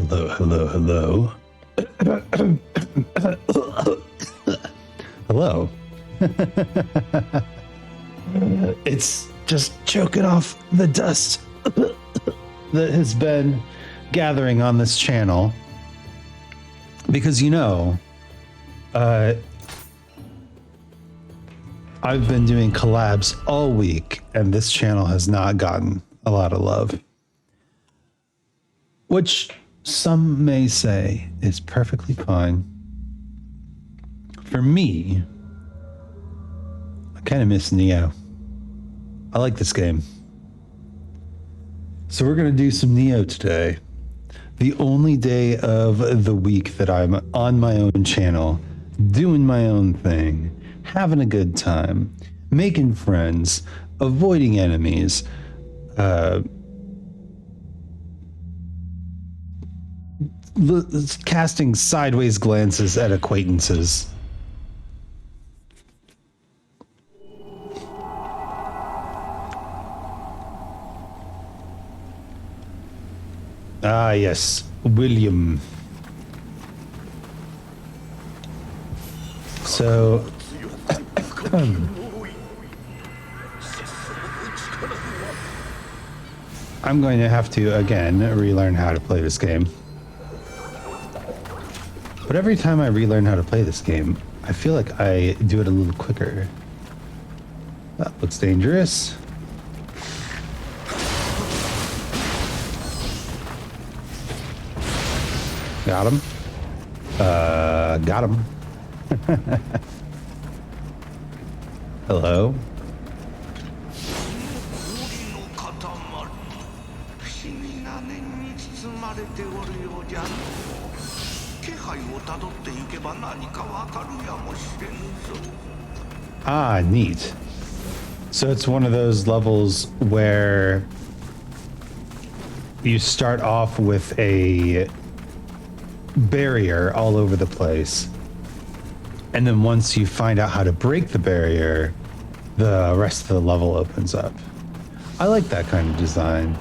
Hello, hello, hello. Hello. It's just choking off the dust that has been gathering on this channel. Because, you know, I've been doing collabs all week, and this channel has not gotten a lot of love. Which some may say is perfectly fine. For me, I kind of miss Nioh. I like this game. So we're going to do some Nioh today. The only day of the week that I'm on my own channel, doing my own thing, having a good time, making friends, avoiding enemies, casting sideways glances at acquaintances. Ah, yes, William. So, I'm going to have to, again, relearn how to play this game. But every time I relearn how to play this game, I feel like I do it a little quicker. That looks dangerous. Got him. Got him. Hello. Ah, neat. So it's one of those levels where you start off with a barrier all over the place, and then once you find out how to break the barrier, the rest of the level opens up. I like that kind of design.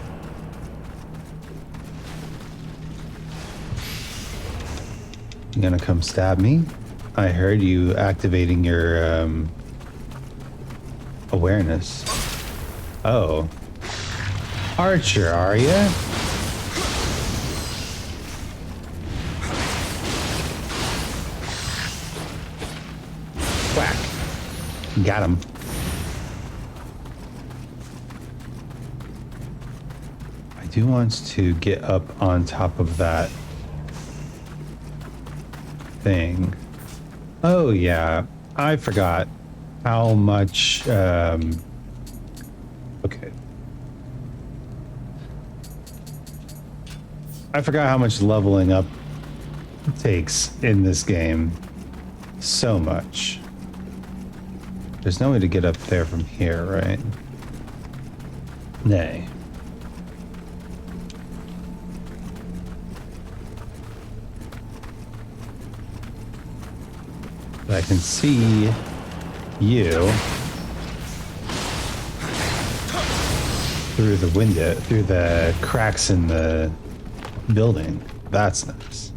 You gonna come stab me? I heard you activating your awareness. Oh. Archer, are ya? Whack. Got him. I do want to get up on top of that thing. Oh yeah, I forgot how much, okay. I forgot how much leveling up takes in this game. So much. There's no way to get up there from here, right? Nay. But I can see you through the window, through the cracks in the building. That's nice.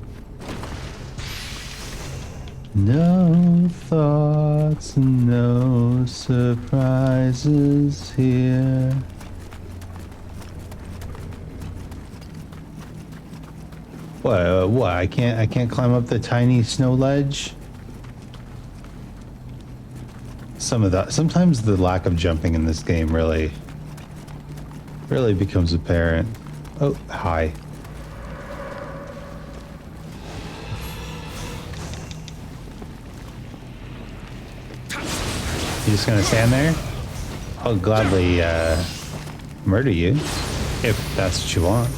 No thoughts, no surprises here. What? I can't climb up the tiny snow ledge? Sometimes the lack of jumping in this game really becomes apparent. Oh, hi. You just gonna stand there? I'll gladly murder you if that's what you want.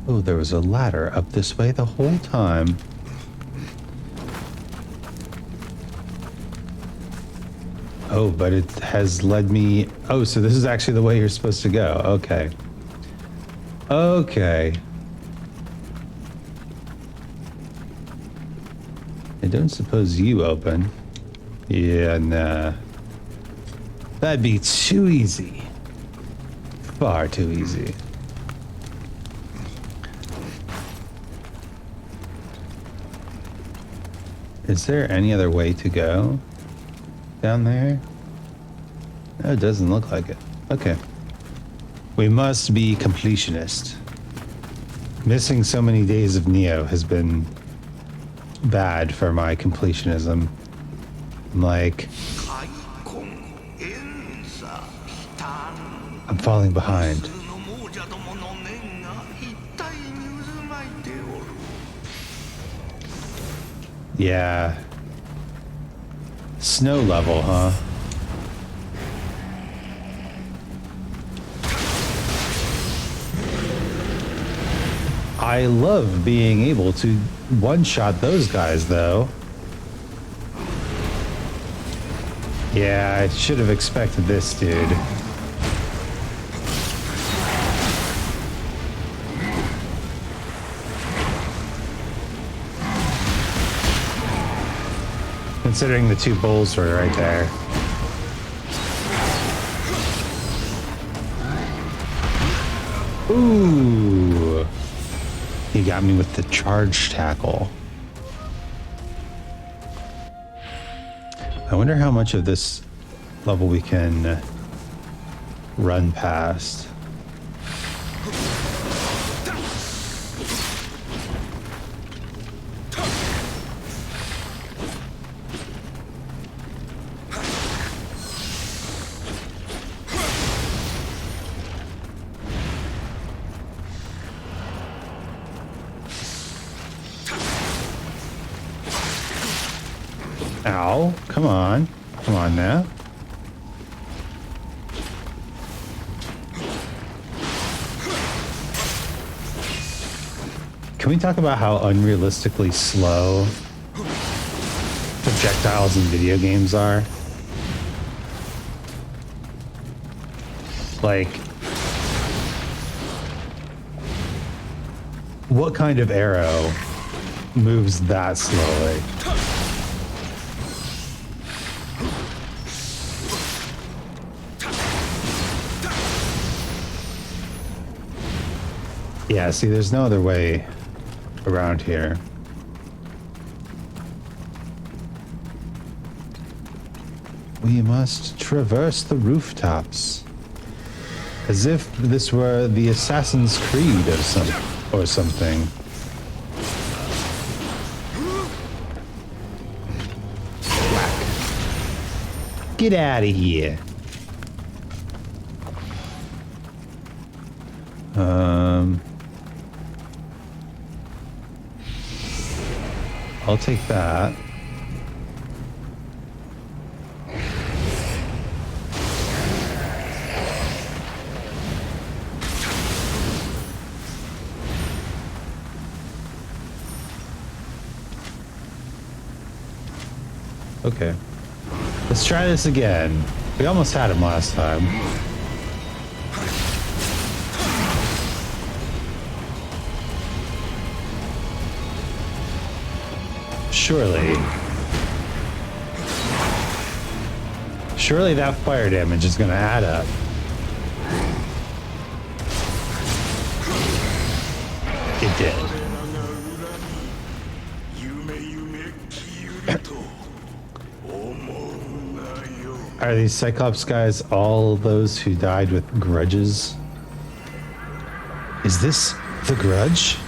Oh, there was a ladder up this way the whole time. Oh, but it has led me... Oh, so this is actually the way you're supposed to go. Okay. Okay. I don't suppose you open. Yeah, nah. That'd be too easy. far too easy. Is there any other way to go down there? No, it doesn't look like it. Okay. We must be completionist. Missing so many days of Nioh has been bad for my completionism. Like, I'm falling behind. Yeah. Snow level, huh? I love being able to one-shot those guys, though. Yeah, I should have expected this, dude. Considering the two bulls were right there. Ooh. He got me with the charge tackle. I wonder how much of this level we can run past. Ow, come on. Come on now. Can we talk about how unrealistically slow projectiles in video games are? Like, what kind of arrow moves that slowly? Yeah, see, there's no other way around here. We must traverse the rooftops. As if this were the Assassin's Creed or something. Whack. Get out of here. I'll take that. Okay. Let's try this again. We almost had him last time. Surely that fire damage is gonna add up. It did. Are these Cyclops guys all those who died with grudges? Is this The Grudge?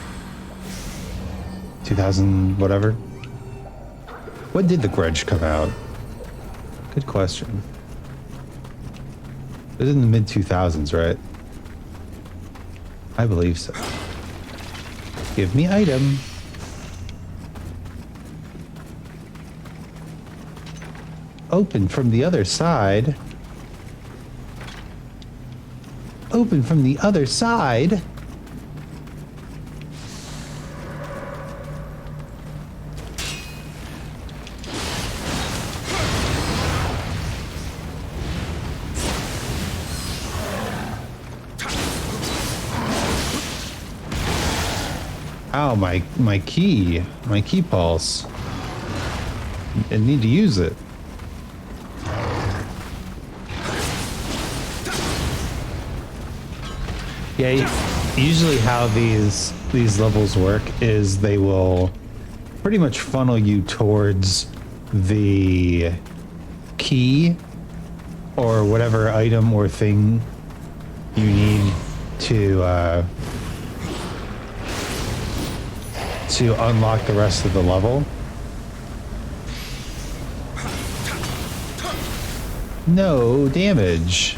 2000 whatever? When did The Grudge come out? Good question. It was in the mid-2000s, right? I believe so. Give me item. Open from the other side. Open from the other side. Ow, my key pulse. I need to use it. Yeah, usually how these levels work is they will pretty much funnel you towards the key or whatever item or thing you need to unlock the rest of the level. No damage.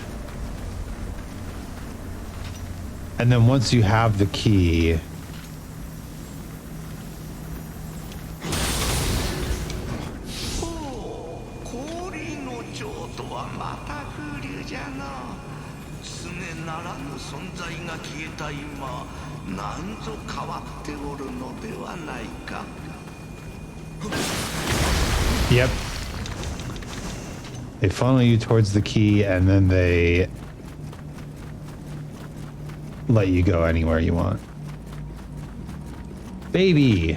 And then once you have the key, yep. They funnel you towards the key and then they let you go anywhere you want. Baby!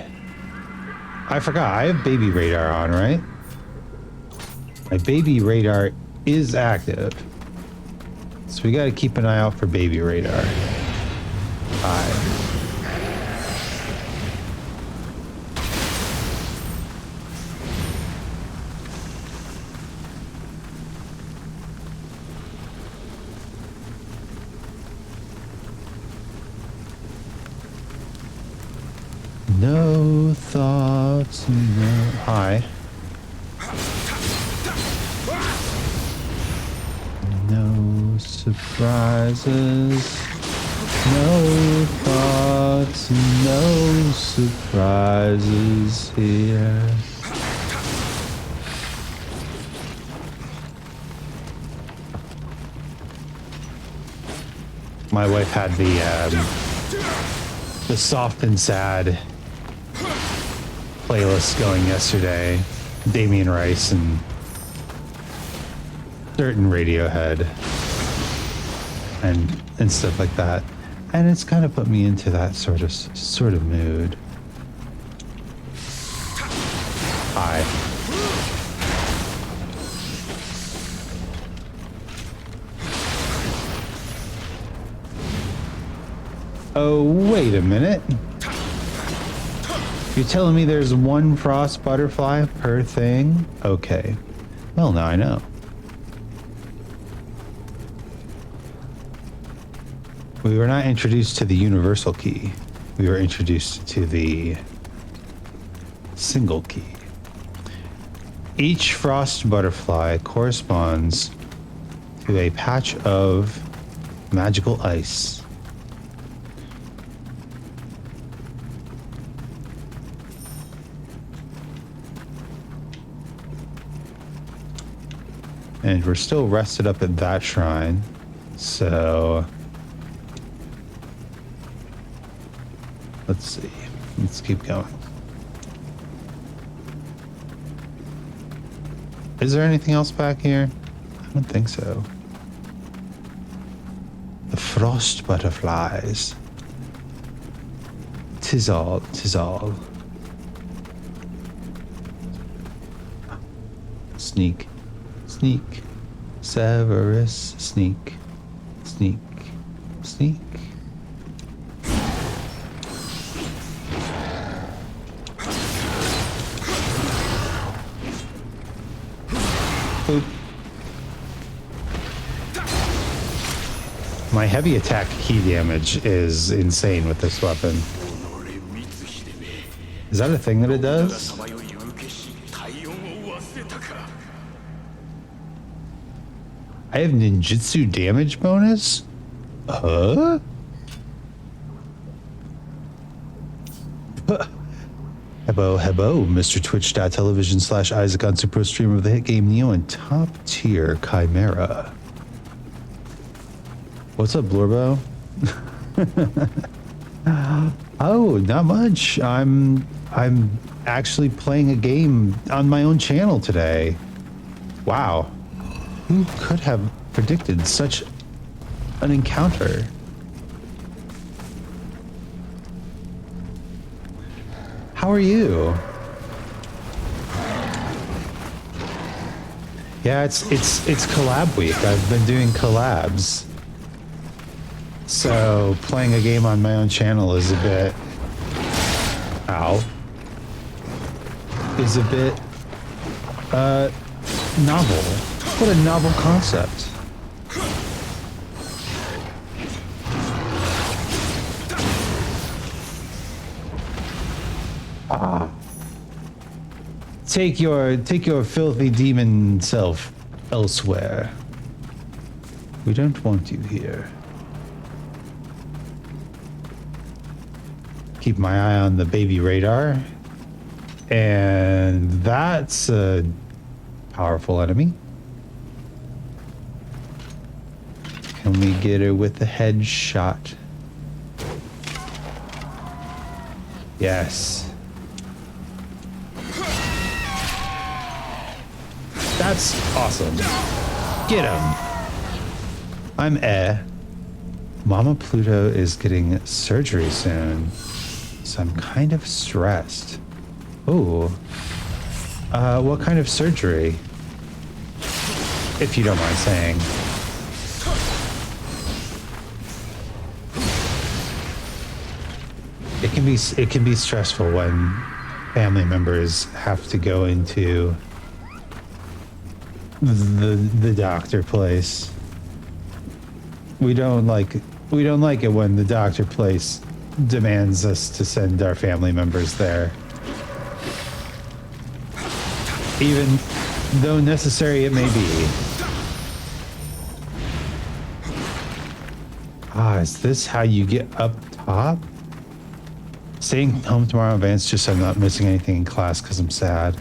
I forgot, I have baby radar on, right? My baby radar is active. So we gotta keep an eye out for baby radar. Hi. No thoughts, no... Hi. No surprises. No thoughts, no surprises here. My wife had the soft and sad playlist going yesterday. Damien Rice and certain Radiohead and stuff like that, and it's kind of put me into that sort of mood. Hi. Oh, wait a minute. You're telling me there's one frost butterfly per thing? Okay. Well, now I know. We were not introduced to the universal key. We were introduced to the single key. Each frost butterfly corresponds to a patch of magical ice. And we're still rested up at that shrine, so let's see. Let's keep going. Is there anything else back here? I don't think so. The frost butterflies. 'Tis all, 'tis all. Sneak. Sneak, Severus, sneak, sneak, sneak. Boop. My heavy attack key damage is insane with this weapon. Is that a thing that it does? I have ninjutsu damage bonus? Huh? Hebo, Mr. Twitch.tv/Isaac on Super Streamer of the hit game Nioh and top tier Chimera. What's up, Blorbo? Oh, not much. I'm actually playing a game on my own channel today. Wow. Who could have predicted such an encounter? How are you? Yeah, it's collab week. I've been doing collabs. So playing a game on my own channel is a bit, is a bit novel. What a novel concept. Take your filthy demon self elsewhere. We don't want you here. Keep my eye on the baby radar. And that's a powerful enemy. Can we get her with the headshot? Yes. That's awesome. Get him. I'm Mama Pluto is getting surgery soon, so I'm kind of stressed. Ooh. What kind of surgery? If you don't mind saying. It can be stressful when family members have to go into the doctor place. We don't like it when the doctor place demands us to send our family members there. Even though necessary it may be. Is this how you get up top? Staying home tomorrow in advance just so I'm not missing anything in class because I'm sad.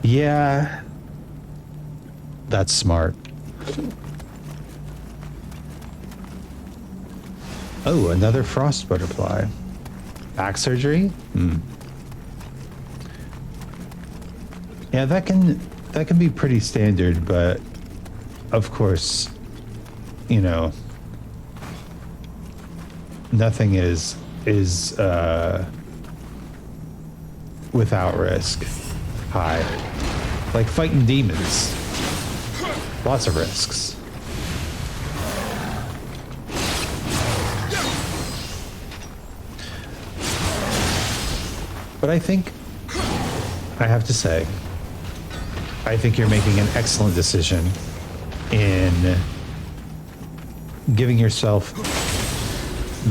Yeah. That's smart. Oh, another frost butterfly. Back surgery? Yeah, that can be pretty standard, but of course, you know, nothing is without risk. High. Like fighting demons. Lots of risks. But I think, I have to say, I think you're making an excellent decision in giving yourself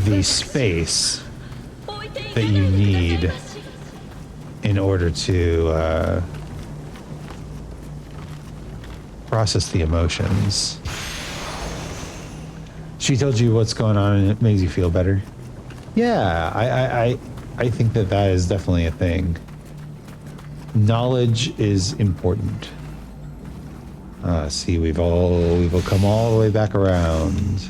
the space that you need in order to process the emotions. She told you what's going on and it makes you feel better. Yeah, I think that is definitely a thing. Knowledge is important. See, we've come all the way back around.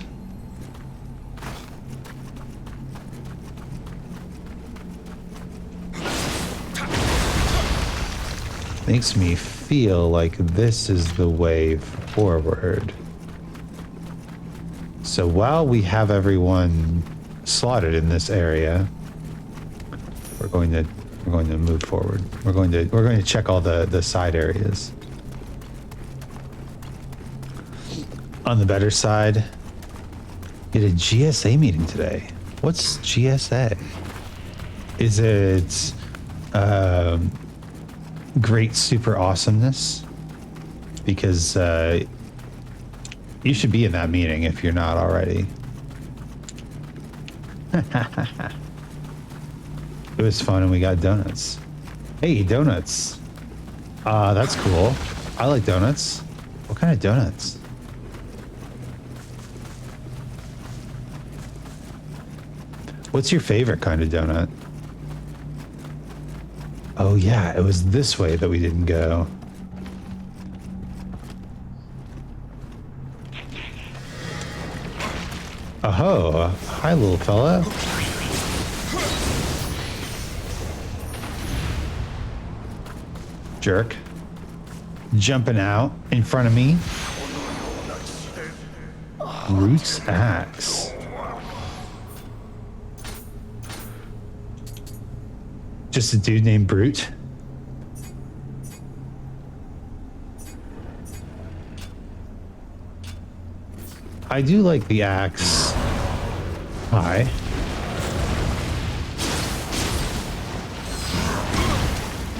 Makes me feel like this is the way forward. So while we have everyone slotted in this area, we're going to move forward. We're going to check all the side areas. On the better side, we had a GSA meeting today. What's GSA? Is it great super awesomeness? Because you should be in that meeting if you're not already. It was fun and we got donuts. Hey, donuts. That's cool. I like donuts. What kind of donuts? What's your favorite kind of donut? Oh yeah, it was this way that we didn't go. Oh, hi little fella. Jerk. Jumping out in front of me. Roots axe. Just a dude named Brute. I do like the axe Hi.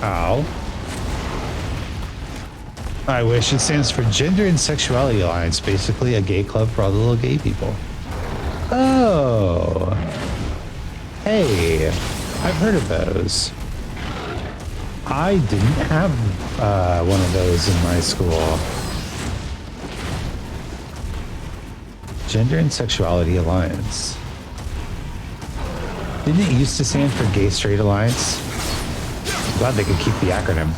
Ow. I wish. It stands for Gender and Sexuality Alliance, basically a gay club for all the little gay people. Oh. Hey, I've heard of those. I didn't have one of those in my school. Gender and Sexuality Alliance. Didn't it used to stand for Gay Straight Alliance? I'm glad they could keep the acronym.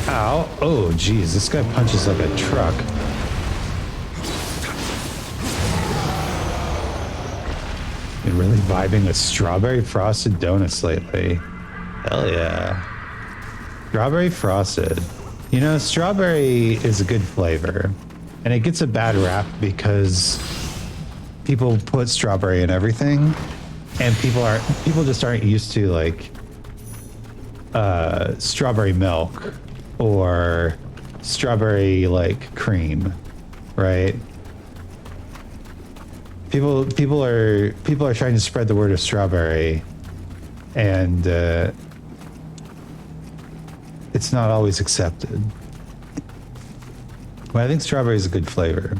Ow. Oh, geez. This guy punches like a truck. Been really vibing with strawberry frosted donuts lately. Hell yeah. Strawberry frosted. You know, strawberry is a good flavor. And it gets a bad rap because people put strawberry in everything. And people just aren't used to like strawberry milk or strawberry like cream, right? People are trying to spread the word of strawberry, and it's not always accepted. But I think strawberry is a good flavor.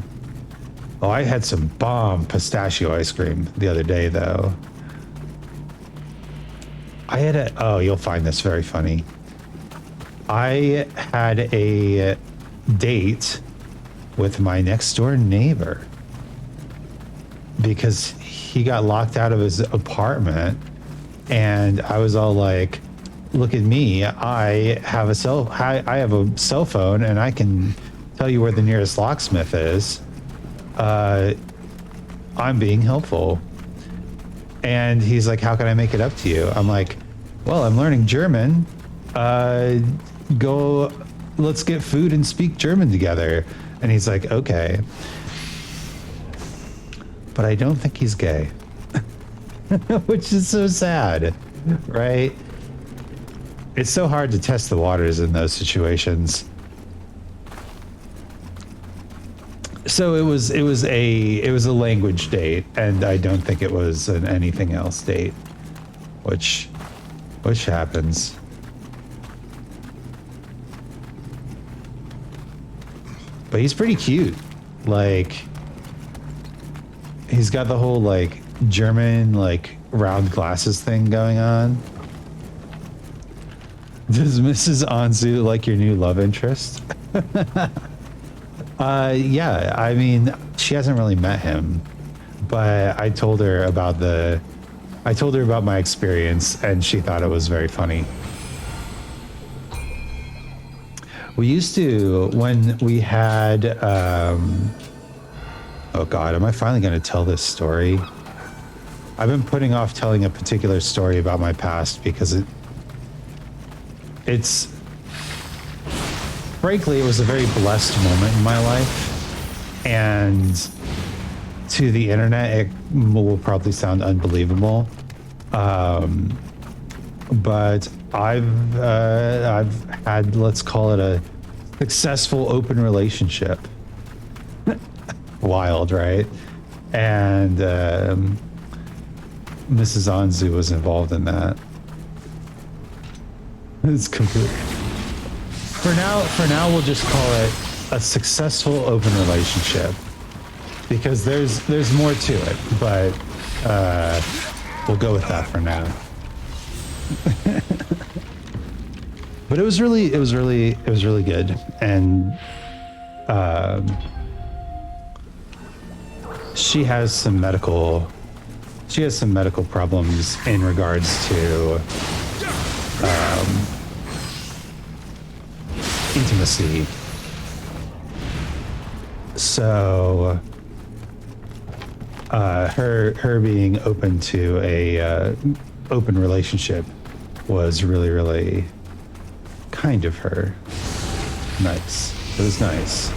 Oh, I had some bomb pistachio ice cream the other day, though. Oh, you'll find this very funny. I had a date with my next door neighbor because he got locked out of his apartment, and I was all like, look at me, I have a cell phone and I can tell you where the nearest locksmith is. I'm being helpful. And he's like, how can I make it up to you? I'm like, well, I'm learning German. Let's get food and speak German together. And he's like, okay. But I don't think he's gay. Which is so sad, right? It's so hard to test the waters in those situations. So it was a language date, and I don't think it was an anything else date, which happens. But he's pretty cute. Like, he's got the whole like German like round glasses thing going on. Does Mrs. Anzu like your new love interest? Yeah, I mean, she hasn't really met him, but I told her about my experience, and she thought it was very funny. We used to, when we had, oh God, am I finally going to tell this story? I've been putting off telling a particular story about my past because it's frankly, it was a very blessed moment in my life, and to the internet, it will probably sound unbelievable. But I've had, let's call it a successful open relationship. Wild, right? And Mrs. Anzu was involved in that. It's complete. For now, we'll just call it a successful open relationship because there's more to it, but we'll go with that for now. But it was really good, and she has some medical problems in regards to intimacy. So her being open to a open relationship was really kind of her. Nice. It was nice.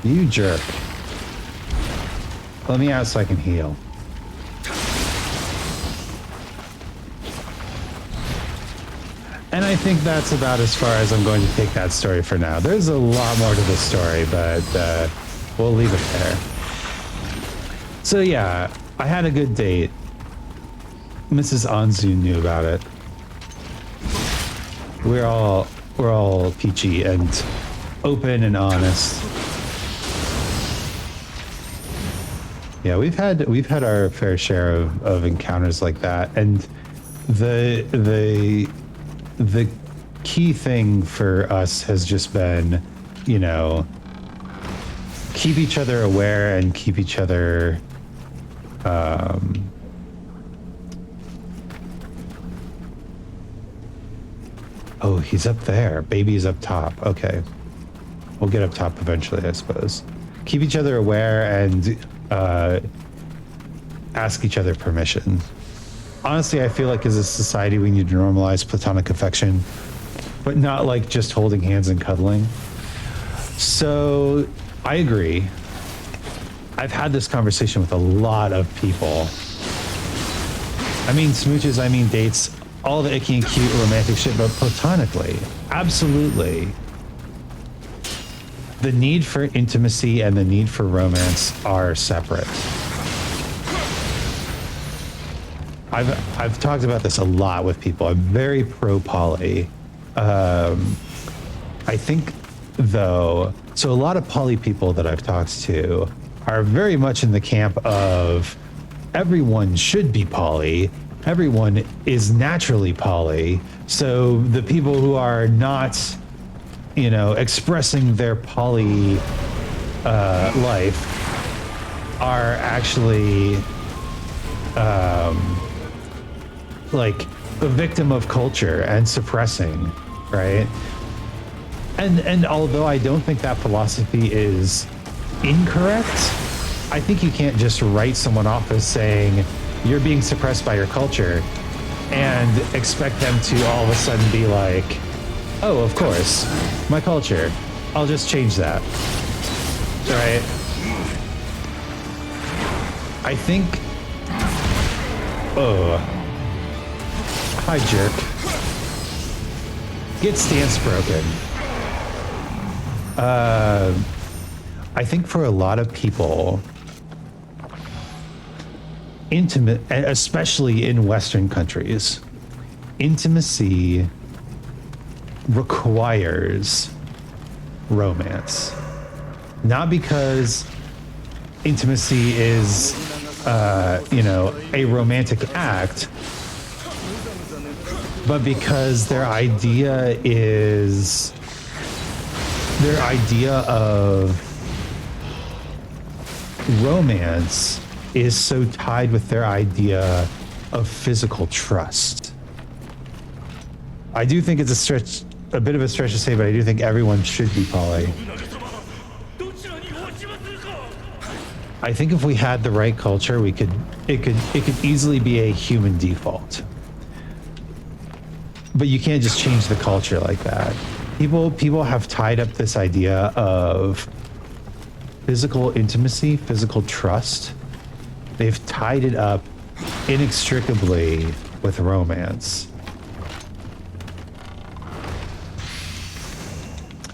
You jerk. Let me out so I can heal. And I think that's about as far as I'm going to take that story for now. There's a lot more to the story, but we'll leave it there. So yeah, I had a good date. Mrs. Anzu knew about it. We're all peachy and open and honest. Yeah, we've had our fair share of encounters like that, and the key thing for us has just been, you know, keep each other aware and keep each other oh, he's up there. Baby's up top. Okay. We'll get up top eventually, I suppose. Keep each other aware and ask each other permission. Honestly, I feel like as a society we need to normalize platonic affection, but not like just holding hands and cuddling. So I agree. I've had this conversation with a lot of people. I mean smooches, I mean dates, all the icky and cute romantic shit, but platonically, absolutely. The need for intimacy and the need for romance are separate. I've talked about this a lot with people. I'm very pro poly. I think though, so a lot of poly people that I've talked to are very much in the camp of everyone should be poly. Everyone is naturally poly. So the people who are not, you know, expressing their poly life are actually like a victim of culture and suppressing, right? And although I don't think that philosophy is incorrect, I think you can't just write someone off as saying you're being suppressed by your culture and expect them to all of a sudden be like, oh, of course, my culture, I'll just change that, right? I think, oh, hi jerk, get stance broken. I think for a lot of people, intimate, especially in Western countries, intimacy requires romance. Not because intimacy is, you know, a romantic act, but because their idea of romance is so tied with their idea of physical trust. I do think it's a bit of a stretch to say, but I do think everyone should be poly. I think if we had the right culture, it could easily be a human default. But you can't just change the culture like that. People have tied up this idea of physical intimacy, physical trust. They've tied it up inextricably with romance.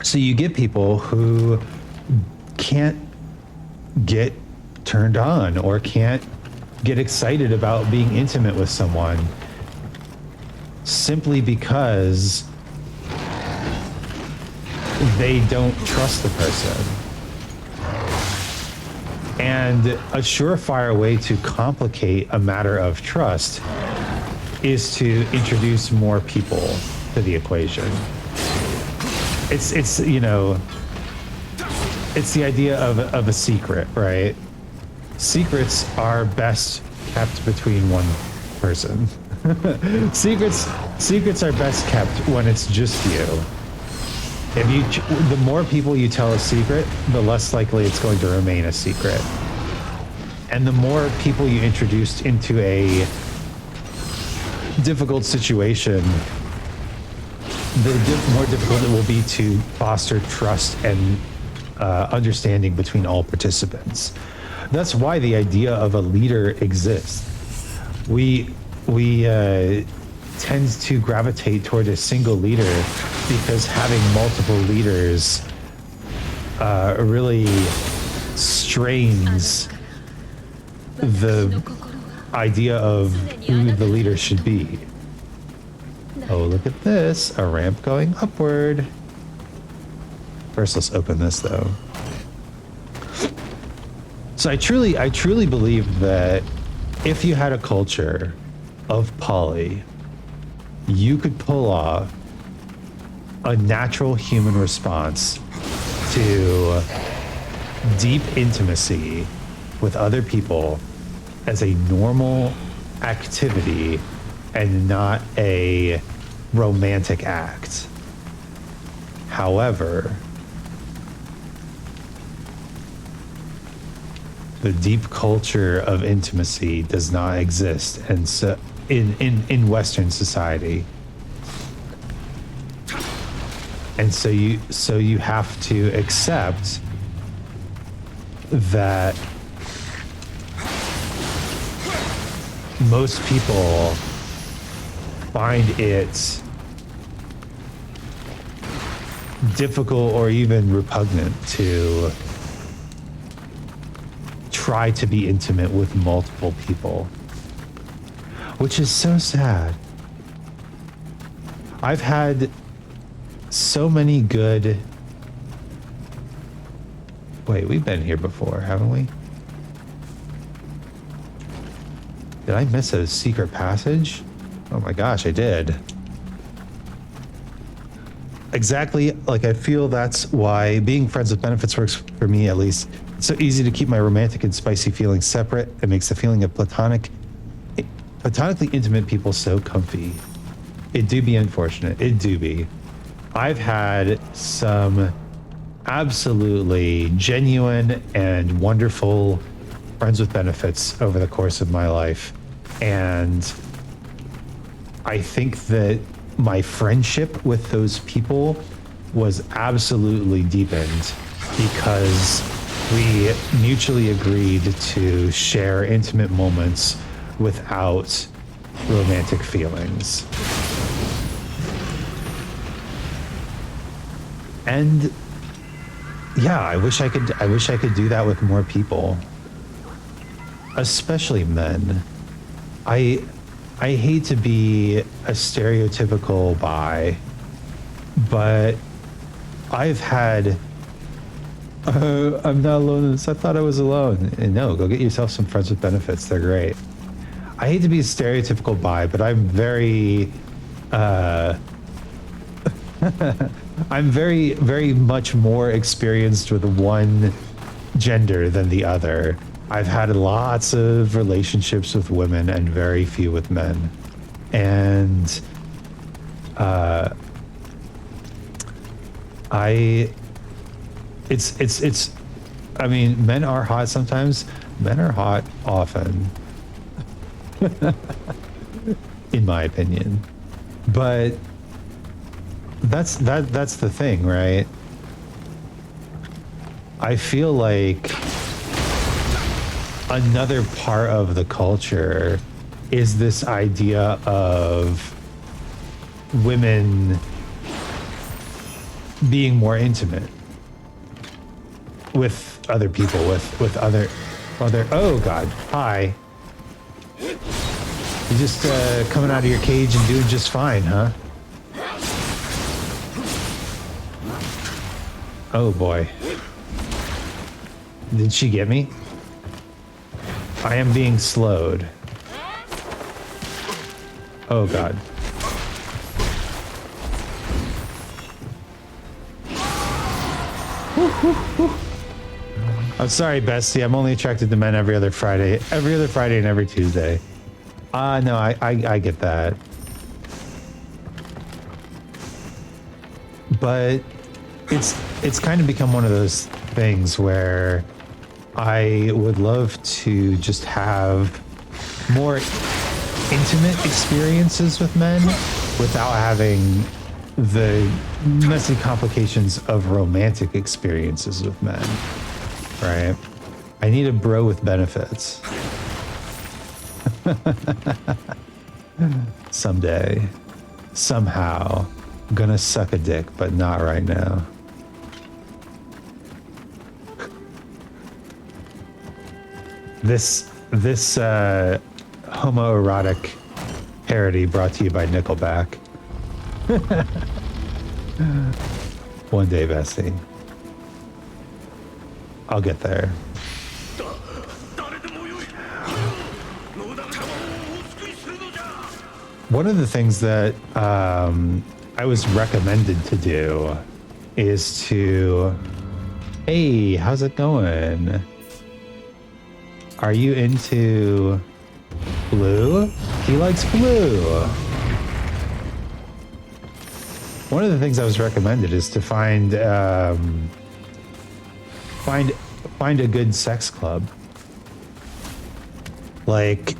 So you get people who can't get turned on or can't get excited about being intimate with someone simply because they don't trust the person. And a surefire way to complicate a matter of trust is to introduce more people to the equation. It's you know, it's the idea of a secret, right? Secrets are best kept between one person. Secrets are best kept when it's just you. The more people you tell a secret, the less likely it's going to remain a secret. And the more people you introduced into a difficult situation, the more difficult it will be to foster trust and understanding between all participants. That's why the idea of a leader exists. We tends to gravitate toward a single leader because having multiple leaders really strains the idea of who the leader should be. Oh, look at this, a ramp going upward. First, let's open this though. So I truly believe that if you had a culture of poly, you could pull off a natural human response to deep intimacy with other people as a normal activity and not a romantic act. However, the deep culture of intimacy does not exist, and so in Western society, and so you have to accept that most people find it difficult or even repugnant to try to be intimate with multiple people, which is so sad. I've had so many good... Wait, we've been here before, haven't we? Did I miss a secret passage? Oh my gosh, I did. Exactly, like I feel that's why being friends with benefits works for me, at least. It's so easy to keep my romantic and spicy feelings separate. It makes the feeling of platonically intimate people so comfy. It do be unfortunate. It do be. I've had some absolutely genuine and wonderful friends with benefits over the course of my life. And I think that my friendship with those people was absolutely deepened because we mutually agreed to share intimate moments without romantic feelings. And yeah, I wish I could do that with more people, especially men. I hate to be a stereotypical bi, but I've had I'm not alone in this. I thought I was alone. And no, go get yourself some friends with benefits. They're great. I hate to be a stereotypical bi, but I'm very I'm very much more experienced with one gender than the other. I've had lots of relationships with women and very few with men. And I mean, men are hot sometimes. Men are hot often. In my opinion. But that's the thing, right? I feel like another part of the culture is this idea of women being more intimate with other people, with other oh god, hi. You just coming out of your cage and doing just fine, huh? Oh boy. Did she get me? I am being slowed. Oh god. I'm sorry, bestie. I'm only attracted to men every other Friday and every Tuesday. No, I get that. But it's kind of become one of those things where I would love to just have more intimate experiences with men without having the messy complications of romantic experiences with men, right? I need a bro with benefits. Someday. Somehow. Gonna suck a dick, but not right now. This homoerotic parody brought to you by Nickelback. One day, Bessie. I'll get there. One of the things that I was recommended to do is to, hey, how's it going? Are you into blue? He likes blue. One of the things I was recommended is to find a good sex club. Like,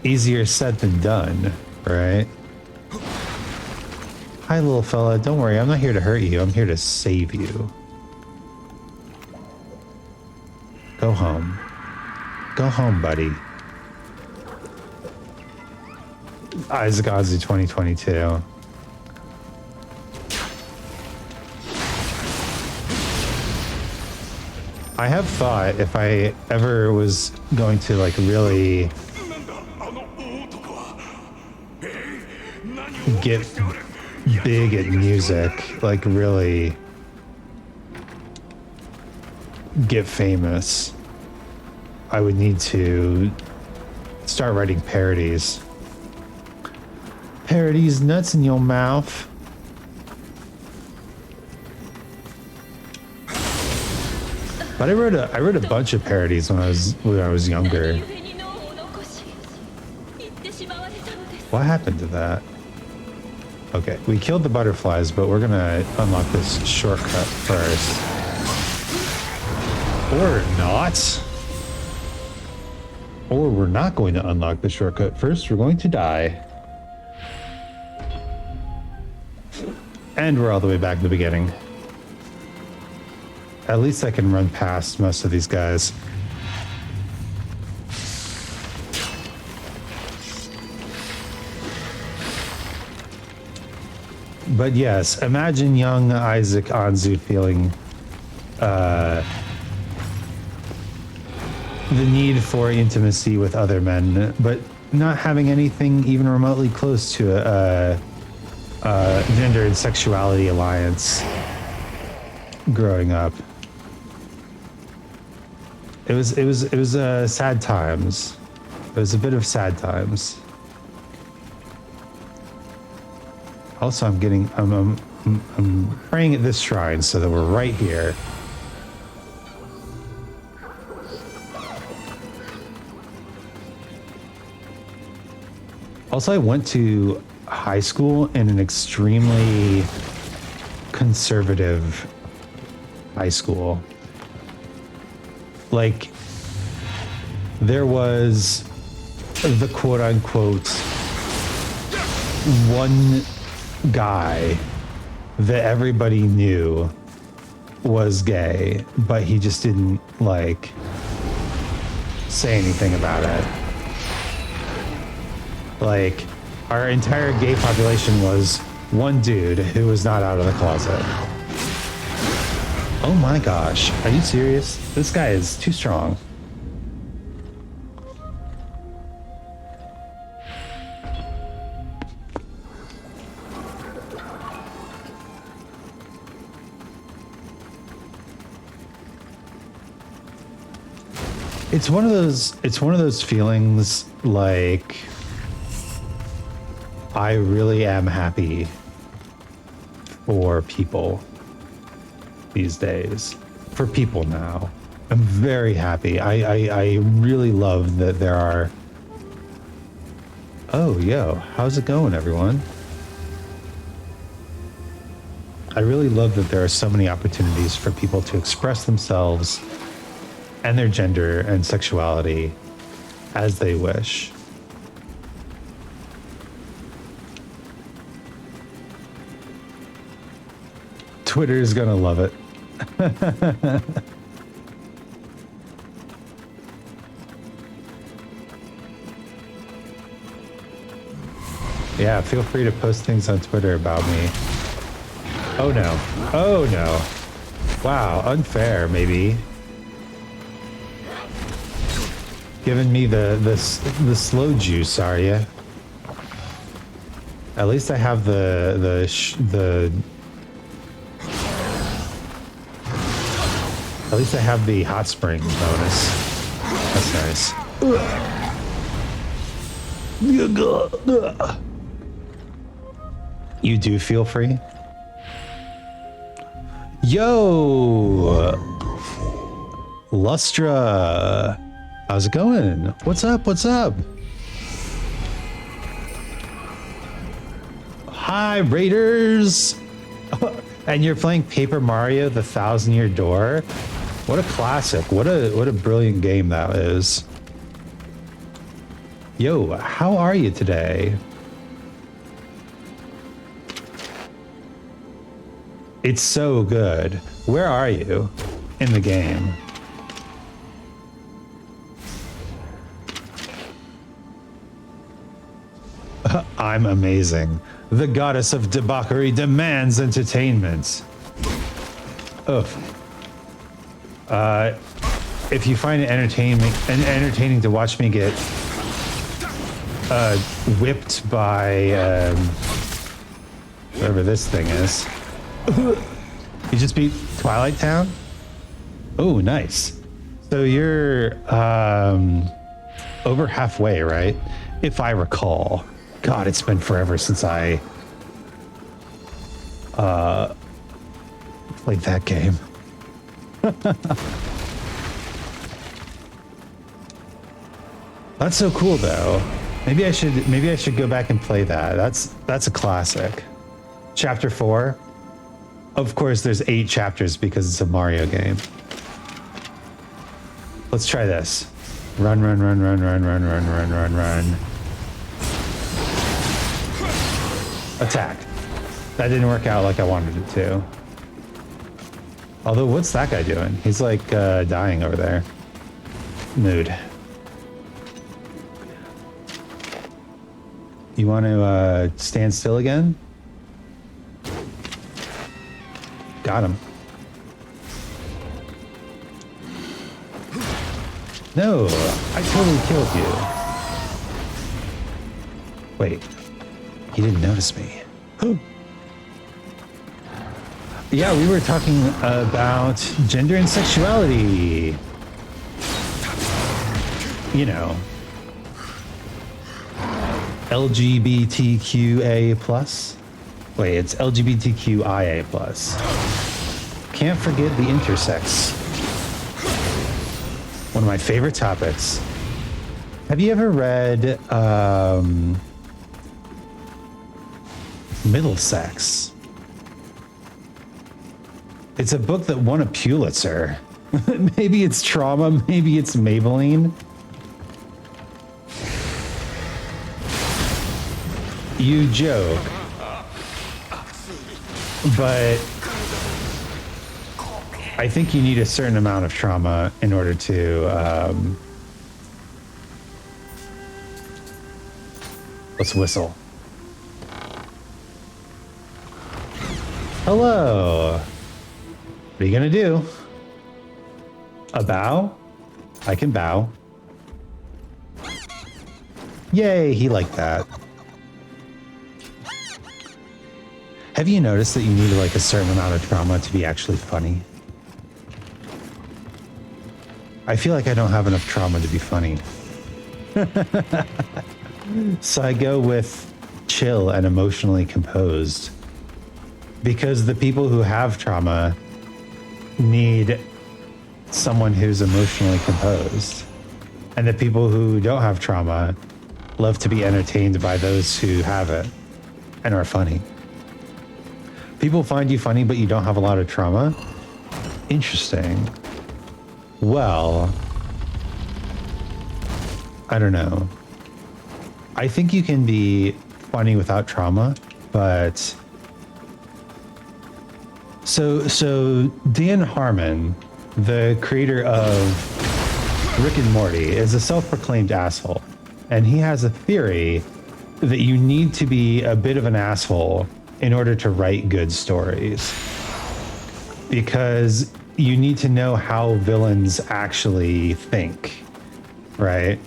easier said than done, right? Hi, little fella. Don't worry, I'm not here to hurt you. I'm here to save you. Go home. Go home, buddy. Isaac Anzu 2022. I have thought if I ever was going to like really get big at music, like really get famous, I would need to start writing parodies. Parodies nuts in your mouth. But I wrote a bunch of parodies when I was younger. What happened to that? Okay, we killed the butterflies, but we're gonna unlock this shortcut first. Or not. Or we're not going to unlock the shortcut first. We're going to die. And we're all the way back to the beginning. At least I can run past most of these guys. But yes, imagine young Isaac Anzu feeling the need for intimacy with other men, but not having anything even remotely close to a gender and sexuality alliance growing up. It was sad times. It was a bit of sad times. Also, I'm praying at this shrine so that we're right here. Also, I went to high school in an extremely conservative high school. Like, there was the quote-unquote one guy that everybody knew was gay, but he just didn't, like, say anything about it. Like, our entire gay population was one dude who was not out of the closet. Oh my gosh, are you serious? This guy is too strong. It's one of those feelings like I really am happy for people these days. For people now. I'm very happy. I really love that there are... Oh, yo, how's it going, everyone? I really love that there are so many opportunities for people to express themselves and their gender and sexuality as they wish. Twitter is gonna love it. Yeah, feel free to post things on Twitter about me. Oh no. Oh no. Wow, unfair, maybe. Giving me the slow juice, are you? At least I have the at least I have the hot spring bonus. That's nice. You do feel free? Yo! Lustra! How's it going? What's up? What's up? Hi, Raiders! And you're playing Paper Mario: The Thousand-Year Door? What a classic. What a brilliant game that is. Yo, how are you today? It's so good. Where are you in the game? I'm amazing. The goddess of debauchery demands entertainment. Ugh. If you find it entertaining to watch me get whipped by whatever this thing is. You just beat Twilight Town? Oh, nice. So you're over halfway, right? If I recall. God, it's been forever since I played that game. That's so cool though. Maybe I should go back and play that. That's a classic. Chapter 4. Of course, there's 8 chapters because it's a Mario game. Let's try this. Run, run, run, run, run, run, run, run, run, run. Attack. That didn't work out like I wanted it to. Although, what's that guy doing? He's like dying over there. Mood. You want to stand still again? Got him. No, I totally killed you. Wait, he didn't notice me. Yeah, we were talking about gender and sexuality. You know. LGBTQA plus. Wait, it's LGBTQIA plus. Can't forget the intersex. One of my favorite topics. Have you ever read Middlesex? It's a book that won a Pulitzer. Maybe it's trauma, maybe it's Maybelline. You joke. But I think you need a certain amount of trauma in order to let's whistle. Hello. What are you gonna do? A bow? I can bow. Yay, he liked that. Have you noticed that you need like a certain amount of trauma to be actually funny? I feel like I don't have enough trauma to be funny. So I go with chill and emotionally composed. Because the people who have trauma need someone who's emotionally composed. And the people who don't have trauma love to be entertained by those who have it and are funny. People find you funny, but you don't have a lot of trauma? Interesting. Well, I don't know. I think you can be funny without trauma, but so Dan Harmon, the creator of Rick and Morty, is a self-proclaimed asshole, and he has a theory that you need to be a bit of an asshole in order to write good stories. Because you need to know how villains actually think, right?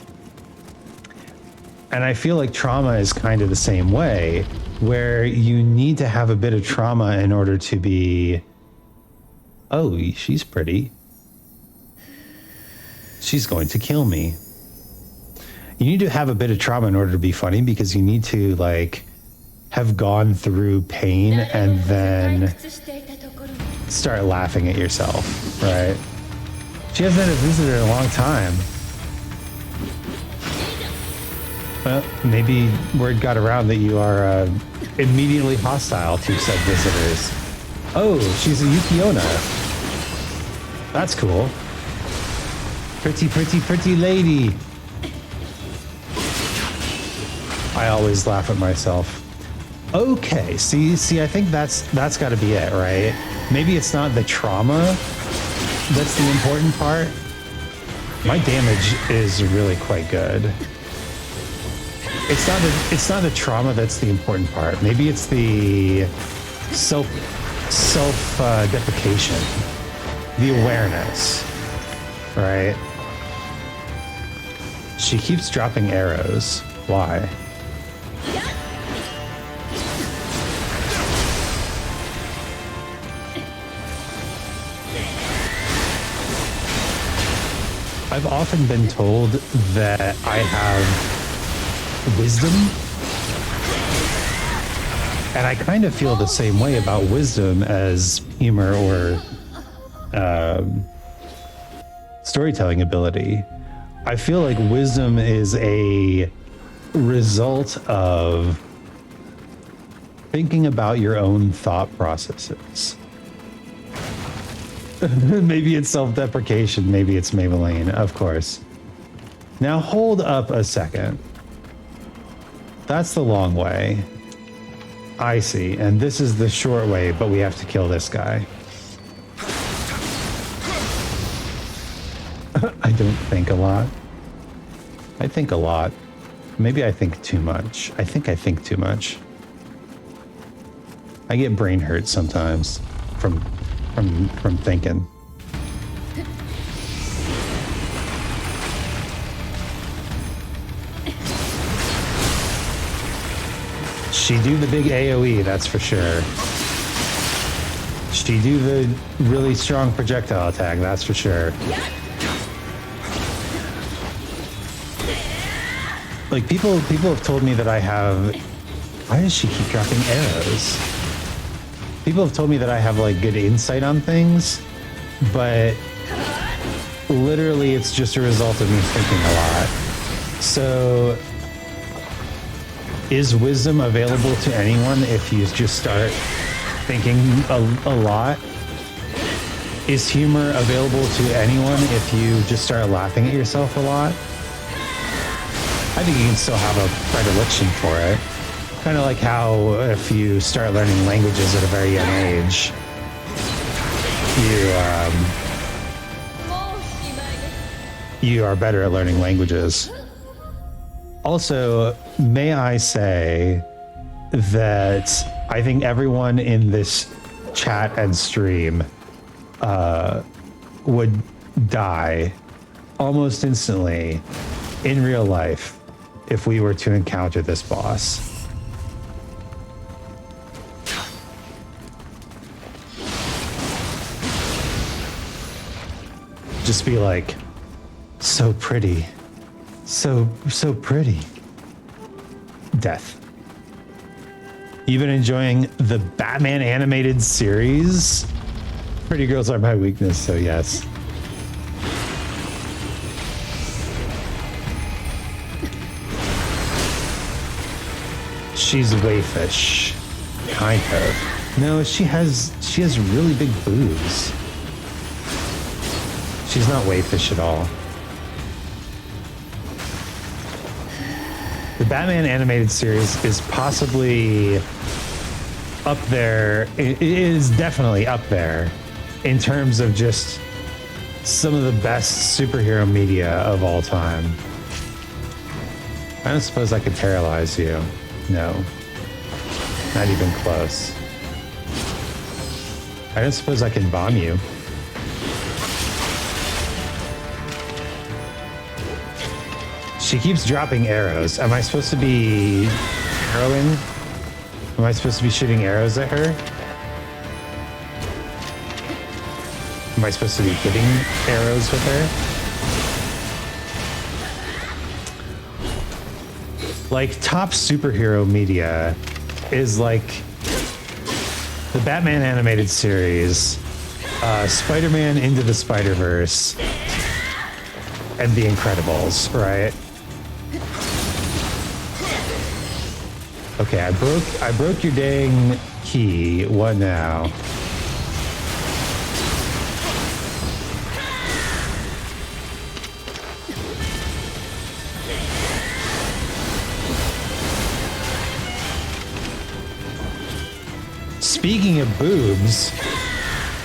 And I feel like trauma is kind of the same way, where you need to have a bit of trauma in order to be, oh, she's pretty. She's going to kill me. You need to have a bit of trauma in order to be funny, because you need to like have gone through pain and then start laughing at yourself, right? She hasn't had a visitor in a long time. Well, maybe word got around that you are immediately hostile to said visitors. Oh, she's a Yukiona. That's cool. Pretty, pretty, pretty lady. I always laugh at myself. Okay, see, I think that's got to be it, right? Maybe it's not the trauma that's the important part. My damage is really quite good. It's not the trauma that's the important part. Maybe it's the self deprecation, the awareness, right? She keeps dropping arrows. Why? I've often been told that I have wisdom, and I kind of feel the same way about wisdom as humor or storytelling ability. I feel like wisdom is a result of thinking about your own thought processes. Maybe it's self-deprecation, maybe it's Maybelline, of course. Now hold up a second. That's the long way. I see, and this is the short way, but we have to kill this guy. I don't think a lot. I think a lot. Maybe I think too much. I think too much. I get brain hurt sometimes from thinking. She do the big AoE, that's for sure. She do the really strong projectile attack, that's for sure. Like people have told me that I have. Why does she keep dropping arrows? People have told me that I have like good insight on things, but literally it's just a result of me thinking a lot. So is wisdom available to anyone if you just start thinking a lot? Is humor available to anyone if you just start laughing at yourself a lot? I think you can still have a predilection for it. Kind of like how if you start learning languages at a very young age, you are better at learning languages. Also, may I say that I think everyone in this chat and stream would die almost instantly in real life if we were to encounter this boss. Just be like, so pretty. So pretty. Death. You've been enjoying the Batman animated series? Pretty girls are my weakness, so yes. She's wayfish. Kind of. No, she has really big boobs. She's not wayfish at all. The Batman animated series is possibly up there. It is definitely up there in terms of just some of the best superhero media of all time. I don't suppose I could paralyze you. No. Not even close. I don't suppose I can bomb you. She keeps dropping arrows. Am I supposed to be arrowing? Am I supposed to be shooting arrows at her? Am I supposed to be hitting arrows with her? Like, top superhero media is like the Batman animated series, Spider-Man Into the Spider-Verse, and The Incredibles, right? Okay, I broke your dang key. What now? Speaking of boobs,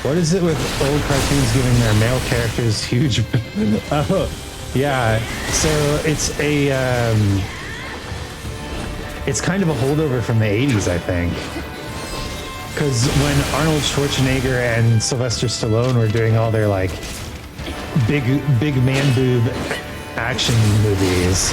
what is it with old cartoons giving their male characters huge? Oh, yeah. So it's a it's kind of a holdover from the 80s, I think. Because when Arnold Schwarzenegger and Sylvester Stallone were doing all their like big man boob action movies,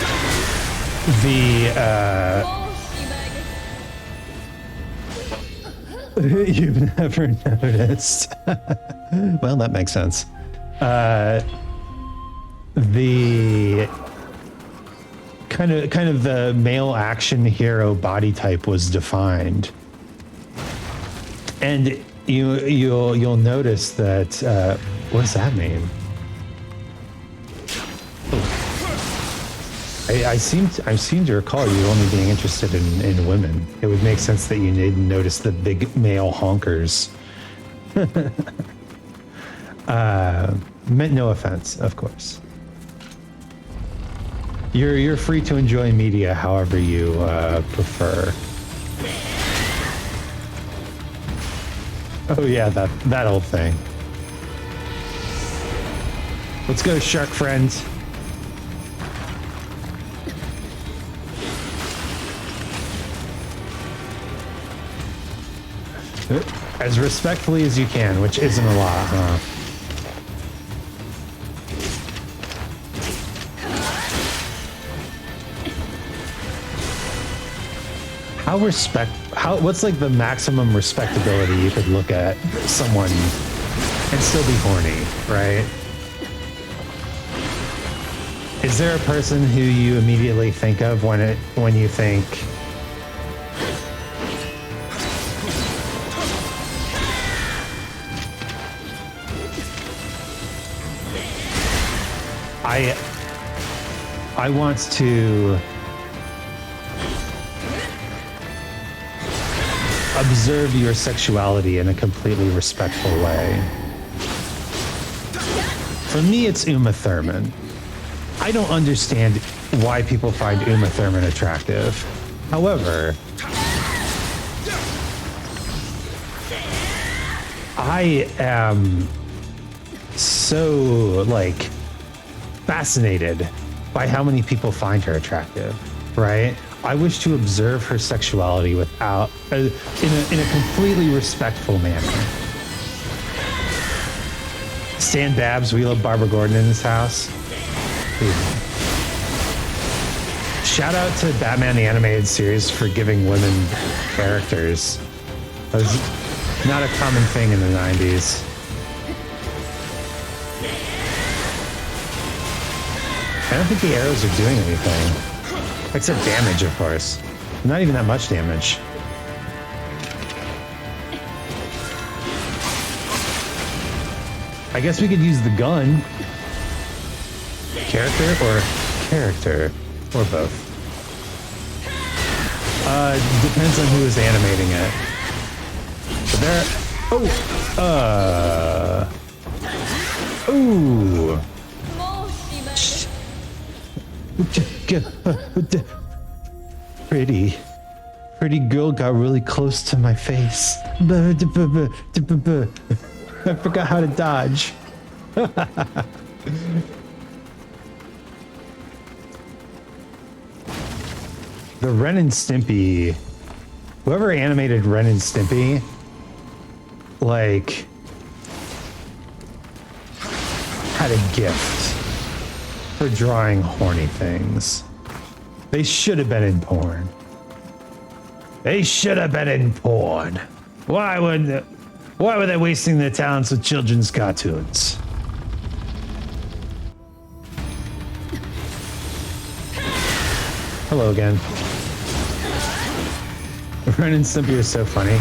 you've never noticed. Well, that makes sense. The kind of the male action hero body type was defined, and you'll notice that. What does that mean? I seem to recall you only being interested in women. It would make sense that you didn't notice the big male honkers. Meant no offense, of course. You're free to enjoy media however you prefer. Oh yeah, that old thing. Let's go, shark friends. As respectfully as you can, which isn't a lot, huh? What's like the maximum respectability you could look at someone and still be horny, right? Is there a person who you immediately think of when you think I want to observe your sexuality in a completely respectful way. For me, it's Uma Thurman. I don't understand why people find Uma Thurman attractive. However, I am so, like, fascinated by how many people find her attractive, right? I wish to observe her sexuality without, in a completely respectful manner. Stan Babs, we love Barbara Gordon in this house. Dude. Shout out to Batman the Animated Series for giving women characters. That was not a common thing in the 90s. I don't think the arrows are doing anything. Except damage, of course. Not even that much damage. I guess we could use the gun. Character or both. Depends on who is animating it. But there. Ooh. Pretty girl got really close to my face. I forgot how to dodge. The Ren and Stimpy, whoever animated Ren and Stimpy, like, had a gift for drawing horny things. They should have been in porn. They should have been in porn. Why were they wasting their talents with children's cartoons? Hello again. Ren and Stimpy is so funny.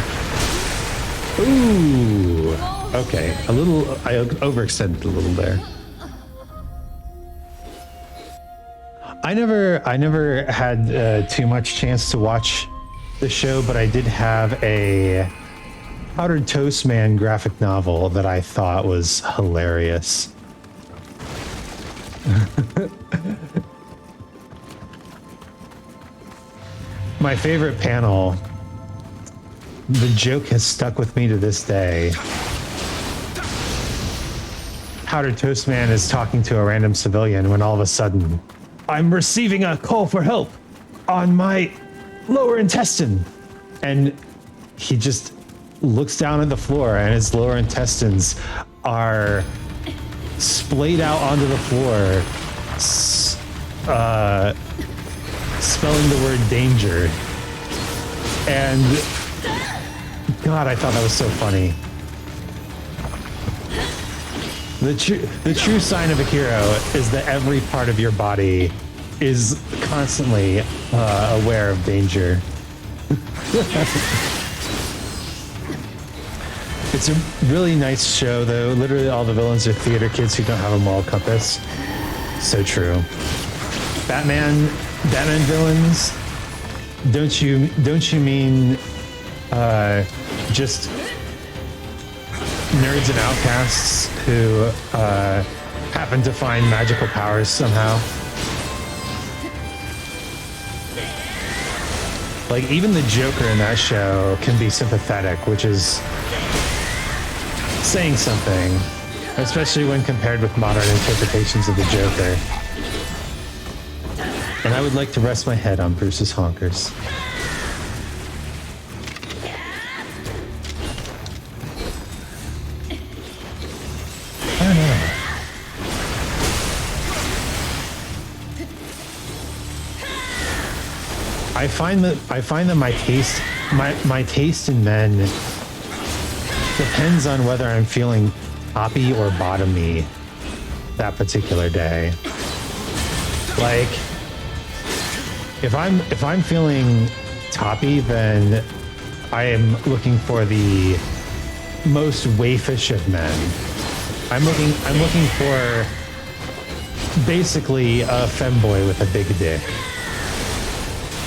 Ooh. Okay, I overextended a little there. I never had too much chance to watch the show, but I did have a Powdered Toast Man graphic novel that I thought was hilarious. My favorite panel, the joke has stuck with me to this day. Powdered Toast Man is talking to a random civilian when all of a sudden, I'm receiving a call for help on my lower intestine. And he just looks down at the floor and his lower intestines are splayed out onto the floor, spelling the word danger. And God, I thought that was so funny. The true sign of a hero is that every part of your body is constantly aware of danger. It's a really nice show, though. Literally all the villains are theater kids who don't have a moral compass. So true. Batman villains? Don't you mean just nerds and outcasts who happen to find magical powers somehow? Like, even the Joker in that show can be sympathetic, which is saying something, especially when compared with modern interpretations of the Joker. And I would like to rest my head on Bruce's honkers. I don't know. I find that my taste in men depends on whether I'm feeling toppy or bottomy that particular day. Like, if I'm feeling toppy, then I am looking for the most waifish of men. I'm looking for basically a femboy with a big dick.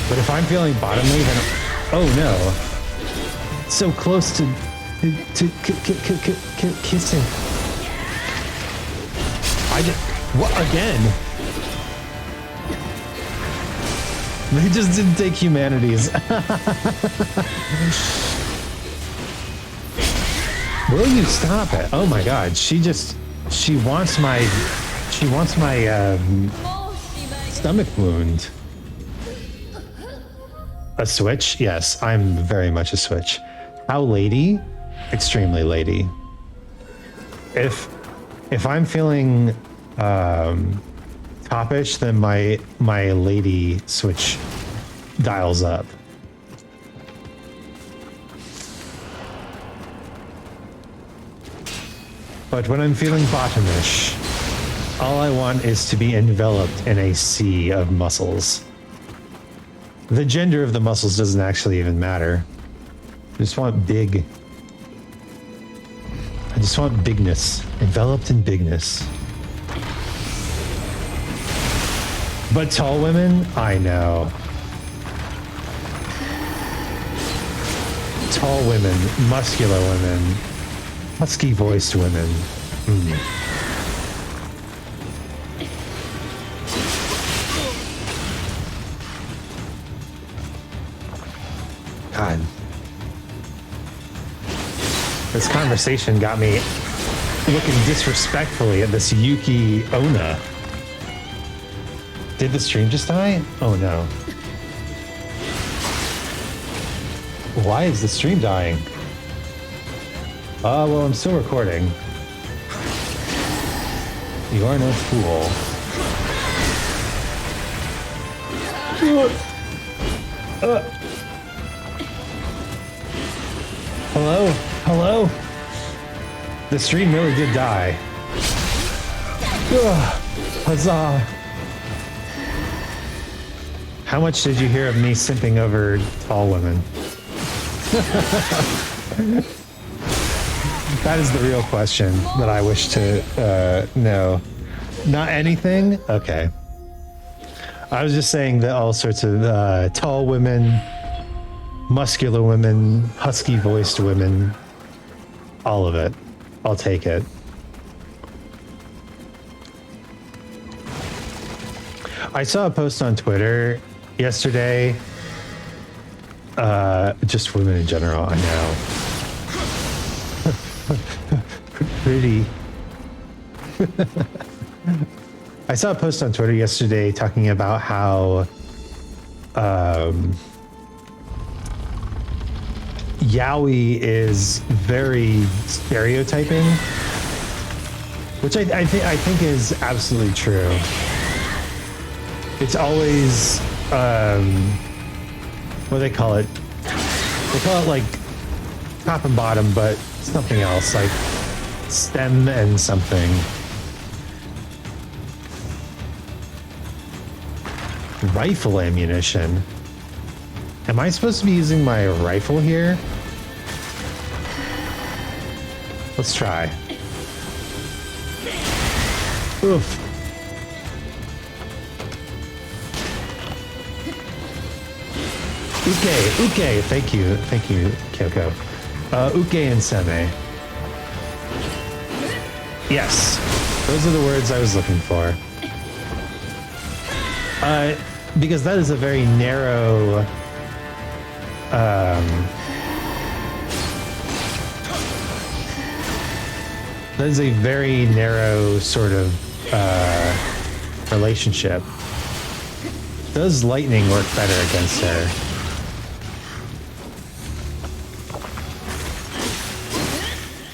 But if I'm feeling bottomly, then oh no, so close to kissing. What again? They just didn't take humanities. Will you stop it? Oh my God, she wants my stomach wound. A switch? Yes, I'm very much a switch. How lady? Extremely lady. If I'm feeling toppish, then my lady switch dials up. But when I'm feeling bottomish, all I want is to be enveloped in a sea of muscles. The gender of the muscles doesn't actually even matter. I just want big. I just want bigness. Enveloped in bigness. But tall women? I know. Tall women, muscular women, husky-voiced women. God. This conversation got me looking disrespectfully at this Yuki Onna. Did the stream just die? Oh no. Why is the stream dying? Well, I'm still recording. You are no fool. Hello? Hello? The stream really did die. Huzzah. How much did you hear of me simping over tall women? That is the real question that I wish to know. Not anything? Okay. I was just saying that all sorts of tall women, muscular women, husky-voiced women, all of it. I'll take it. I saw a post on Twitter yesterday. Just women in general, I know. Pretty. I saw a post on Twitter yesterday talking about how yaoi is very stereotyping, which I think is absolutely true. It's always what do they call it? They call it like top and bottom, but something else, like stem and something. Rifle ammunition. Am I supposed to be using my rifle here? Let's try. Oof. Uke, thank you, Kyoko. Uke and Seme. Yes, those are the words I was looking for. Because that is a very narrow, that is a very narrow sort of relationship. Does lightning work better against her?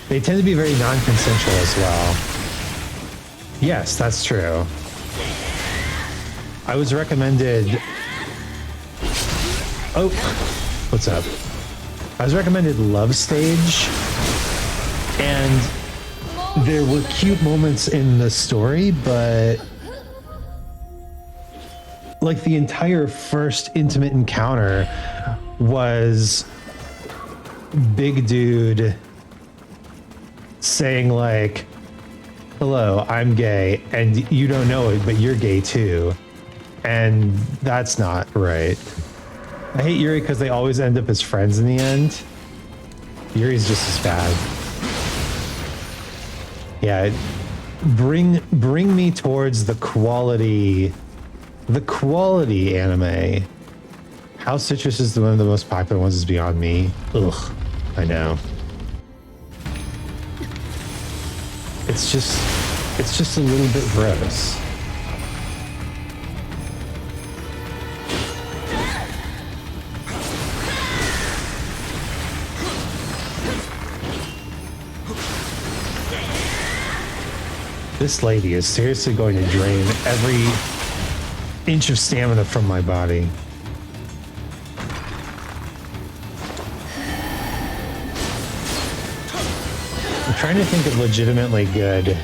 They tend to be very non-consensual as well. Yes, that's true. I was recommended... Oh, what's up? I was recommended Love Stage, and there were cute moments in the story, but like the entire first intimate encounter was big dude saying like, hello, I'm gay, and you don't know it, but you're gay too. And that's not right. I hate Yuri because they always end up as friends in the end. Yuri's just as bad. Yeah, bring me towards the quality anime. How Citrus is one of the most popular ones is beyond me. Ugh, I know. It's just a little bit gross. This lady is seriously going to drain every inch of stamina from my body. I'm trying to think of legitimately good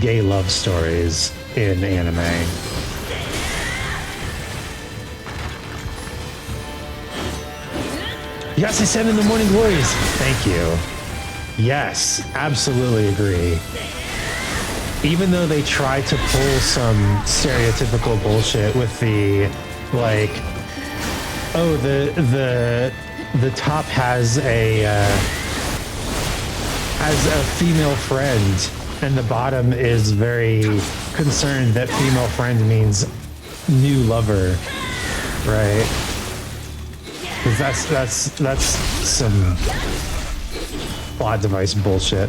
gay love stories in anime. Yes, I said in the Morning Glories. Thank you. Yes, absolutely agree. Even though they try to pull some stereotypical bullshit with the like, oh, the top has a female friend, and the bottom is very concerned that female friend means new lover, right? Because that's some plot device bullshit.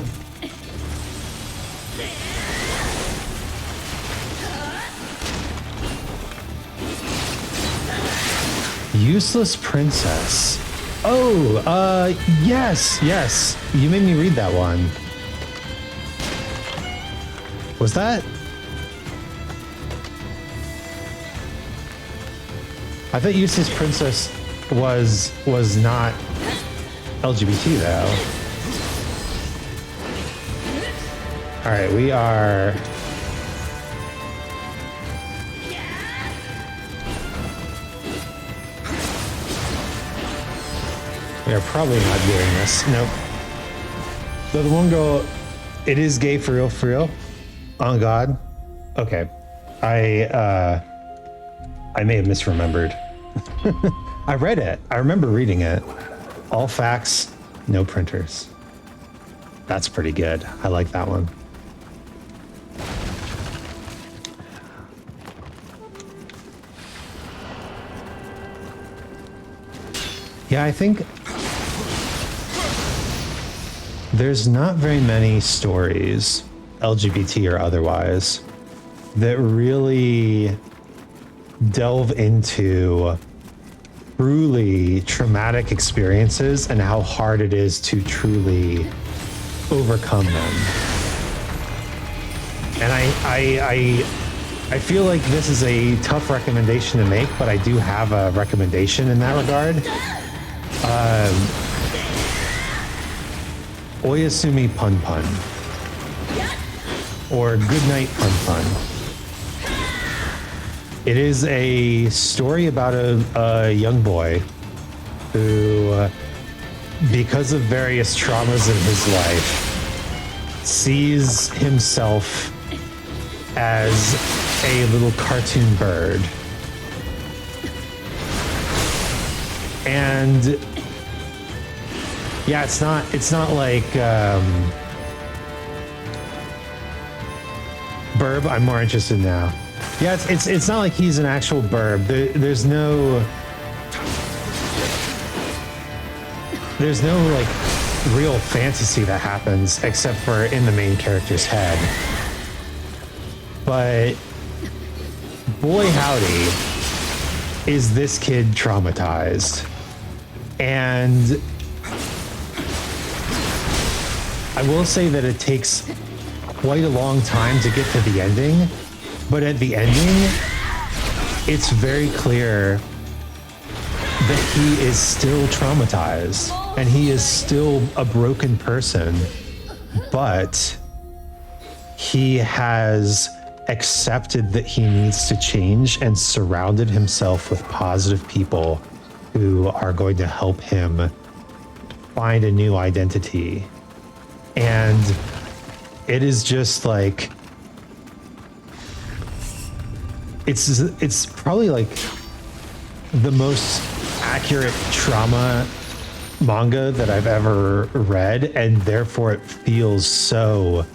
Useless Princess. Oh, yes, yes. You made me read that one. Was that? I thought Useless Princess was not LGBT though. All right, we are. We are probably not doing this. Nope. So the one girl, it is gay for real, for real. On God. Okay. I may have misremembered. I read it. I remember reading it. All facts, no printers. That's pretty good. I like that one. Yeah, I think there's not very many stories, LGBT or otherwise, that really delve into truly traumatic experiences and how hard it is to truly overcome them. And I feel like this is a tough recommendation to make, but I do have a recommendation in that regard. Oyasumi Pun Pun, or Goodnight Pun Pun. It is a story about a young boy who, because of various traumas in his life, sees himself as a little cartoon bird. And yeah, it's not like Burb. I'm more interested now. Yeah, it's not like he's an actual burb. There's no like real fantasy that happens except for in the main character's head. But boy howdy, is this kid traumatized. And I will say that it takes quite a long time to get to the ending, but at the ending, it's very clear that he is still traumatized and he is still a broken person, but he has accepted that he needs to change and surrounded himself with positive people who are going to help him find a new identity. And it is just like, it's probably like the most accurate trauma manga that I've ever read, and therefore it feels so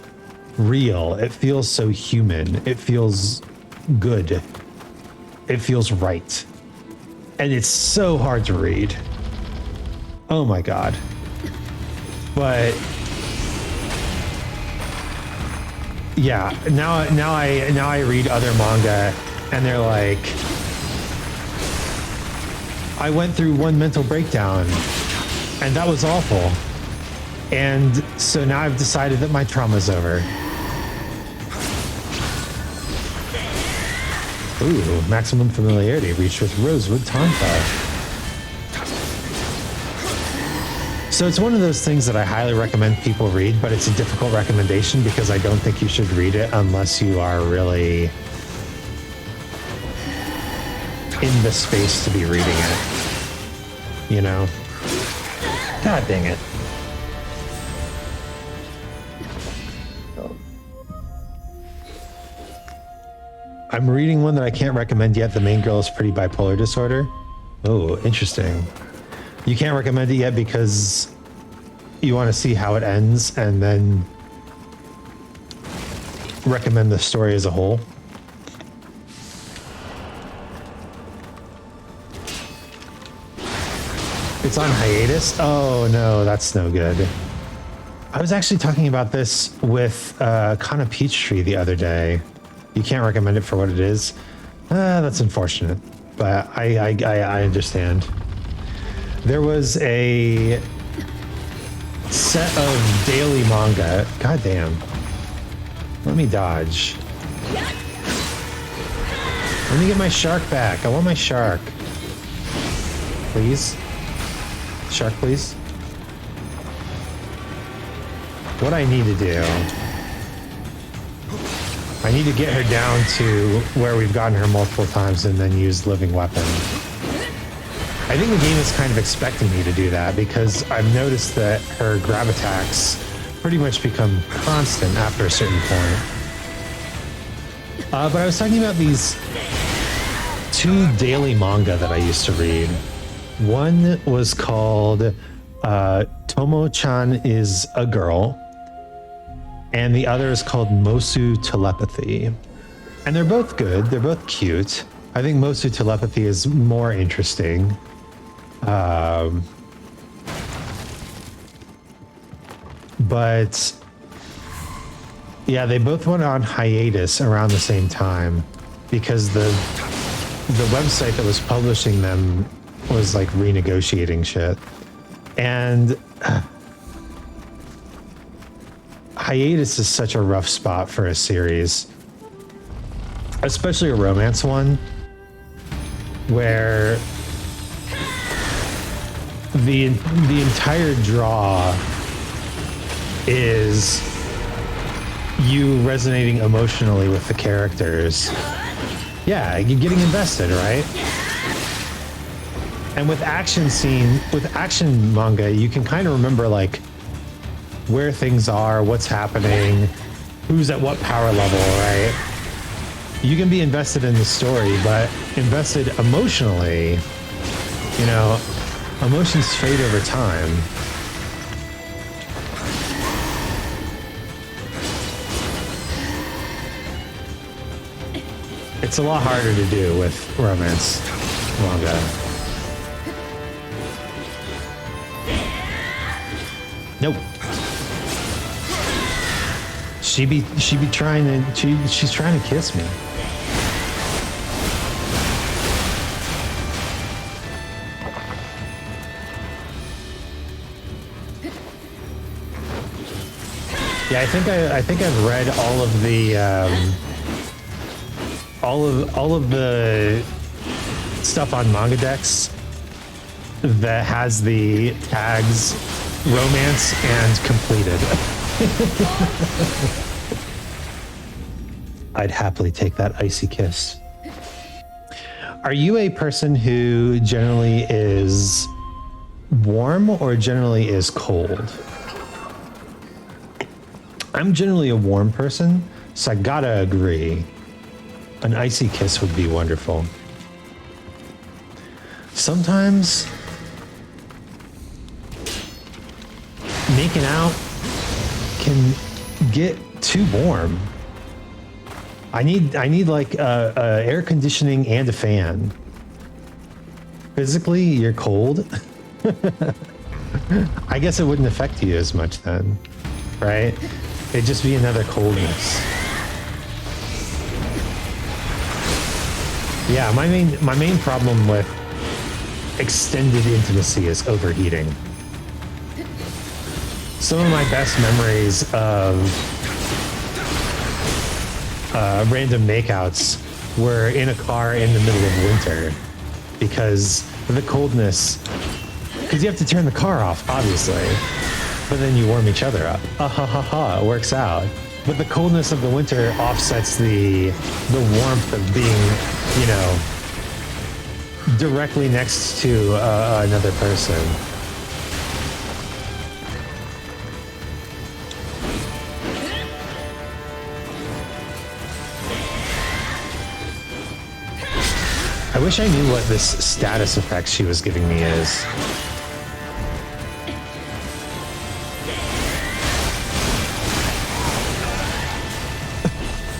real. It feels so human. It feels good. It feels right. And it's so hard to read. Oh my God. But yeah, now I read other manga and they're like, I went through one mental breakdown and that was awful. And so now I've decided that my trauma's over. Ooh, maximum familiarity reached with Rosewood Tonfa. So it's one of those things that I highly recommend people read, but it's a difficult recommendation because I don't think you should read it unless you are really in the space to be reading it. You know? God dang it. I'm reading one that I can't recommend yet. The main girl is pretty bipolar disorder. Oh, interesting. You can't recommend it yet because you want to see how it ends and then recommend the story as a whole. It's on hiatus? Oh no, that's no good. I was actually talking about this with Kana Peachtree the other day. You can't recommend it for what it is. That's unfortunate. but I understand. There was a set of daily manga. God damn. Let me dodge. Let me get my shark back. I want my shark. Please. Shark, please. What I need to do, I need to get her down to where we've gotten her multiple times and then use living weapon. I think the game is kind of expecting me to do that because I've noticed that her grab attacks pretty much become constant after a certain point. But I was talking about these 2 daily manga that I used to read. One was called Tomo-chan is a Girl, and the other is called Mosu Telepathy. And they're both good. They're both cute. I think Mosu Telepathy is more interesting. But yeah, they both went on hiatus around the same time because the website that was publishing them was like renegotiating shit. And hiatus is such a rough spot for a series, especially a romance one, where the entire draw is you resonating emotionally with the characters. Yeah, you're getting invested, right? And with action manga, you can kind of remember like where things are, what's happening, who's at what power level, right? You can be invested in the story, but invested emotionally, you know, emotions fade over time. It's a lot harder to do with romance manga. Nope. She be trying to she's trying to kiss me. Yeah, I think I've read all of the all of the stuff on Manga Dex that has the tags romance and completed. I'd happily take that icy kiss. Are you a person who generally is warm or generally is cold? I'm generally a warm person, so I gotta agree. An icy kiss would be wonderful. Sometimes making out can get too warm. I need like air conditioning and a fan. Physically, you're cold. I guess it wouldn't affect you as much then, right? It'd just be another coldness. Yeah, my main problem with extended intimacy is overheating. Some of my best memories of random makeouts were in a car in the middle of winter because of the coldness. Because you have to turn the car off, obviously, but then you warm each other up. It works out. But the coldness of the winter offsets the warmth of being, you know, directly next to another person. I wish I knew what this status effect she was giving me is.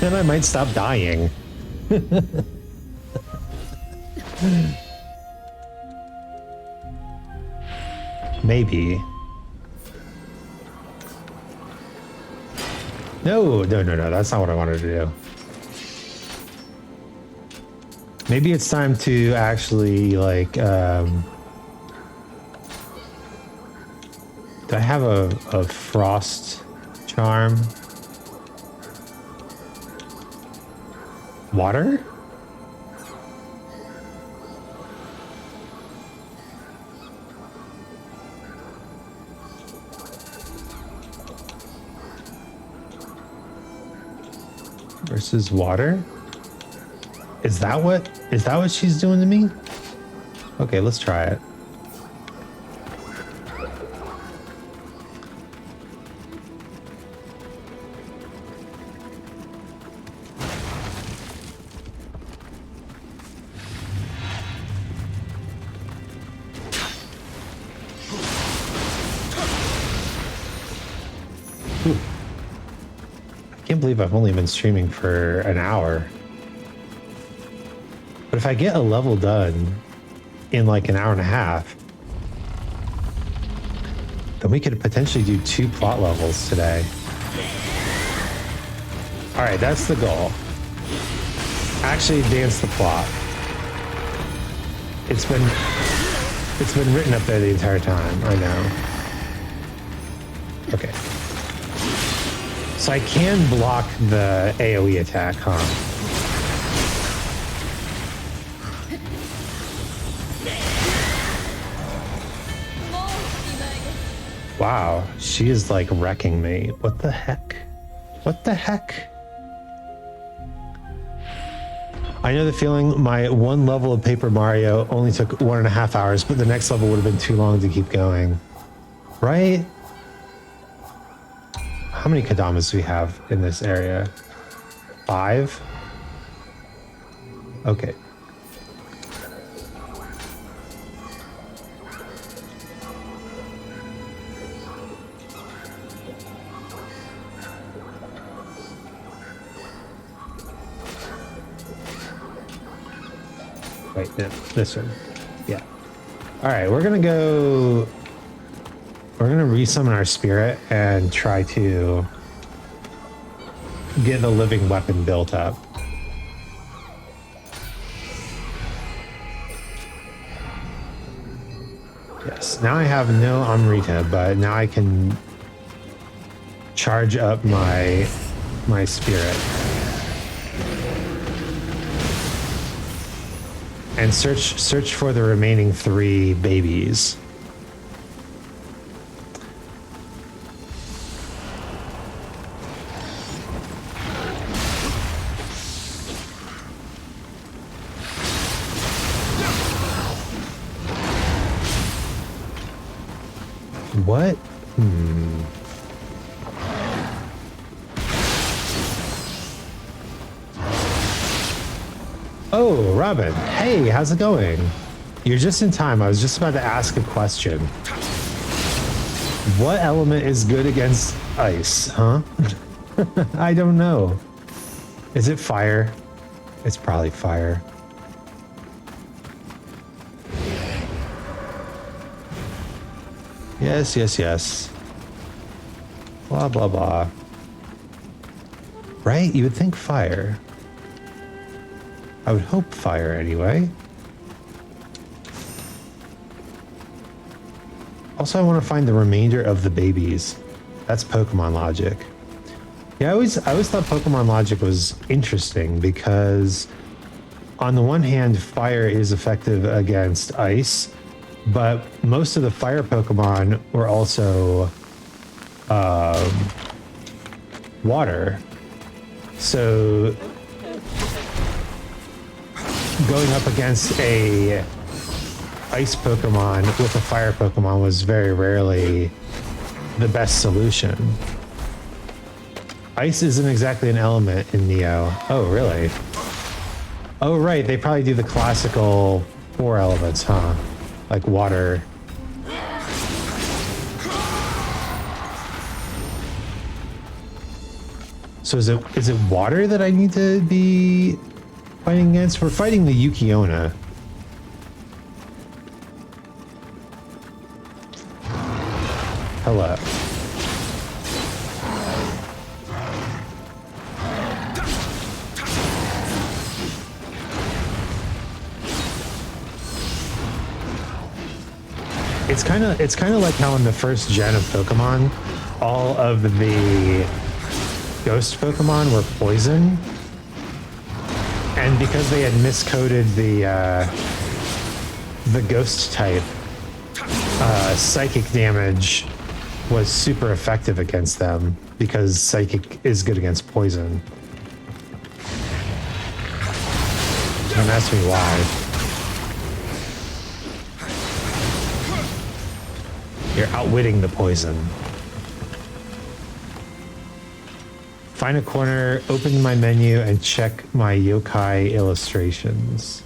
Then I might stop dying. Maybe. No, that's not what I wanted to do. Maybe it's time to actually, like, do I have a frost charm? Water? Versus water? Is that what she's doing to me? Okay, let's try it. Ooh. I can't believe I've only been streaming for an hour. But if I get a level done in like an hour and a half, then we could potentially do 2 plot levels today. All right, that's the goal. Actually advance the plot. It's been written up there the entire time, I know. Okay. So I can block the AoE attack, huh? Wow, she is like wrecking me. What the heck? What the heck? I know the feeling. My one level of Paper Mario only took 1.5 hours, but the next level would have been too long to keep going. Right? How many Kadamas do we have in this area? 5? Okay. Wait, no, this one. Yeah. All right, we're gonna resummon our spirit and try to get the living weapon built up. Yes, now I have no Amrita, but now I can charge up my spirit. And search for the remaining 3 babies. What? Oh, Robin. Hey, how's it going? You're just in time. I was just about to ask a question. What element is good against ice, huh? I don't know. Is it fire? It's probably fire. Yes, yes, yes. Blah, blah, blah. Right? You would think fire. I would hope fire anyway. Also, I want to find the remainder of the babies. That's Pokemon logic. Yeah, I always thought Pokemon logic was interesting because on the one hand, fire is effective against ice, but most of the fire Pokemon were also water. So going up against a ice Pokemon with a fire Pokemon was very rarely the best solution. Ice isn't exactly an element in Nioh. Oh, really? Oh, right. They probably do the classical 4 elements, huh? Like water. So is it water that I need to be fighting against? We're fighting the Yukiona. Hello. It's kind of like how in the first gen of Pokemon, all of the ghost Pokemon were poison, and because they had miscoded the ghost type, psychic damage was super effective against them because psychic is good against poison. Don't ask me why. You're outwitting the poison. Find a corner, open my menu, and check my yokai illustrations.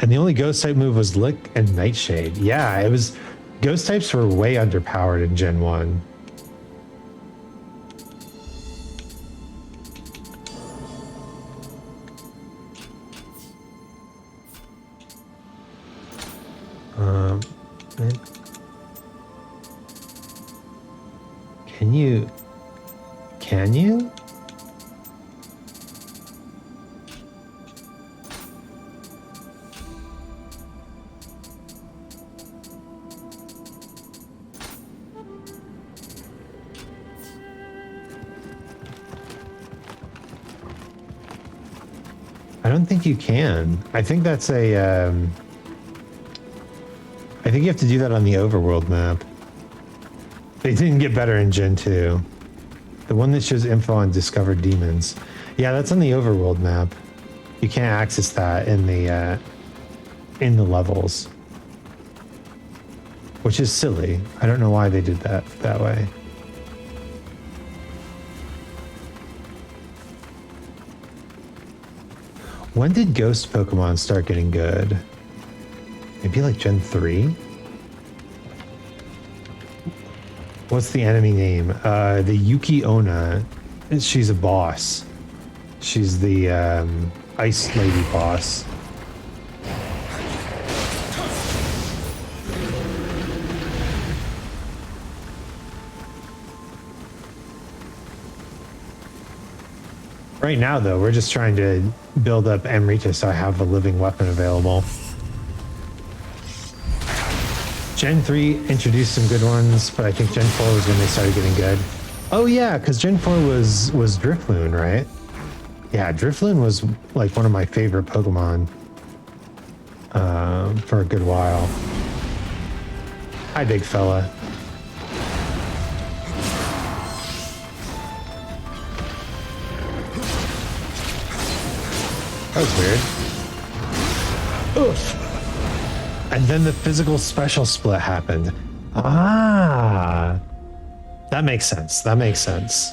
And the only ghost type move was Lick and Nightshade. Yeah, it was. Ghost types were way underpowered in Gen 1. Can you? I don't think you can. I think that's a, I think you have to do that on the overworld map. They didn't get better in Gen 2. The one that shows info on discovered demons. Yeah, that's on the overworld map. You can't access that in the levels. Which is silly. I don't know why they did that way. When did ghost Pokemon start getting good? Maybe like Gen 3? What's the enemy name? The Yuki Onna. She's a boss. She's the Ice Lady boss. Right now, though, we're just trying to build up Amrita so I have a living weapon available. Gen 3 introduced some good ones, but I think Gen 4 was when they started getting good. Oh yeah, because Gen 4 was Drifloon, right? Yeah, Drifloon was like one of my favorite Pokemon for a good while. Hi, big fella. That was weird. Oof. And then the physical special split happened. Ah. That makes sense. That makes sense.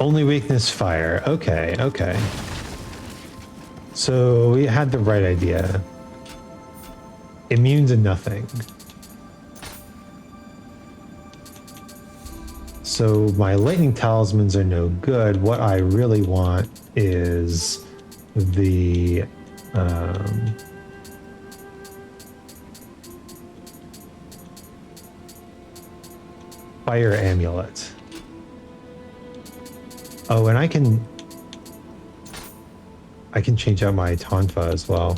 Only weakness fire. Okay, okay. So we had the right idea. Immune to nothing. So my lightning talismans are no good. What I really want is the fire amulet. Oh, and I can change out my Tonfa as well.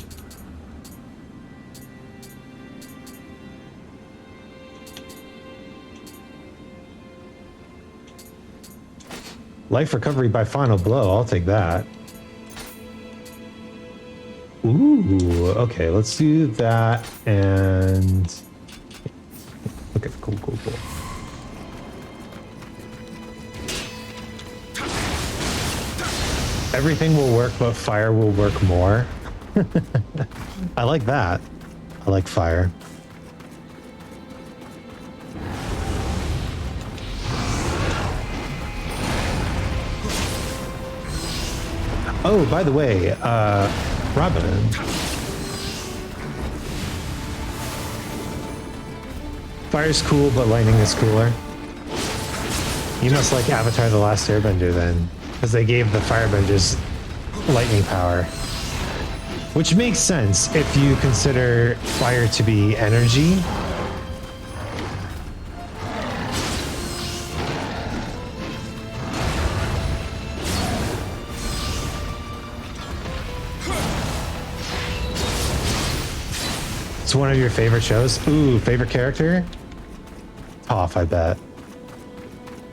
Life recovery by final blow, I'll take that. Ooh, okay, let's do that and... Okay, cool, cool, cool. Everything will work, but fire will work more. I like that. I like fire. Oh, by the way, Robin. Fire's cool, but lightning is cooler. You must like Avatar: The Last Airbender then, because they gave the firebenders lightning power. Which makes sense if you consider fire to be energy. It's one of your favorite shows? Ooh, favorite character? Toph, I bet.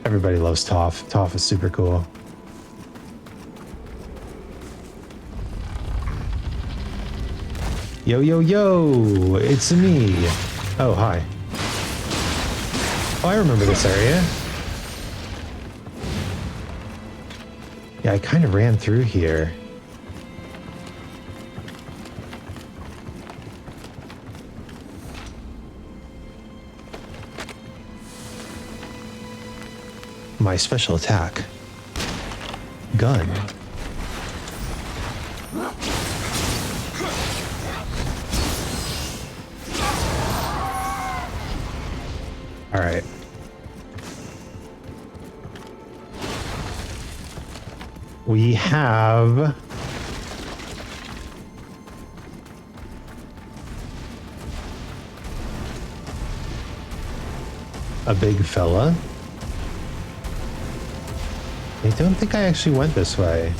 Everybody loves Toph. Toph is super cool. Yo, yo, yo, it's me. Oh, hi. Oh, I remember this area. Yeah, I kind of ran through here. My special attack. Gun. All right. We have a big fella. I don't think I actually went this way.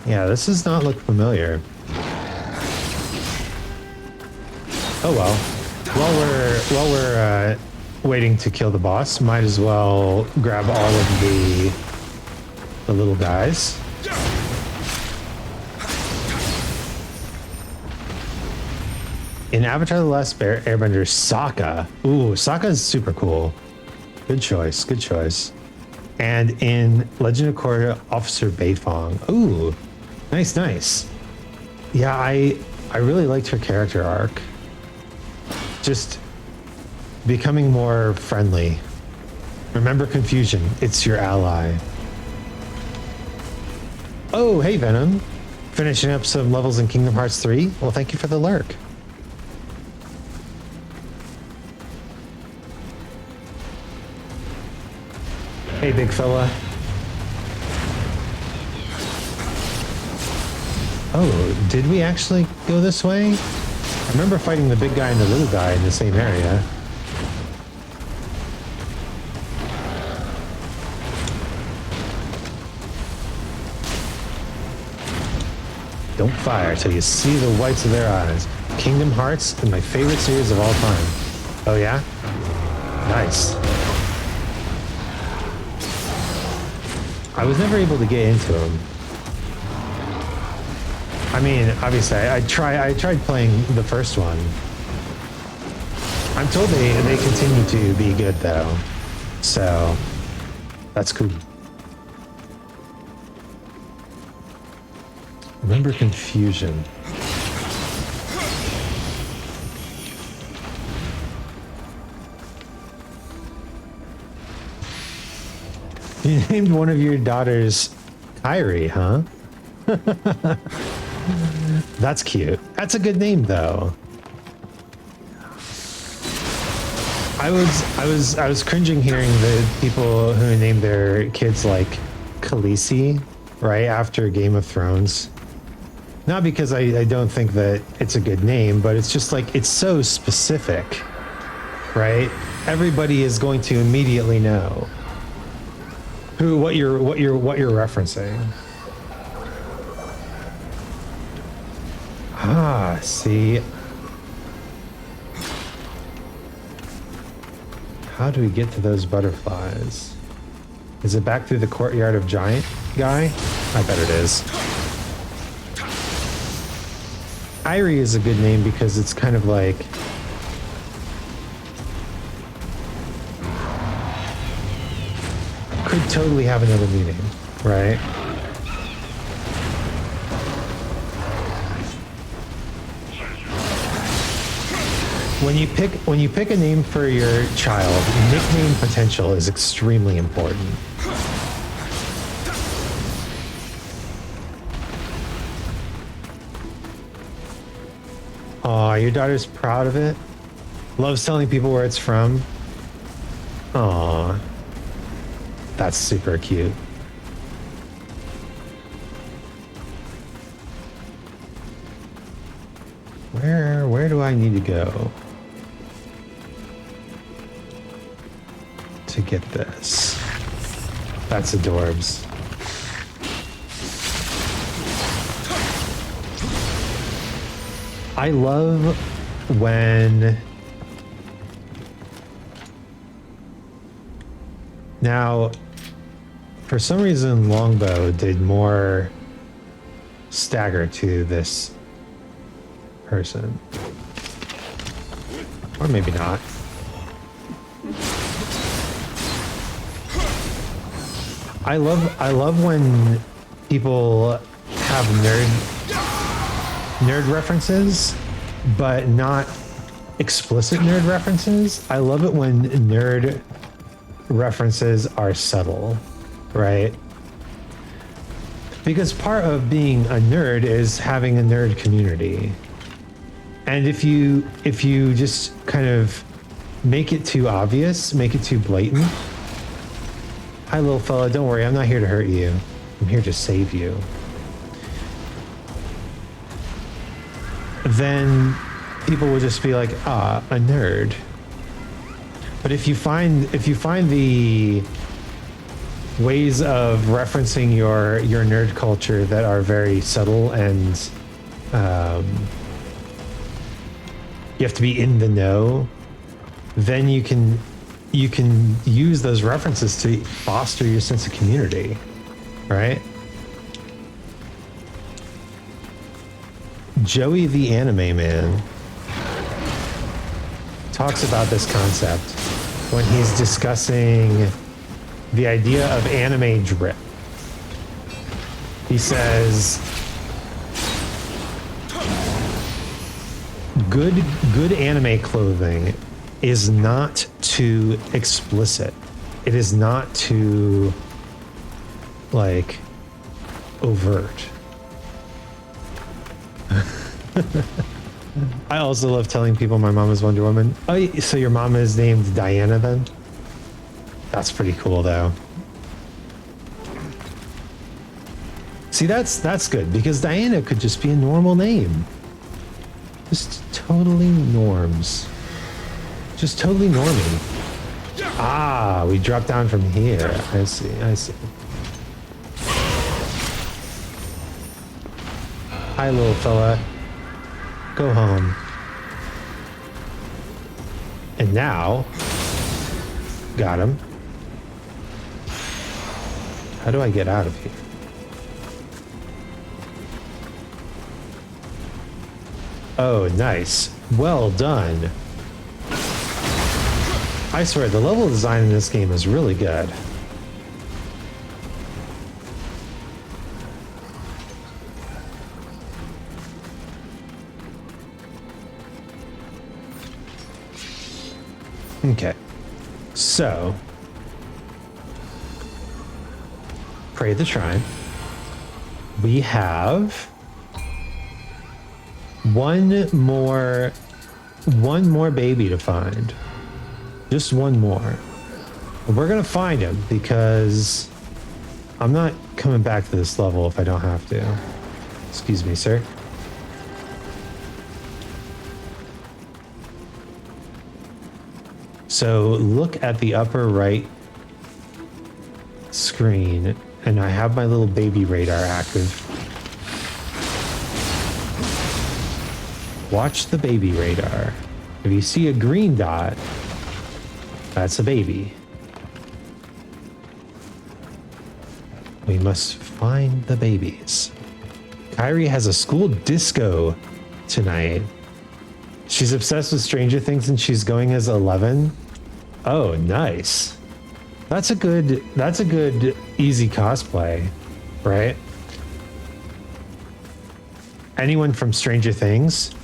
Yeah, this does not look familiar. Oh well. While we're waiting to kill the boss, might as well grab all of the little guys. In Avatar: The Last Airbender, Sokka. Ooh, Sokka is super cool. Good choice, good choice. And in Legend of Korra, Officer Beifong. Ooh, nice, nice. Yeah, I really liked her character arc. Just becoming more friendly. Remember confusion, it's your ally. Oh, hey Venom. Finishing up some levels in Kingdom Hearts 3? Well, thank you for the lurk. Hey, big fella. Oh, did we actually go this way? I remember fighting the big guy and the little guy in the same area. Don't fire till you see the whites of their eyes. Kingdom Hearts is my favorite series of all time. Oh yeah? Nice. I was never able to get into them. I mean, obviously, I tried playing the first one. I'm told they continue to be good though, so that's cool. Remember confusion. You named one of your daughters Kyrie, huh? That's cute. That's a good name though. I was cringing hearing the people who named their kids like Khaleesi right after Game of Thrones. Not because I don't think that it's a good name, but it's just like it's so specific, right? Everybody is going to immediately know what you're referencing. Ah, see. How do we get to those butterflies? Is it back through the courtyard of Giant Guy? I bet it is. Irie is a good name because it's kind of like could totally have another meaning, right? When you pick a name for your child, nickname potential is extremely important. Aw, your daughter's proud of it. Loves telling people where it's from. Aw. That's super cute. Where do I need to go to get this? That's adorbs. I love when... Now, for some reason, Longbow did more stagger to this person. Or maybe not. I love when people have nerd references, but not explicit nerd references. I love it when nerd references are subtle, right? Because part of being a nerd is having a nerd community. And if you just kind of make it too obvious, make it too blatant, hi little fella, don't worry, I'm not here to hurt you. I'm here to save you. Then people will just be like, ah, a nerd. But if you find the ways of referencing your nerd culture that are very subtle and you have to be in the know, then you can use those references to foster your sense of community, right? Joey the Anime Man talks about this concept when he's discussing the idea of anime drip. He says, good anime clothing is not too explicit. It is not too, like, overt. I also love telling people my mom is Wonder Woman. Oh, so your mom is named Diana then? That's pretty cool though. See, that's good because Diana could just be a normal name. Just totally norms. Just totally normie. Ah, we dropped down from here. I see. Hi, little fella. Go home. And now, got him. How do I get out of here? Oh, nice. Well done. I swear, the level design in this game is really good. Okay, so pray the shrine. We have one more baby to find. Just one more. And we're gonna find him because I'm not coming back to this level if I don't have to. Excuse me, sir. So look at the upper right screen, and I have my little baby radar active. Watch the baby radar. If you see a green dot, that's a baby. We must find the babies. Kyrie has a school disco tonight. She's obsessed with Stranger Things and she's going as 11. Oh, nice. That's a good easy cosplay, right? Anyone from Stranger Things?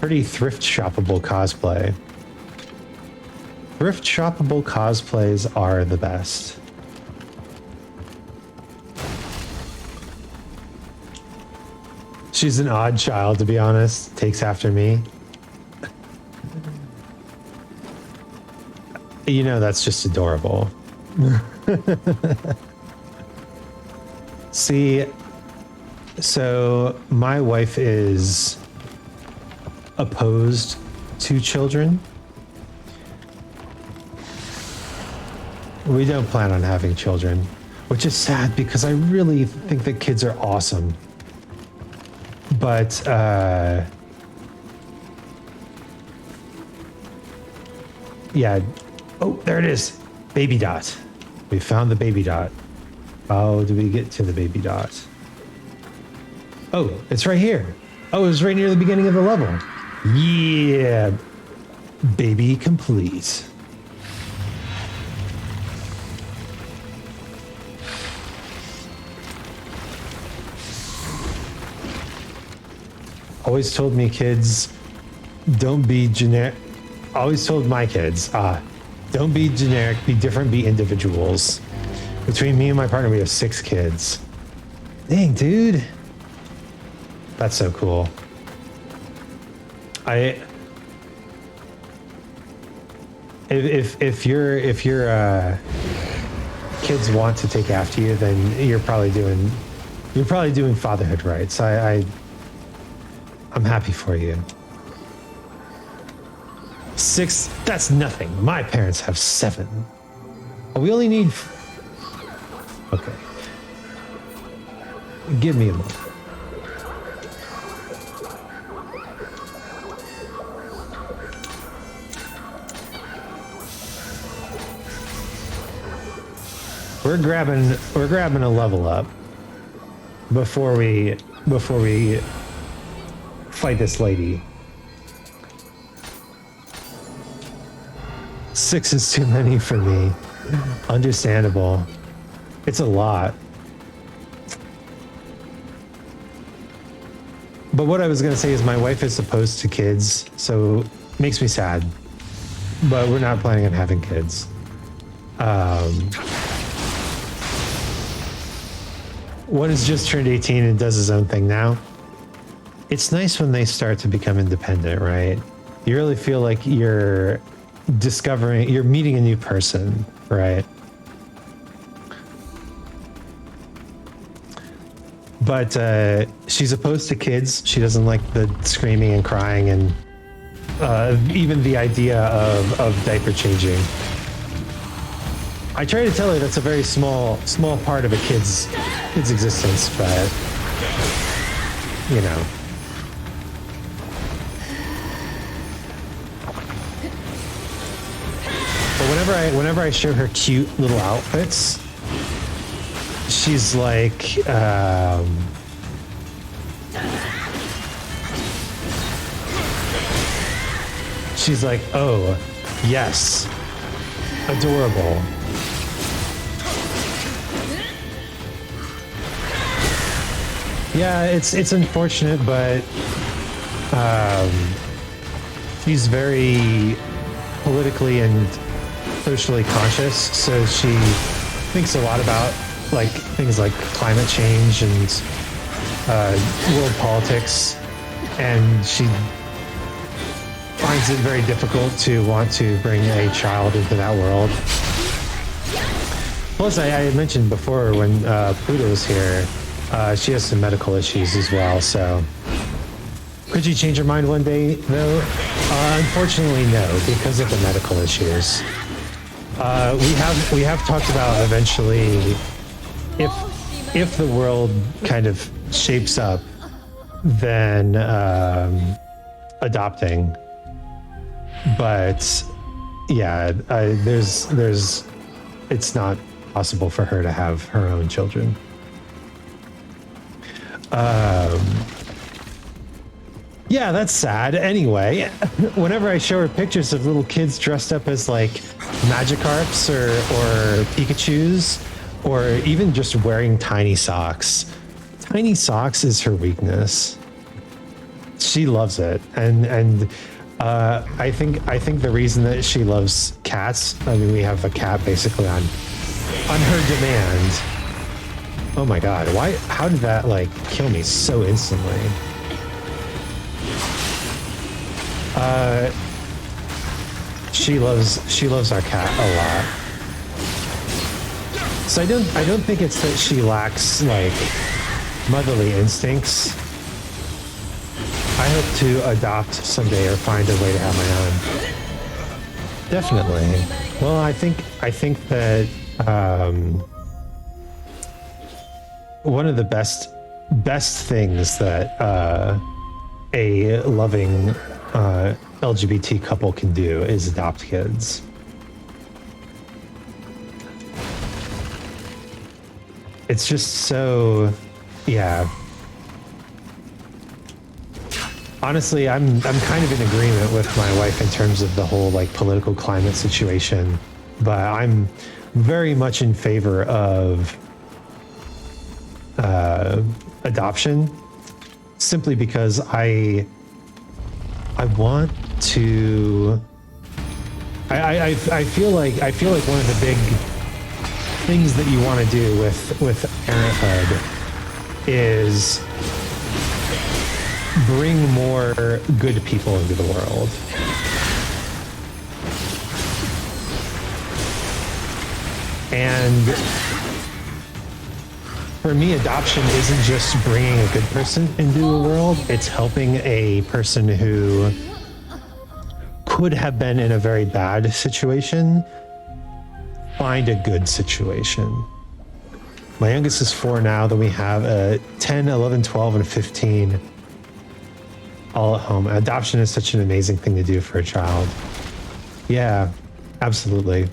Pretty thrift shoppable cosplay. Thrift shoppable cosplays are the best. She's an odd child, to be honest. Takes after me. You know, that's just adorable. See, so my wife is opposed to children. We don't plan on having children, which is sad because I really think that kids are awesome. But yeah. Oh, there it is. Baby dot. We found the baby dot. How do we get to the baby dot? Oh, it's right here. Oh, it was right near the beginning of the level. Yeah. Baby complete. Always told me kids, don't be generic. Always told my kids, don't be generic, be different, be individuals. Between me and my partner, we have 6 kids. Dang, dude. That's so cool. If your kids want to take after you, then you're probably doing fatherhood right. So I'm happy for you. 6, that's nothing. My parents have 7. We only need... Okay. Give me a moment. We're grabbing a level up before we fight this lady. 6 is too many for me. Understandable. It's a lot. But what I was going to say is my wife is opposed to kids, so it makes me sad. But we're not planning on having kids. One has just turned 18 and does his own thing now. It's nice when they start to become independent, right? You really feel like you're meeting a new person, right? But she's opposed to kids. She doesn't like the screaming and crying and even the idea of diaper changing. I try to tell her that's a very small part of a kid's existence, but you know. But whenever I show her cute little outfits, she's like, oh, yes, adorable. Yeah, it's unfortunate, but she's very politically and socially conscious, so she thinks a lot about like things like climate change and world politics, and she finds it very difficult to want to bring a child into that world. Plus, I had mentioned before when Pluto was here, she has some medical issues as well, so could she change her mind one day though? Unfortunately no, because of the medical issues. We have talked about eventually if the world kind of shapes up, then adopting. But yeah, there's it's not possible for her to have her own children. Yeah, that's sad. Anyway, whenever I show her pictures of little kids dressed up as like Magikarps or Pikachus, or even just wearing tiny socks. Tiny socks is her weakness. She loves it, and I think the reason that she loves cats. I mean, we have a cat basically on her demand. Oh my god! Why? How did that like kill me so instantly? She loves our cat a lot. So I don't think it's that she lacks like motherly instincts. I hope to adopt someday or find a way to have my own. Definitely. Well, I think that one of the best things that a loving LGBT couple can do is adopt kids. It's just so, yeah. Honestly, I'm kind of in agreement with my wife in terms of the whole like political climate situation, but I'm very much in favor of adoption, simply because I want to. I feel like one of the big things that you want to do with parenthood is bring more good people into the world. And for me, adoption isn't just bringing a good person into the world, it's helping a person who could have been in a very bad situation find a good situation. My youngest is 4 now, then we have a 10, 11, 12, and 15 all at home. Adoption is such an amazing thing to do for a child. Yeah, absolutely.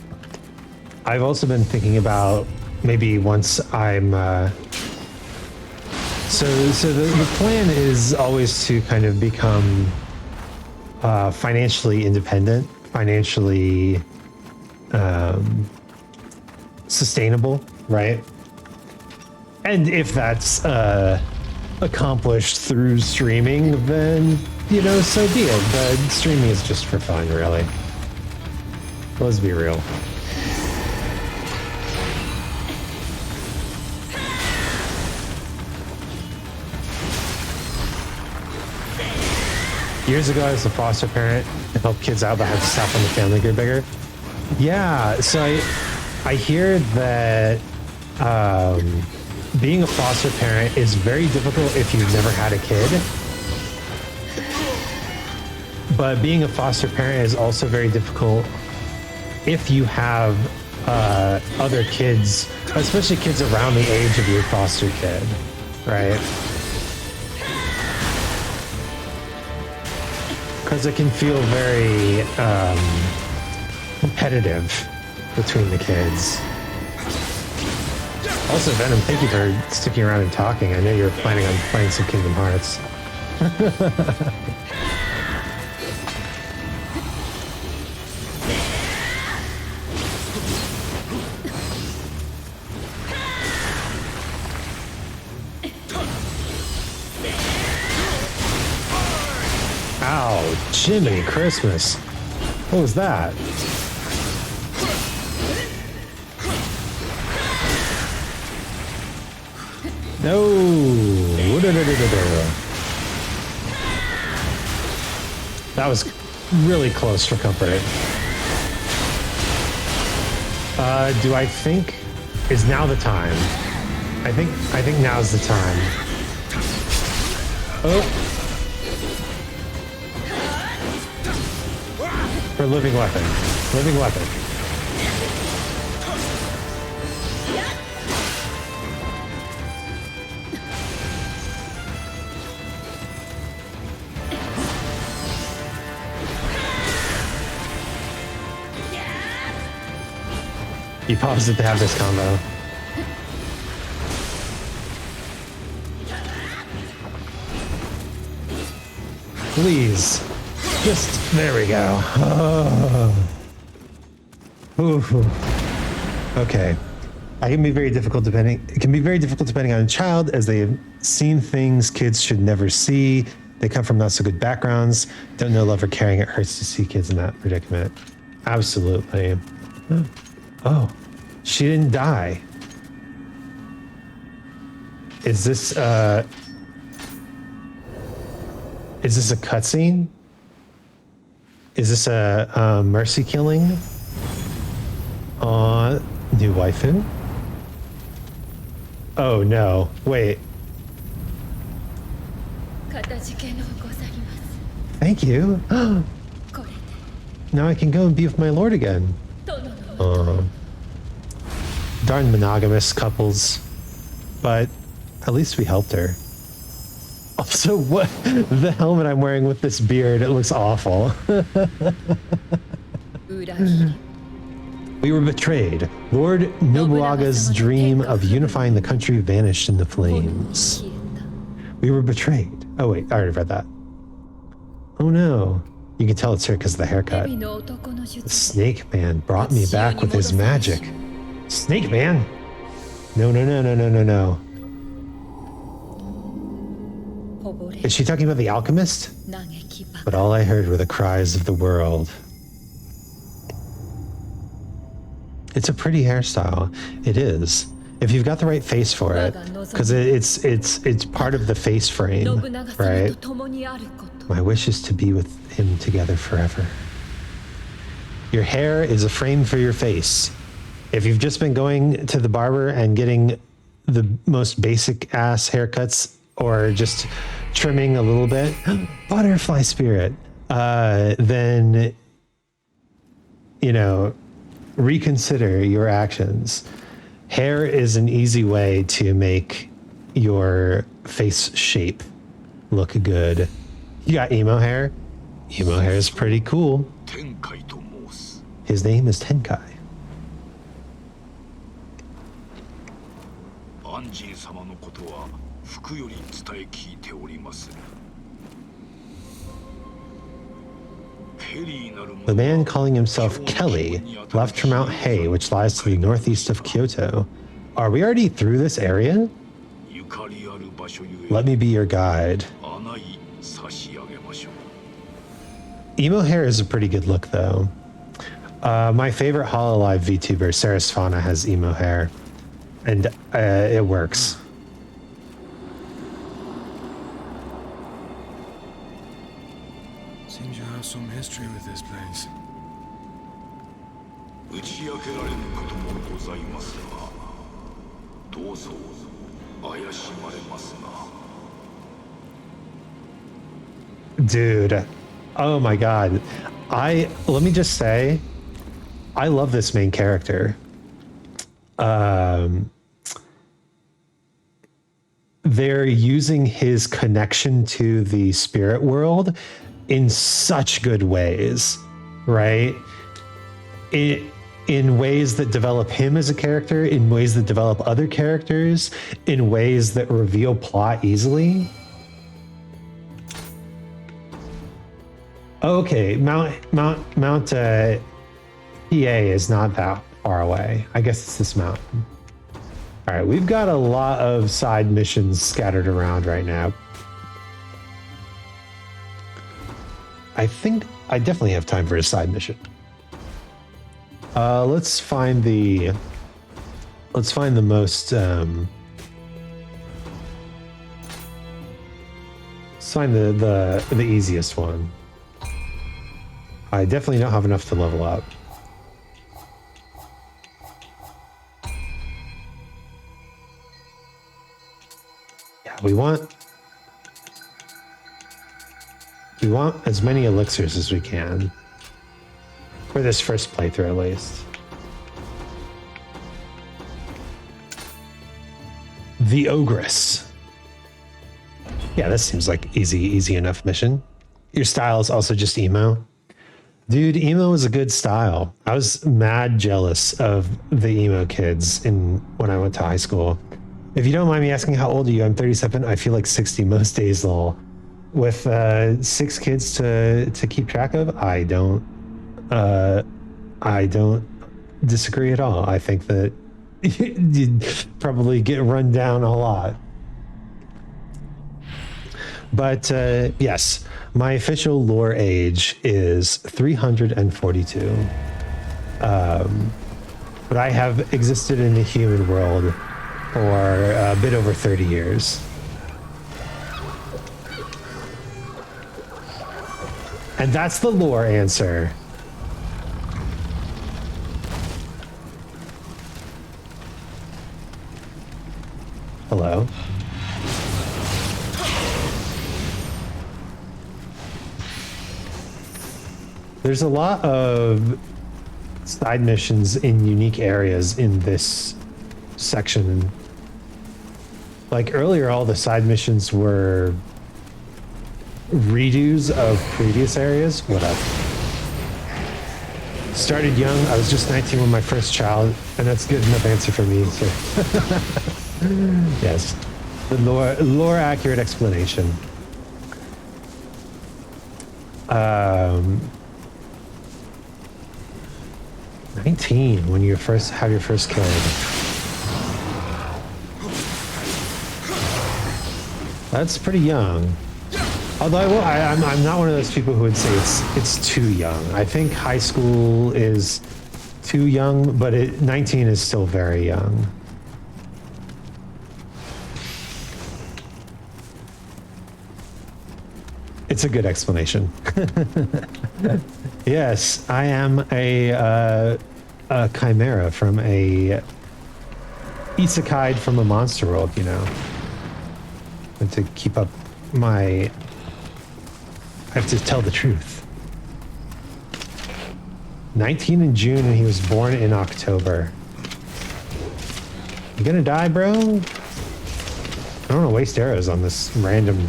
I've also been thinking about maybe once I'm so the plan is always to kind of become financially independent, financially sustainable, right? And if that's accomplished through streaming, then, you know, so be it. But streaming is just for fun, really. Let's be real. Years ago, I was a foster parent and helped kids out that had to stop when the family grew bigger. Yeah, so I hear that being a foster parent is very difficult if you've never had a kid. But being a foster parent is also very difficult if you have other kids, especially kids around the age of your foster kid, right? Because it can feel very competitive between the kids. Also, Venom, thank you for sticking around and talking. I know you're planning on playing some Kingdom Hearts. Ow, Jiminy Christmas. What was that? No. That was really close for comfort. Do I think is now the time? I think now's the time. Oh. For living weapon. Living weapon. You paused it to have this combo. Please. Just, there we go. Oh. Ooh. Okay. It can be very difficult depending on a child, as they have seen things kids should never see. They come from not so good backgrounds, don't know love or caring. It hurts to see kids in that predicament. Absolutely. Oh, she didn't die. Is this a cutscene? Is this a mercy killing on new waifu? Oh no. Wait. かたじけのうございます。 Thank you. これで Now I can go and be with my lord again. 殿の Darn monogamous couples. But at least we helped her. Also, what the helmet I'm wearing with this beard, it looks awful. 裏切り We were betrayed. Lord Nobuaga's dream of unifying the country vanished in the 消 flames. えた We were betrayed. Oh wait, I already read that. Oh no. You can tell it's her because of the haircut. 蛇の男の The 術 Snake Man brought me back with his magic. Snake Man? No, no, no, no, no, no, no. ほぼれ Is she talking about the alchemist? 嘆きば But all I heard were the cries of the world. It's a pretty hairstyle. It is. If you've got the right face for it, because it's part of the face frame, 信長様と right? 共にあること My wish is to be with him together forever. Your hair is a frame for your face. If you've just been going to the barber and getting the most basic ass haircuts or just trimming a little bit, butterfly spirit, then, you know, reconsider your actions. Hair is an easy way to make your face shape look good. You got emo hair? Emo hair is pretty cool. 天海と申す。 His name is Tenkai. アンジー様のことは福より伝え聞いております。ペリーなる者 The man calling himself Kelly left for Mount Hay, which lies to the northeast of Kyoto. Are we already through this area? ゆかりある場所ゆえ Let me be your guide. 穴い差し上げましょう。 Emo hair is a pretty good look, though. My favorite Hololive VTuber, Sarasfana, has emo hair, and it works. Seems you have some history with this place. 打ち明けられぬこともございますが、どうぞ怪しまれますな。 Dude, oh my god. Let me just say, I love this main character. They're using his connection to the spirit world in such good ways, right? In ways that develop him as a character, in ways that develop other characters, in ways that reveal plot easily. Okay, Mount PA is not that far away. I guess it's this mountain. All right, we've got a lot of side missions scattered around right now. I think I definitely have time for a side mission. Let's find the most let's find the easiest one. I definitely don't have enough to level up. Yeah, we want as many elixirs as we can. For this first playthrough, at least. The Ogress. Yeah, this seems like easy enough mission. Your style is also just emo. Dude, emo is a good style. I was mad jealous of the emo kids when I went to high school. If you don't mind me asking, how old are you? I'm 37. I feel like 60 most days, lol. With 6 kids to keep track of, I don't disagree at all. I think that you'd probably get run down a lot. But yes, my official lore age is 342. But I have existed in the human world for a bit over 30 years. And that's the lore answer. Hello. There's a lot of side missions in unique areas in this section. Like earlier, all the side missions were redos of previous areas. What up? Started young. I was just 19 when my first child, and that's good enough answer for me. So. Yes, the lore accurate explanation. 19 when you first have your first kid. That's pretty young. Although I'm not one of those people who would say it's too young. I think high school is too young, but 19 is still very young. It's a good explanation. Yes, I am a chimera from a isekai from a monster world, you know. And to keep up my... I have to tell the truth. 19 in June and he was born in October. You gonna die, bro? I don't want to waste arrows on this random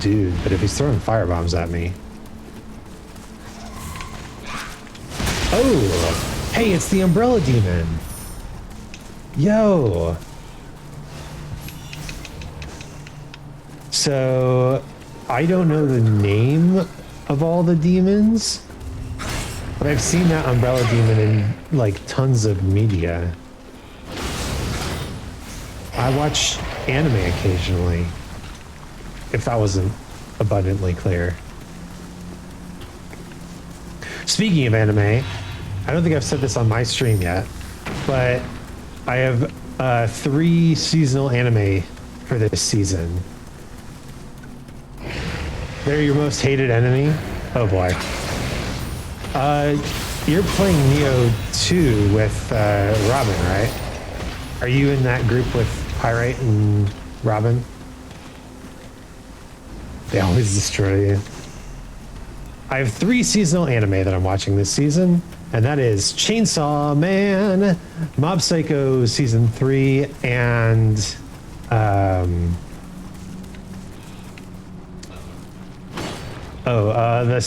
dude, but if he's throwing firebombs at me... Oh! Hey, it's the Umbrella Demon! Yo! So, I don't know the name of all the demons, but I've seen that Umbrella Demon in, like, tons of media. I watch anime occasionally, if that wasn't abundantly clear. Speaking of anime, I don't think I've said this on my stream yet, but I have 3 seasonal anime for this season. They're your most hated enemy? Oh boy. You're playing Nioh 2 with Robin, right? Are you in that group with Pyrite and Robin? They always destroy you. I have 3 seasonal anime that I'm watching this season, and that is Chainsaw Man, Mob Psycho Season 3, and the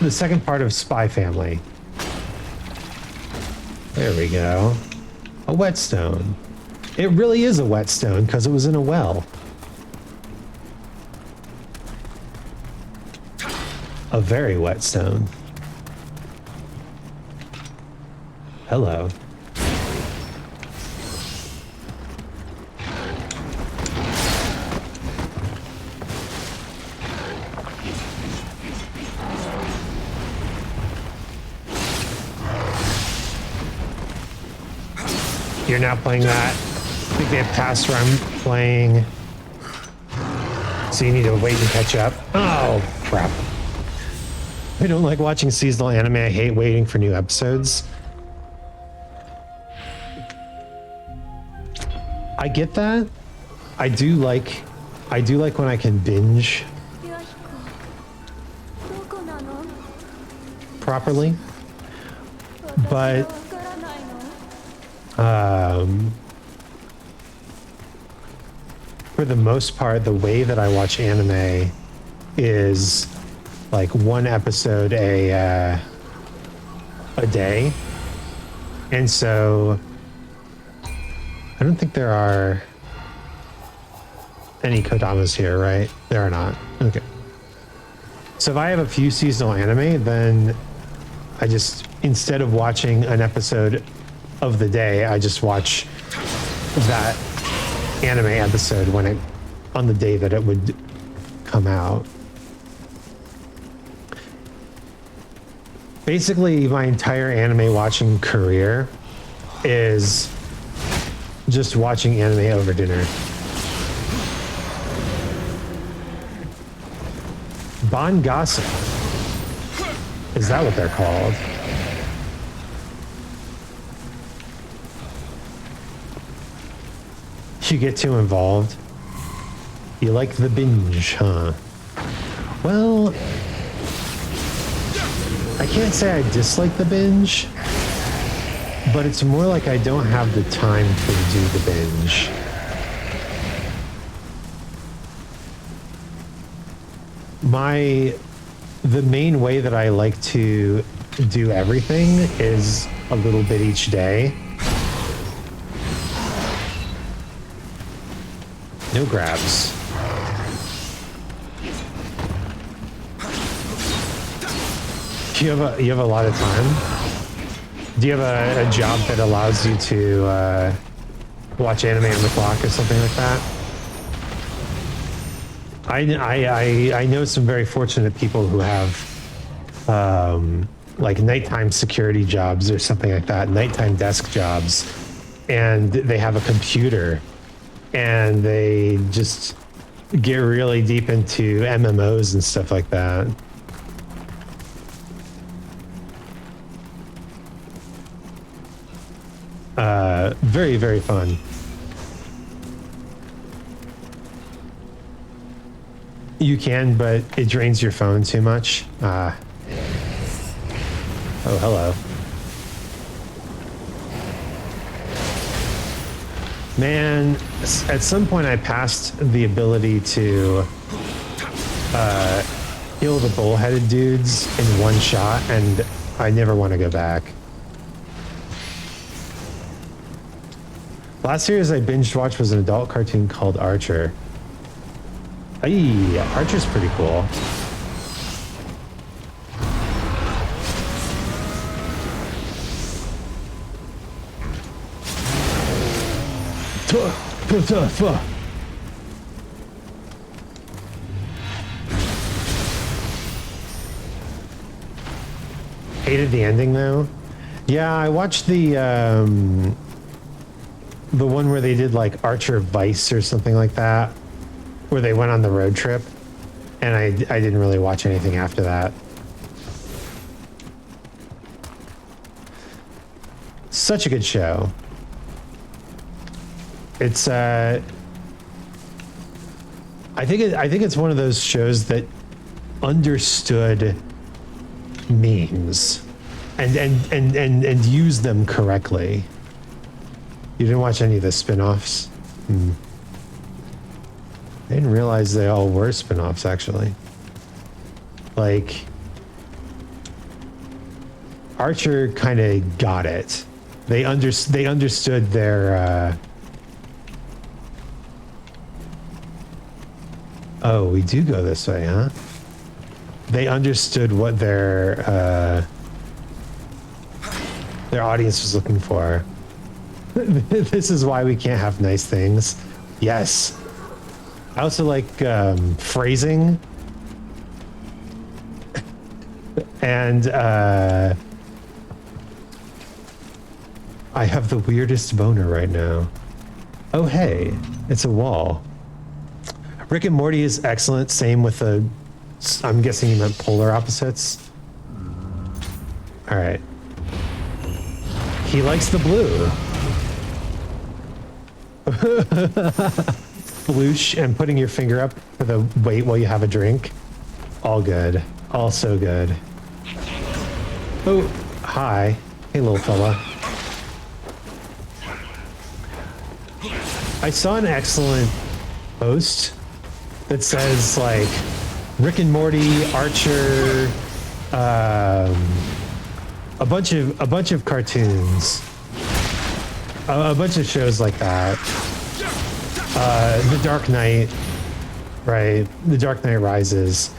second part of Spy Family. There we go. A whetstone. It really is a whetstone because it was in a well. A very whetstone. Hello. You're now playing that. I think they have tasks where I'm playing. So you need to wait and catch up. Oh, crap. I don't like watching seasonal anime. I hate waiting for new episodes. I get that. I do like when I can binge properly. But for the most part, the way that I watch anime is like 1 episode a day. And so I don't think there are any Kodamas here, right? There are not. Okay. So if I have a few seasonal anime, then I just, instead of watching an episode of the day, I just watch that anime episode on the day that it would come out. Basically, my entire anime watching career is just watching anime over dinner. Bangasa. Is that what they're called? You get too involved. You like the binge, huh? Well, I can't say I dislike the binge, but it's more like I don't have the time to do the binge. The main way that I like to do everything is a little bit each day. No grabs. You have a lot of time? Do you have a job that allows you to watch anime on the clock or something like that? I know some very fortunate people who have like nighttime security jobs or something like that, nighttime desk jobs, and they have a computer and they just get really deep into MMOs and stuff like that. Very, very fun. You can, but it drains your phone too much. Oh, hello. Man, at some point I passed the ability to kill the bullheaded dudes in one shot, and I never want to go back. Last series I binged watched was an adult cartoon called Archer. Hey, Archer's pretty cool. Hated the ending though. Yeah, I watched the one where they did like Archer Vice or something like that, where they went on the road trip, and I didn't really watch anything after that. Such a good show. It's I think it's one of those shows that understood memes and used them correctly. You didn't watch any of the spin-offs? I didn't realize they all were spin-offs, actually. Like, Archer kind of got it. They understood their oh, we do go this way, huh? They understood what their audience was looking for. This is why we can't have nice things. Yes. I also like phrasing. And I have the weirdest boner right now. Oh, hey, it's a wall. Rick and Morty is excellent. Same with the, I'm guessing you meant polar opposites. All right. He likes the blue. Floosh and putting your finger up for the wait while you have a drink. All good. All so good. Oh, hi. Hey, little fella. I saw an excellent post that says, like, Rick and Morty, Archer, a bunch of cartoons, a bunch of shows like that. The Dark Knight, right? The Dark Knight Rises.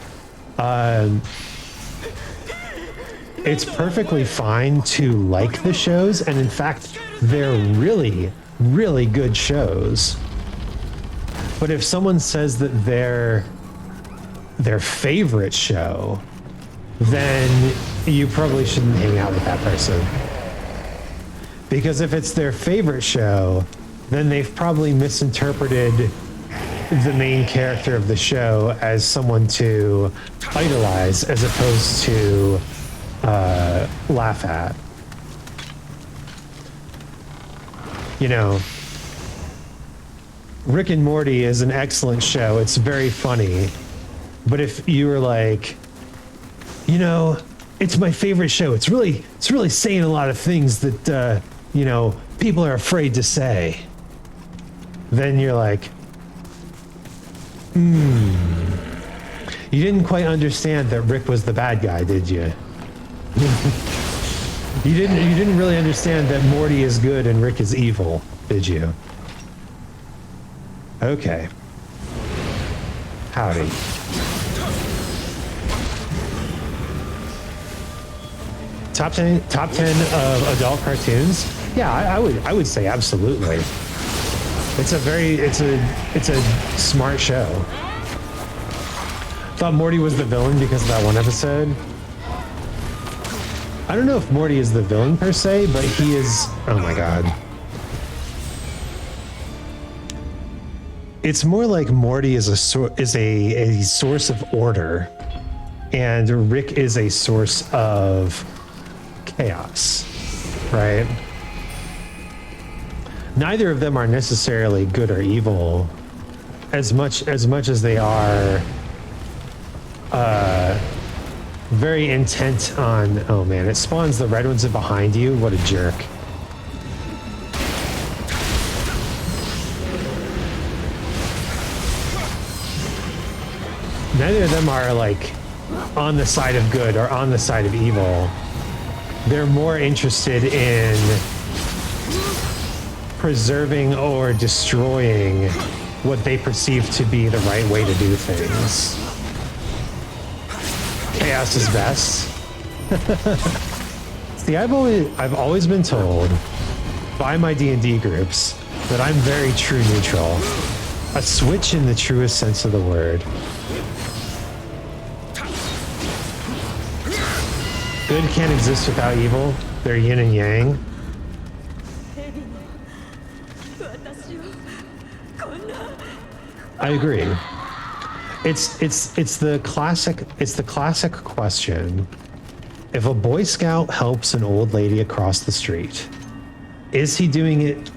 It's perfectly fine to like the shows, and in fact, they're really, really good shows. But if someone says that they're their favorite show, then you probably shouldn't hang out with that person. Because if it's their favorite show, then they've probably misinterpreted the main character of the show as someone to idolize as opposed to laugh at. You know, Rick and Morty is an excellent show. It's very funny. But if you were like, you know, it's my favorite show. It's really saying a lot of things that you know, people are afraid to say. Then you're like, you didn't quite understand that Rick was the bad guy, did you? You didn't really understand that Morty is good and Rick is evil, did you? Okay. Howdy. Top 10 of adult cartoons? Yeah, I would say absolutely. It's a smart show. Thought Morty was the villain because of that one episode. I don't know if Morty is the villain per se, but he is. Oh my god. It's more like Morty is a source of order, and Rick is a source of chaos, right? Neither of them are necessarily good or evil, as much as they are very intent on. Oh man, it spawns the red ones behind you. What a jerk. Neither of them are like on the side of good or on the side of evil. They're more interested in preserving or destroying what they perceive to be the right way to do things. Chaos is best. See, I've always been told by my D&D groups that I'm very true neutral. A switch in the truest sense of the word. Good can't exist without evil. They're yin and yang. I agree. It's the classic question. If a Boy Scout helps an old lady across the street, is he doing it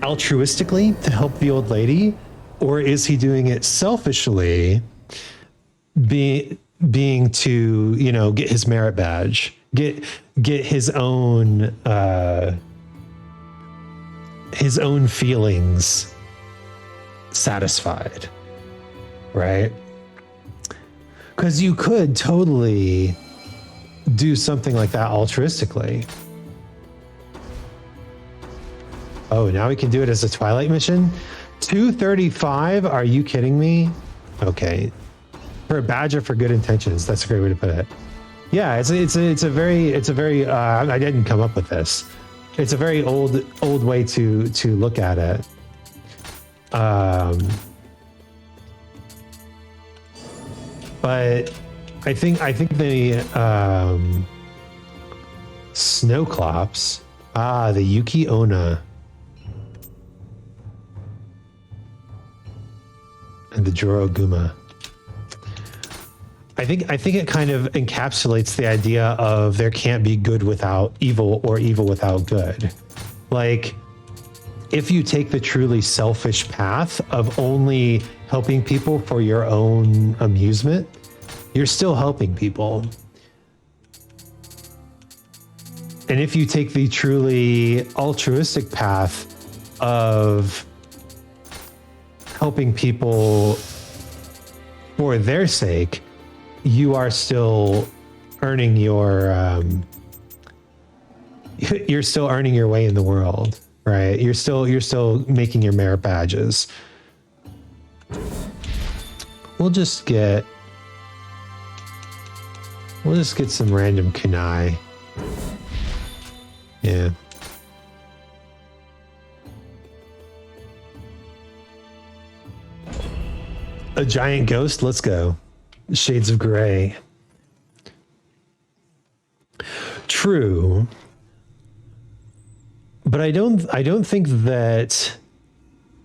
altruistically to help the old lady, or is he doing it selfishly, being to, you know, get his merit badge, get his own feelings satisfied, right? Because you could totally do something like that altruistically. Oh, now we can do it as a Twilight mission? 235? Are you kidding me? Okay. For a badge or for good intentions. That's a great way to put it. Yeah, it's a very I didn't come up with this. It's a very old way to look at it. But I think the Snowclops, the Yuki Onna, and the Joroguma. I think it kind of encapsulates the idea of there can't be good without evil or evil without good. Like, if you take the truly selfish path of only helping people for your own amusement, you're still helping people. And if you take the truly altruistic path of helping people for their sake, you are still earning your you're still earning your way in the world, right? You're still making your merit badges. We'll just get some random kunai. Yeah. A giant ghost, let's go. Shades of gray. True. But I don't think that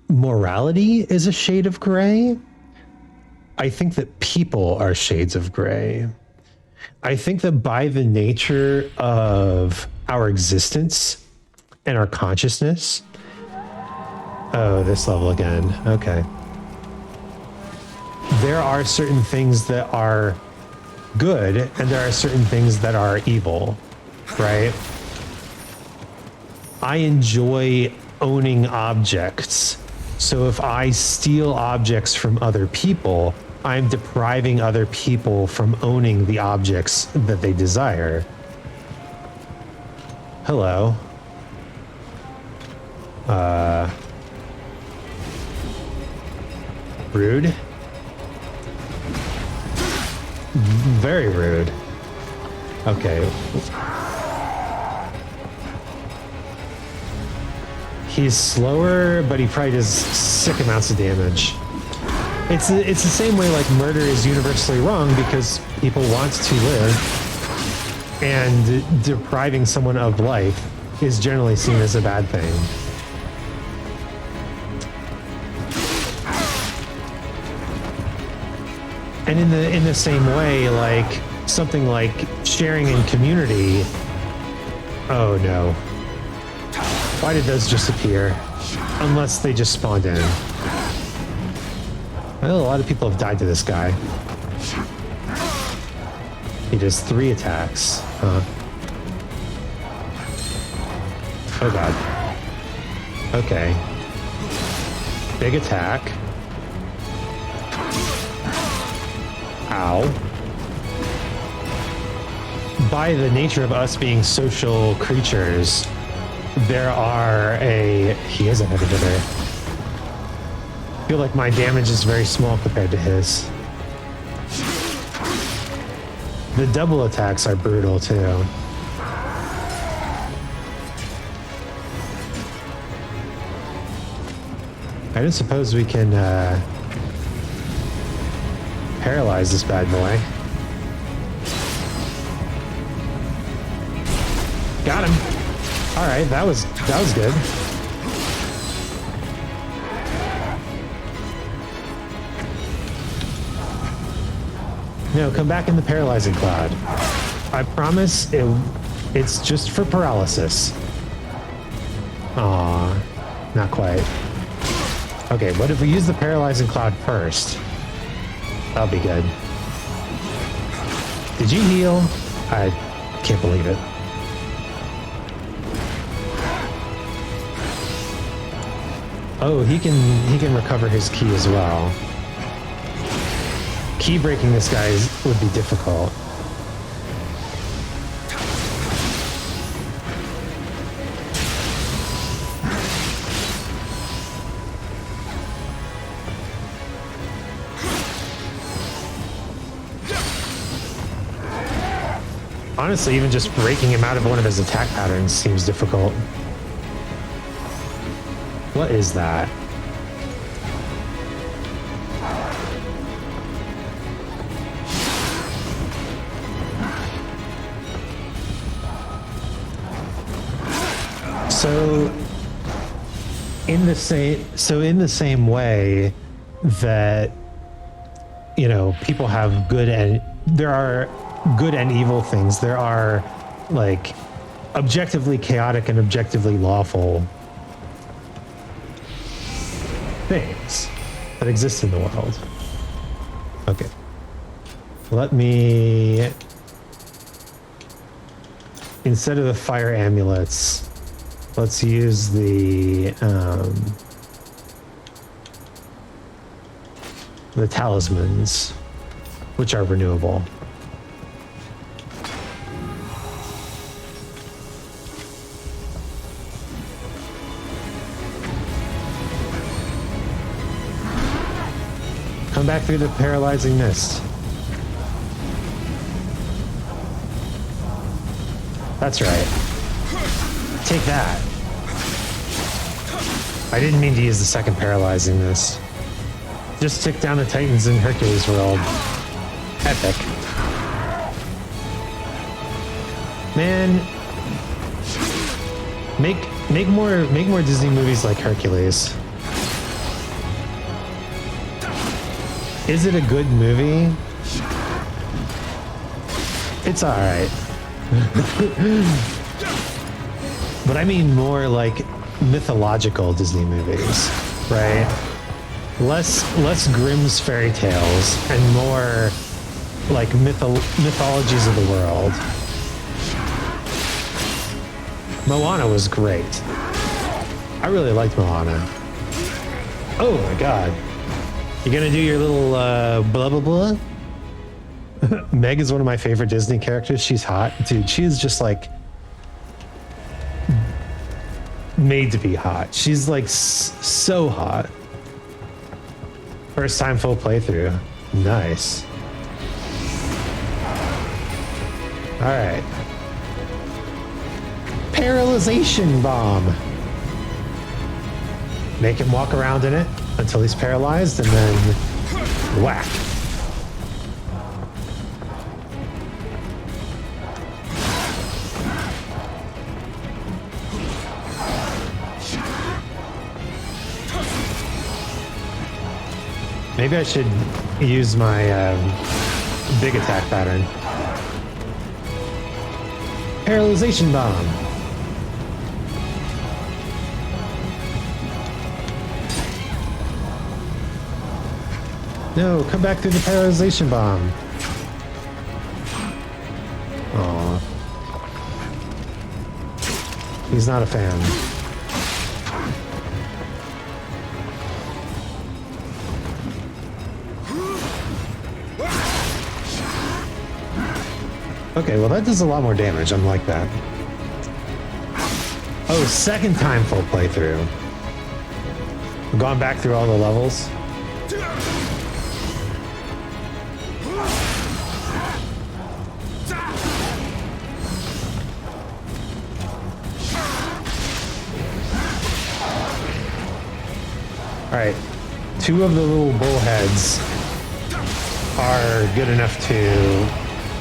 morality is a shade of gray. I think that people are shades of gray. I think that by the nature of our existence and our consciousness, Oh, this level again. Okay. There are certain things that are good, and there are certain things that are evil, right? I enjoy owning objects. So if I steal objects from other people, I'm depriving other people from owning the objects that they desire. Hello. Rude. Very rude. Okay. He's slower, but he probably does sick amounts of damage. It's the same way like murder is universally wrong because people want to live, and depriving someone of life is generally seen as a bad thing. And in the same way, like something like sharing in community. Oh no. Why did those just appear? Unless they just spawned in. Well, a lot of people have died to this guy. He does 3 attacks. Huh. Oh god. Okay. Big attack. Ow. By the nature of us being social creatures, there are he is a heavy hitter. I feel like my damage is very small compared to his. The double attacks are brutal too. I don't suppose we can paralyze this bad boy. Got him. All right, that was good. No, come back in the paralyzing cloud. I promise it's just for paralysis. Aw, not quite. Okay, what if we use the paralyzing cloud first? That'll be good. Did you heal? I can't believe it. Oh, he can recover his key as well. Key breaking this guy would be difficult. Honestly, even just breaking him out of one of his attack patterns seems difficult. What is that? So in the same way that, you know, people have good and there are good and evil things, there are like objectively chaotic and objectively lawful things that exist in the world. Okay. Let me, instead of the fire amulets, let's use the talismans, which are renewable. Come back through the paralyzing mist. That's right. Take that. I didn't mean to use the second paralyzing mist. Just took down the Titans in Hercules World. Epic. Man, make more Disney movies like Hercules. Is it a good movie? It's alright. But I mean more like mythological Disney movies, right? Less Grimm's fairy tales and more like mythologies of the world. Moana was great. I really liked Moana. Oh my god. You gonna do your little blah blah blah? Meg is one of my favorite Disney characters. She's hot. Dude, she's just like made to be hot. She's like so hot. First time full playthrough. Nice. All right. Paralyzation bomb. Make him walk around in it until he's paralyzed and then whack. Maybe I should use my big attack pattern. Paralyzation bomb. No, come back through the paralyzation bomb. Aw. He's not a fan. Okay, well that does a lot more damage. I'm like that. Oh, second time full playthrough. We've gone back through all the levels. Alright, 2 of the little bullheads are good enough to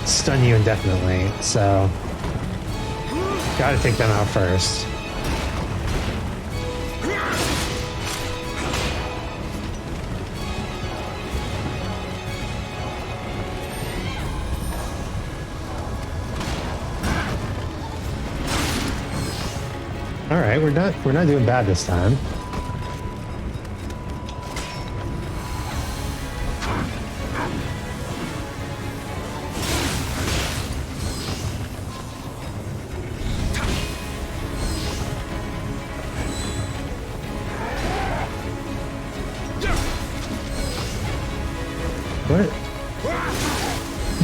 stun you indefinitely, so gotta take them out first. Alright, we're not doing bad this time. What?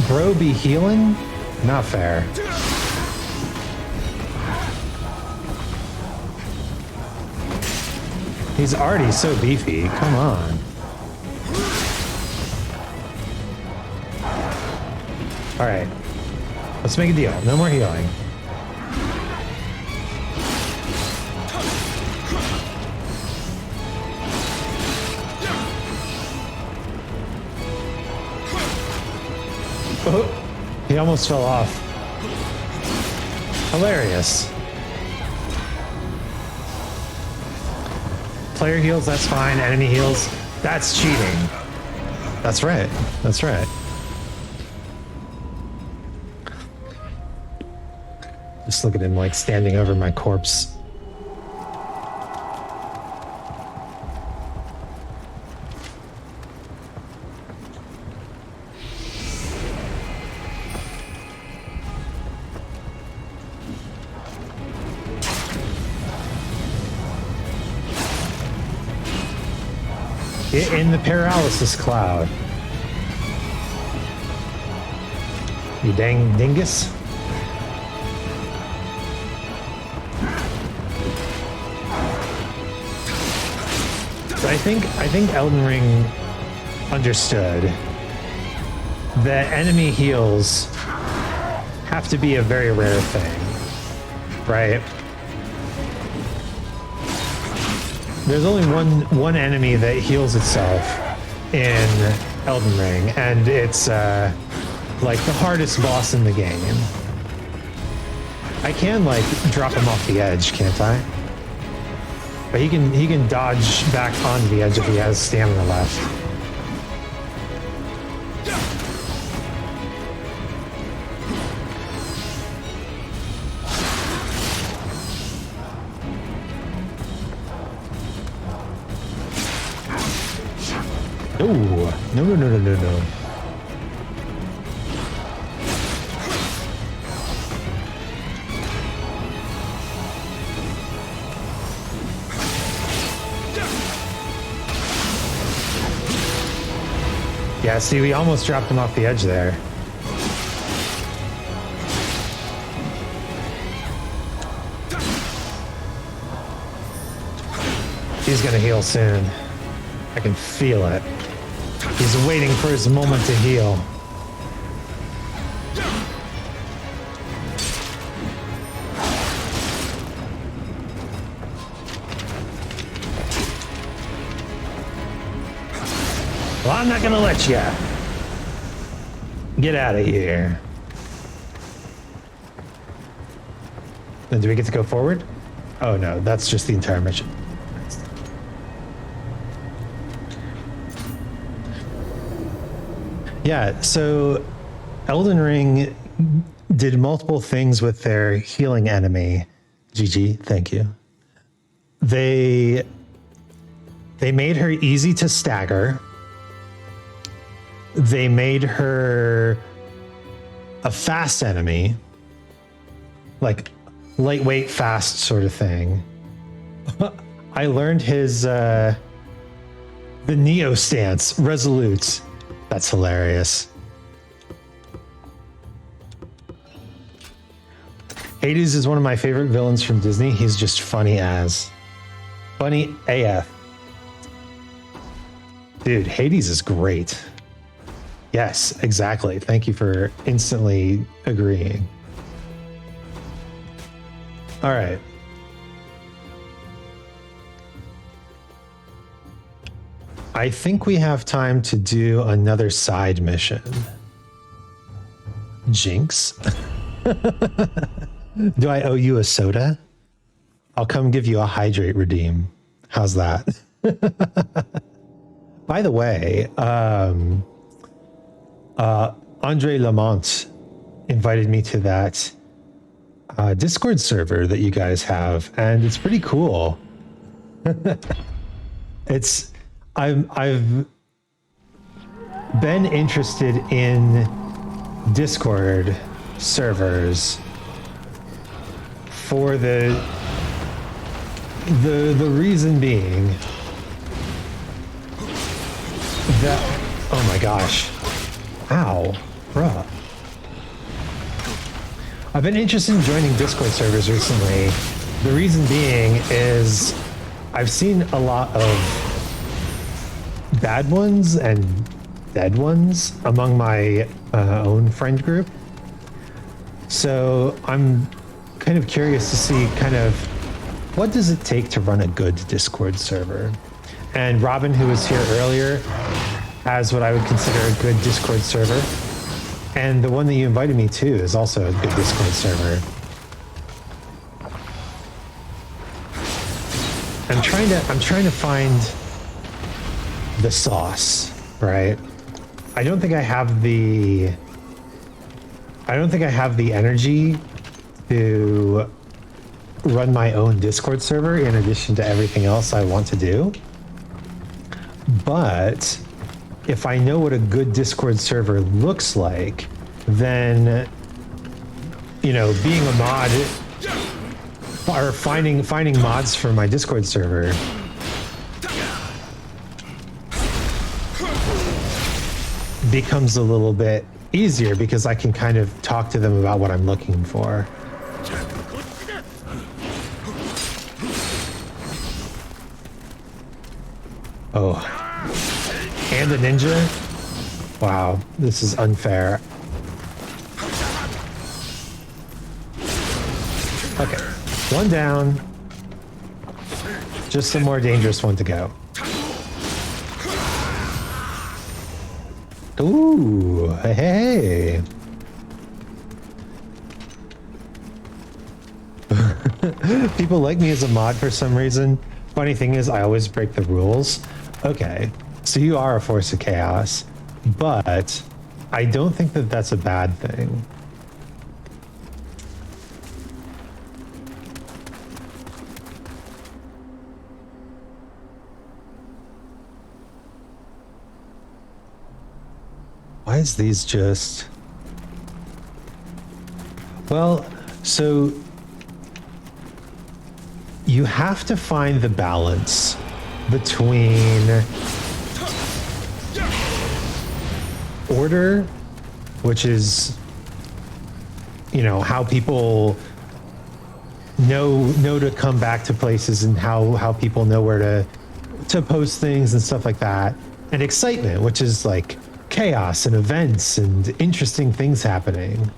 Bro be healing? Not fair. He's already so beefy. Come on. All right. Let's make a deal. No more healing. Oh, he almost fell off. Hilarious. Player heals, that's fine. Enemy heals, that's cheating. That's right. That's right. Just look at him like standing over my corpse. Get in the paralysis cloud. You dang dingus. So I think Elden Ring understood that enemy heals have to be a very rare thing, right? There's only one enemy that heals itself in Elden Ring, and it's like the hardest boss in the game. I can like drop him off the edge, can't I? But he can dodge back onto the edge if he has stamina left. Oh, no, no, no, no, no, no. Yeah, see, we almost dropped him off the edge there. He's gonna heal soon. I can feel it. He's waiting for his moment to heal. Well, I'm not gonna let you. Get out of here. Then do we get to go forward? Oh no, that's just the entire mission. Yeah, so Elden Ring did multiple things with their healing enemy. GG, thank you. They made her easy to stagger. They made her a fast enemy, like lightweight, fast sort of thing. I learned his the Nioh stance, resolute. That's hilarious. Hades is one of my favorite villains from Disney. He's just funny as. Funny AF. Dude, Hades is great. Yes, exactly. Thank you for instantly agreeing. All right. I think we have time to do another side mission. Jinx. Do I owe you a soda? I'll come give you a hydrate redeem. How's that? By the way, Andre Lamont invited me to that Discord server that you guys have, and it's pretty cool. I've been interested in Discord servers for the reason being that, oh my gosh, ow, bruh. I've been interested in joining Discord servers recently. The reason being is I've seen a lot of bad ones and dead ones among my own friend group. So I'm kind of curious to see kind of what does it take to run a good Discord server. And Robin, who was here earlier, has what I would consider a good Discord server. And the one that you invited me to is also a good Discord server. I'm trying to find the sauce, right? I don't think I have the energy to run my own Discord server in addition to everything else I want to do. But if I know what a good Discord server looks like, then, you know, being a mod or finding mods for my Discord server becomes a little bit easier because I can kind of talk to them about what I'm looking for. Oh, and a ninja? Wow, this is unfair. Okay, one down. Just a more dangerous one to go. Ooh, hey. People like me as a mod for some reason. Funny thing is, I always break the rules. Okay, so you are a force of chaos, but I don't think that that's a bad thing. is these just... Well, so you have to find the balance between order, which is, you know, how people know to come back to places and how people know where to post things and stuff like that, and excitement, which is like chaos and events and interesting things happening.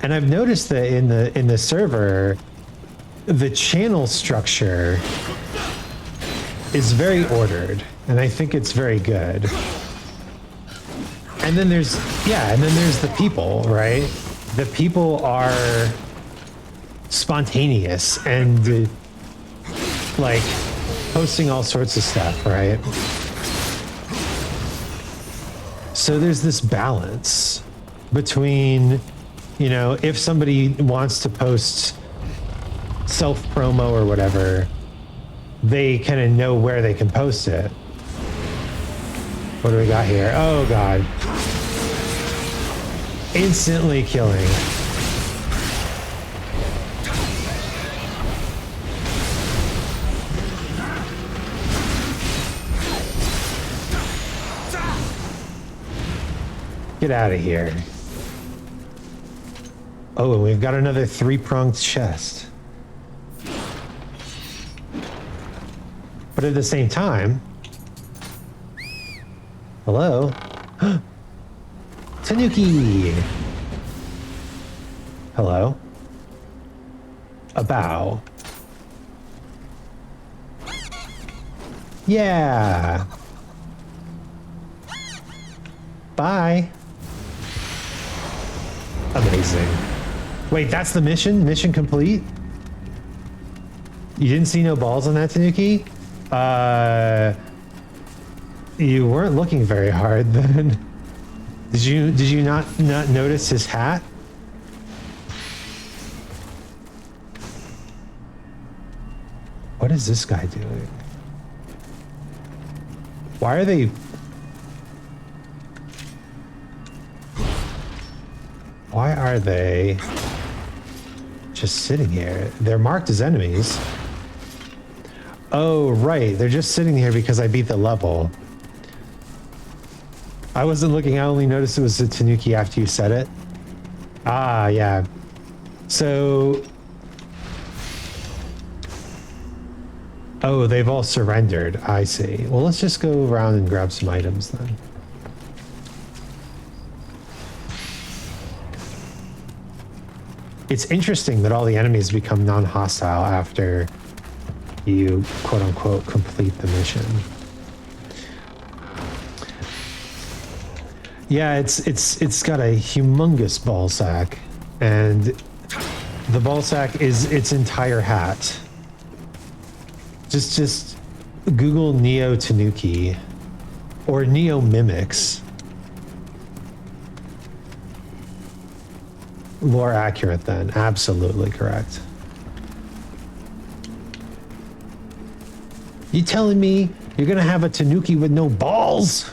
And I've noticed that in the server, the channel structure is very ordered, and I think it's very good. And then there's the people, right? The people are spontaneous and like posting all sorts of stuff, right? So there's this balance between, you know, if somebody wants to post self-promo or whatever, they kind of know where they can post it. What do we got here? Oh god. Instantly killing. Get out of here. Oh, and we've got another 3-pronged chest. But at the same time... Hello? Tanuki! Hello? A bow. Yeah! Bye! Amazing. Wait, that's the mission? Mission complete? You didn't see no balls on that, Tanuki? You weren't looking very hard then. Did you not notice his hat? What is this guy doing? Why are they... Why are they just sitting here? They're marked as enemies. Oh, right. They're just sitting here because I beat the level. I wasn't looking. I only noticed it was a Tanuki after you said it. Ah, yeah. So... Oh, they've all surrendered. I see. Well, let's just go around and grab some items then. It's interesting that all the enemies become non-hostile after you, quote-unquote, complete the mission. Yeah, it's got a humongous ball sack, and the ball sack is its entire hat. Just Google Nioh Tanuki or Nioh mimics. More accurate then, absolutely correct. You telling me you're gonna have a Tanuki with no balls?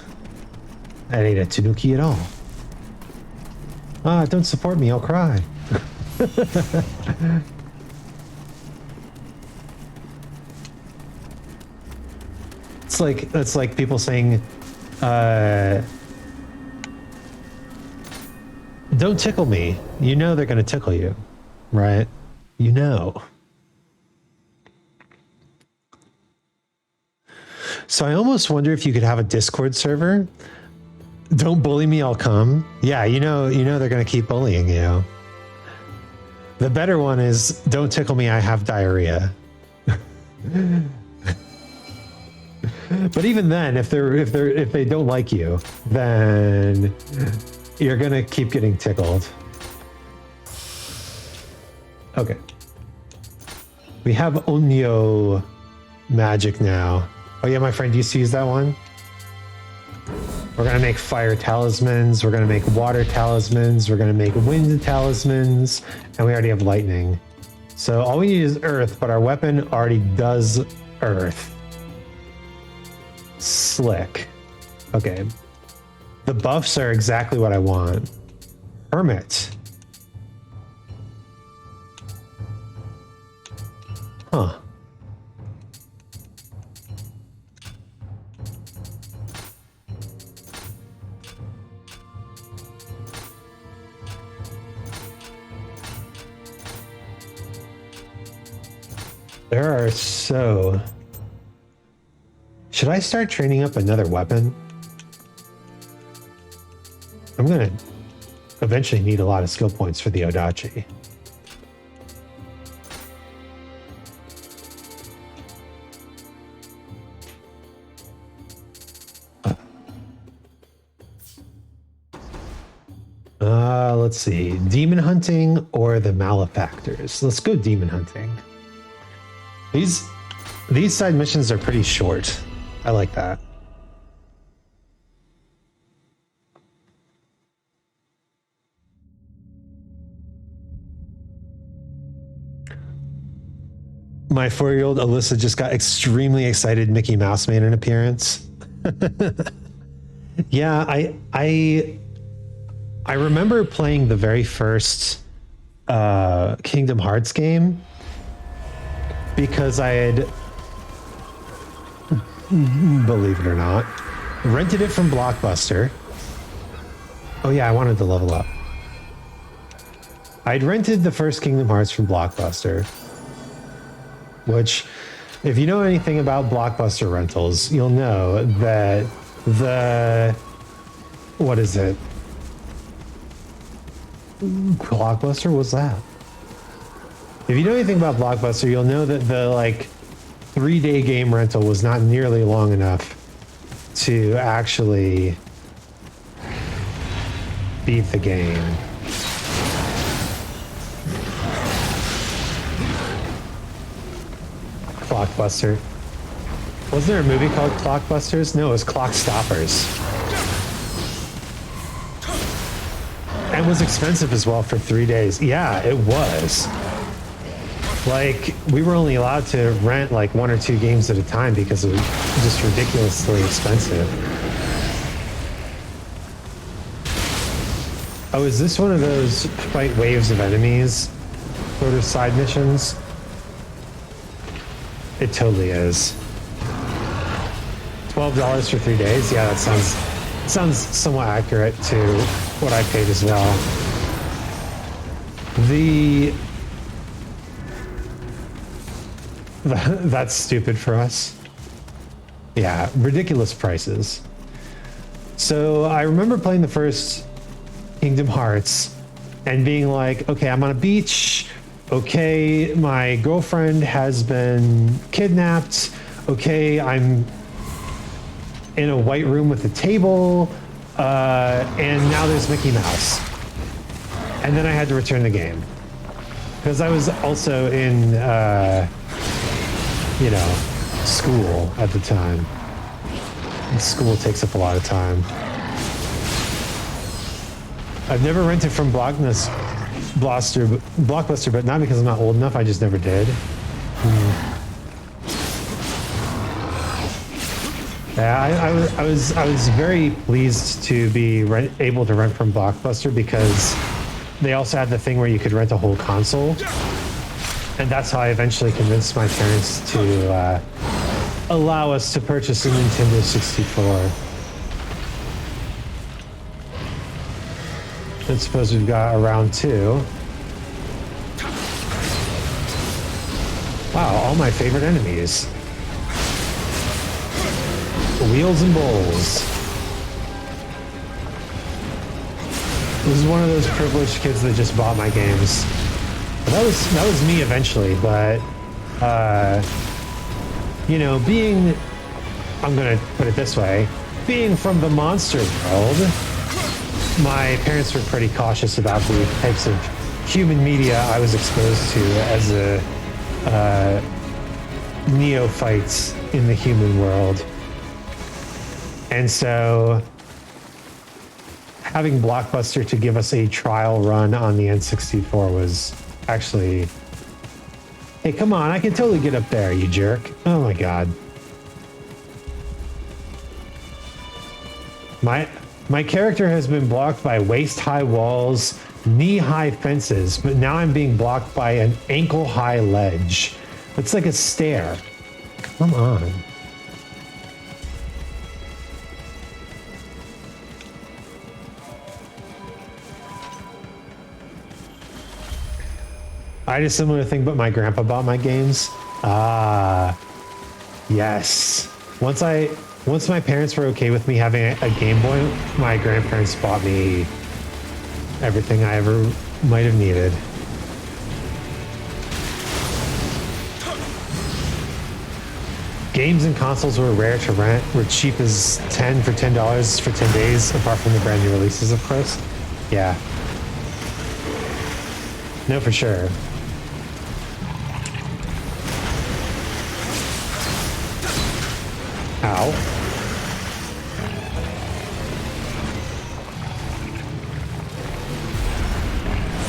That ain't a Tanuki at all. Ah, don't support me, I'll cry. It's like people saying, don't tickle me. You know they're gonna tickle you, right? You know. So I almost wonder if you could have a Discord server. Don't bully me, I'll come. Yeah, you know they're gonna keep bullying you. The better one is don't tickle me, I have diarrhea. But even then, if they don't like you, then you're gonna keep getting tickled. Okay. We have Onyo magic now. Oh yeah, my friend used to use that one. We're gonna make fire talismans, we're gonna make water talismans, we're gonna make wind talismans, and we already have lightning. So all we need is earth, but our weapon already does earth. Slick. Okay. The buffs are exactly what I want. Hermit. Huh. There are so... Should I start training up another weapon? I'm gonna eventually need a lot of skill points for the Odachi. Let's see. Demon hunting or the malefactors? Let's go demon hunting. These side missions are pretty short. I like that. My 4-year-old Alyssa just got extremely excited Mickey Mouse made an appearance. Yeah, I remember playing the very first Kingdom Hearts game because I had, believe it or not, rented it from Blockbuster. Oh yeah, I wanted to level up. I'd rented the first Kingdom Hearts from Blockbuster, which, if you know anything about Blockbuster rentals, you'll know that what is it? Blockbuster? What's that? If you know anything about Blockbuster, you'll know that the 3-day game rental was not nearly long enough to actually beat the game. Clockbuster. Wasn't there a movie called Clockbusters? No, it was Clock Stoppers. And was expensive as well for 3 days. Yeah, it was. We were only allowed to rent 1 or 2 games at a time because it was just ridiculously expensive. Oh, is this one of those fight waves of enemies sort of side missions? It totally is. $12 for 3 days? Yeah, that sounds somewhat accurate to what I paid as well. That's stupid for us. Yeah, ridiculous prices. So I remember playing the first Kingdom Hearts and being like, okay, I'm on a beach. Okay, my girlfriend has been kidnapped. Okay, I'm in a white room with a table. And now there's Mickey Mouse. And then I had to return the game. Because I was also in, school at the time. And school takes up a lot of time. I've never rented from Blockbuster, but not because I'm not old enough, I just never did. Yeah, I was very pleased to be able to rent from Blockbuster because they also had the thing where you could rent a whole console, and that's how I eventually convinced my parents to allow us to purchase a Nintendo 64. I suppose we've got a round 2. Wow, all my favorite enemies. Wheels and bowls. This is one of those privileged kids that just bought my games. That was me eventually, but being, I'm gonna put it this way, being from the monster world, my parents were pretty cautious about the types of human media I was exposed to as a neophyte in the human world. And so having Blockbuster to give us a trial run on the N64 was actually, hey, come on, I can totally get up there, you jerk. Oh my God. My character has been blocked by waist-high walls, knee-high fences, but now I'm being blocked by an ankle-high ledge. It's like a stair. Come on. I had a similar thing, but my grandpa bought my games. Ah, yes. Once my parents were okay with me having a Game Boy, my grandparents bought me everything I ever might have needed. Games and consoles were rare to rent, were cheap as $10 for $10 for 10 days, apart from the brand new releases, of course. Yeah. No, for sure. Ow.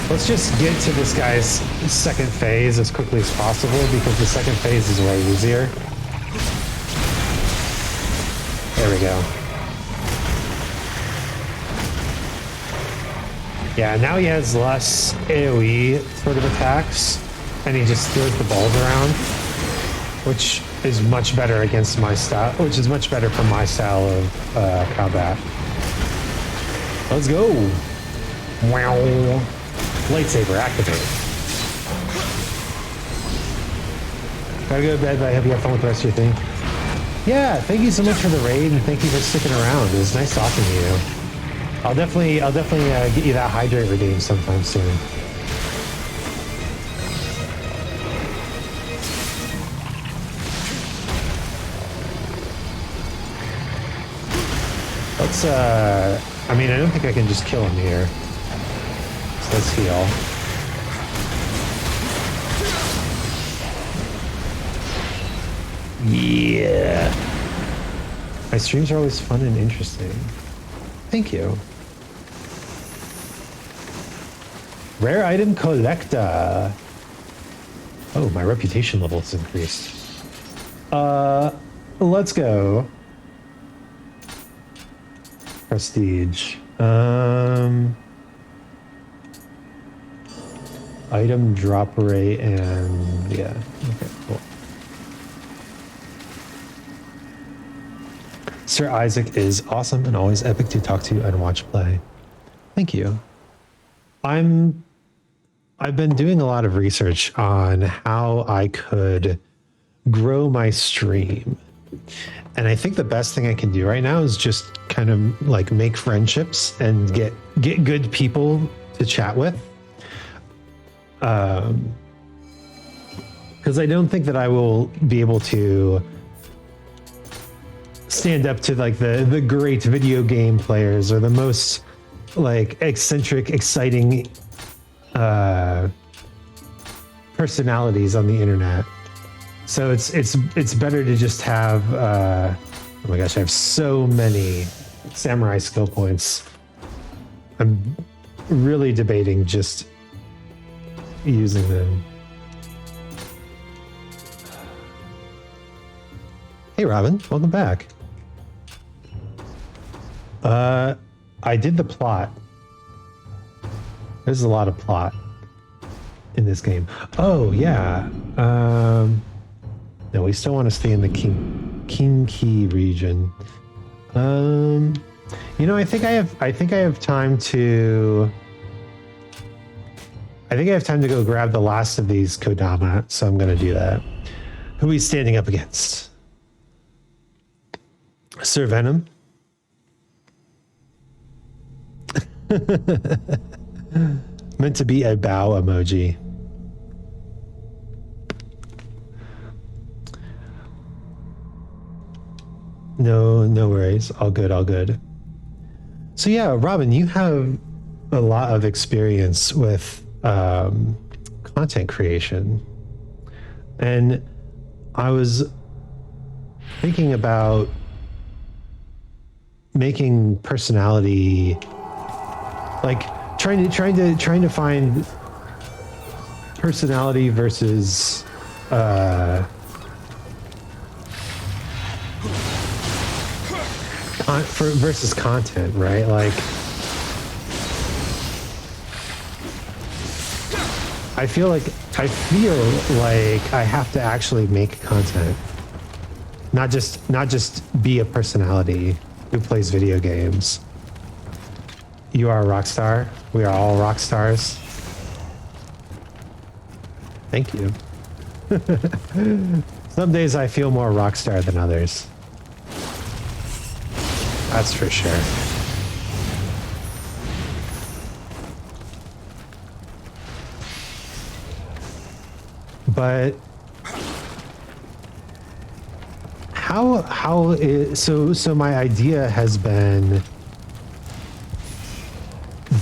Let's just get to this guy's second phase as quickly as possible, because the second phase is way easier. There we go. Yeah, now he has less AoE sort of attacks, and he just throws the balls around, which is much better against my style, which is much better for my style of combat. Let's go. Wow. Lightsaber activate. Gotta go to bed, but I hope you have fun with the rest of your thing. Yeah, thank you so much for the raid, and thank you for sticking around. It was nice talking to you. I'll definitely get you that hydrate redeem sometime soon. Let's I mean, I don't think I can just kill him here. So let's heal. Yeah. My streams are always fun and interesting. Thank you. Rare item collector. Oh, my reputation level has increased. Let's go. Prestige. Item drop rate and yeah. Okay, cool. Sir Isaac is awesome and always epic to talk to and watch play. Thank you. I've been doing a lot of research on how I could grow my stream. And I think the best thing I can do right now is just kind of like make friendships and get good people to chat with. Because I don't think that I will be able to stand up to like the great video game players or the most like eccentric, exciting personalities on the internet. So it's better to just have oh my gosh, I have so many samurai skill points. I'm really debating just using them. Hey Robin, welcome back. I did the plot. There's a lot of plot in this game. Oh yeah. No, we still want to stay in the Kinki region. You know, I think I have time to go grab the last of these Kodama, so I'm gonna do that. Who are we standing up against? Sir Venom? Meant to be a bow emoji. No worries. All good, all good. So yeah, Robin, you have a lot of experience with content creation. And I was thinking about making personality, like trying to find personality versus versus content, right? Like, I feel like I have to actually make content, not just be a personality who plays video games. You are a rock star. We are all rock stars. Thank you. Some days I feel more rock star than others. That's for sure. But so my idea has been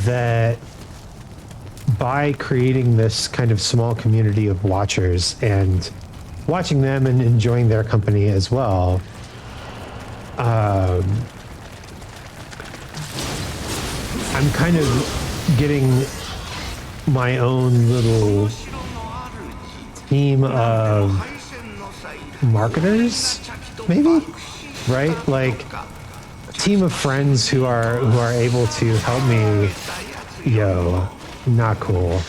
that by creating this kind of small community of watchers and watching them and enjoying their company as well, I'm kind of getting my own little team of marketers, maybe, right? Like a team of friends who are able to help me. Yo, not cool.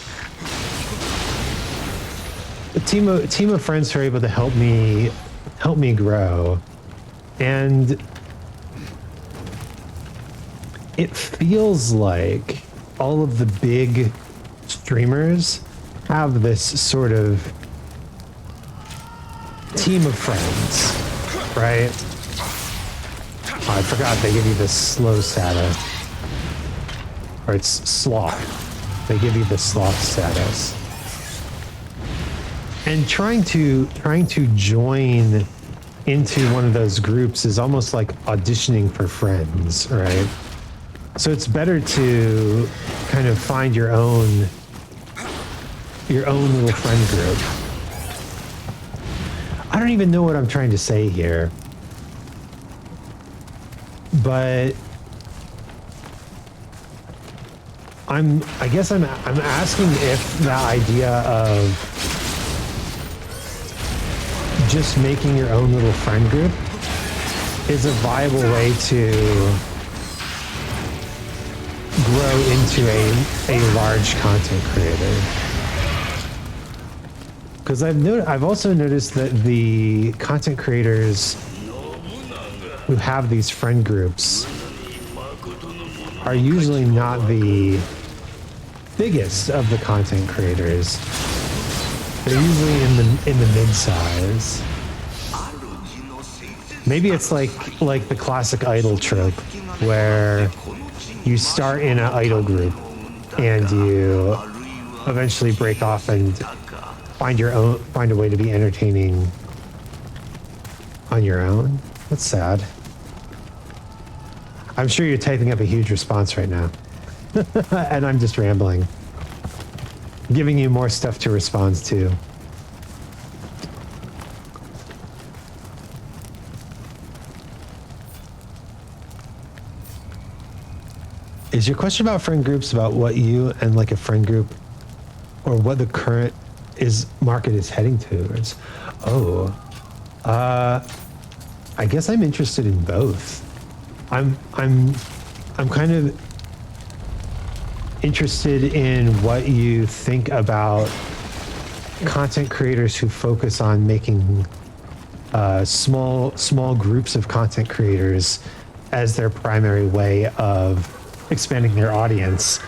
A team of friends who are able to help me grow, and it feels like all of the big streamers have this sort of team of friends, right? Oh, I forgot they give you this slow status. Or it's sloth. They give you the sloth status. And trying to join into one of those groups is almost like auditioning for friends, right? So it's better to kind of find your own little friend group. I don't even know what I'm trying to say here, but I guess I'm asking if the idea of just making your own little friend group is a viable way to grow into a large content creator. Because I've also noticed that the content creators who have these friend groups are usually not the biggest of the content creators. They're usually in the mid-size. Maybe it's like the classic idol trope where you start in an idol group and you eventually break off and find a way to be entertaining on your own. That's sad. I'm sure you're typing up a huge response right now. And I'm just rambling. Giving you more stuff to respond to. Is your question about friend groups about what you and like a friend group or what the current market is heading towards? I guess I'm interested in both. I'm kind of interested in what you think about content creators who focus on making small groups of content creators as their primary way of expanding their audience,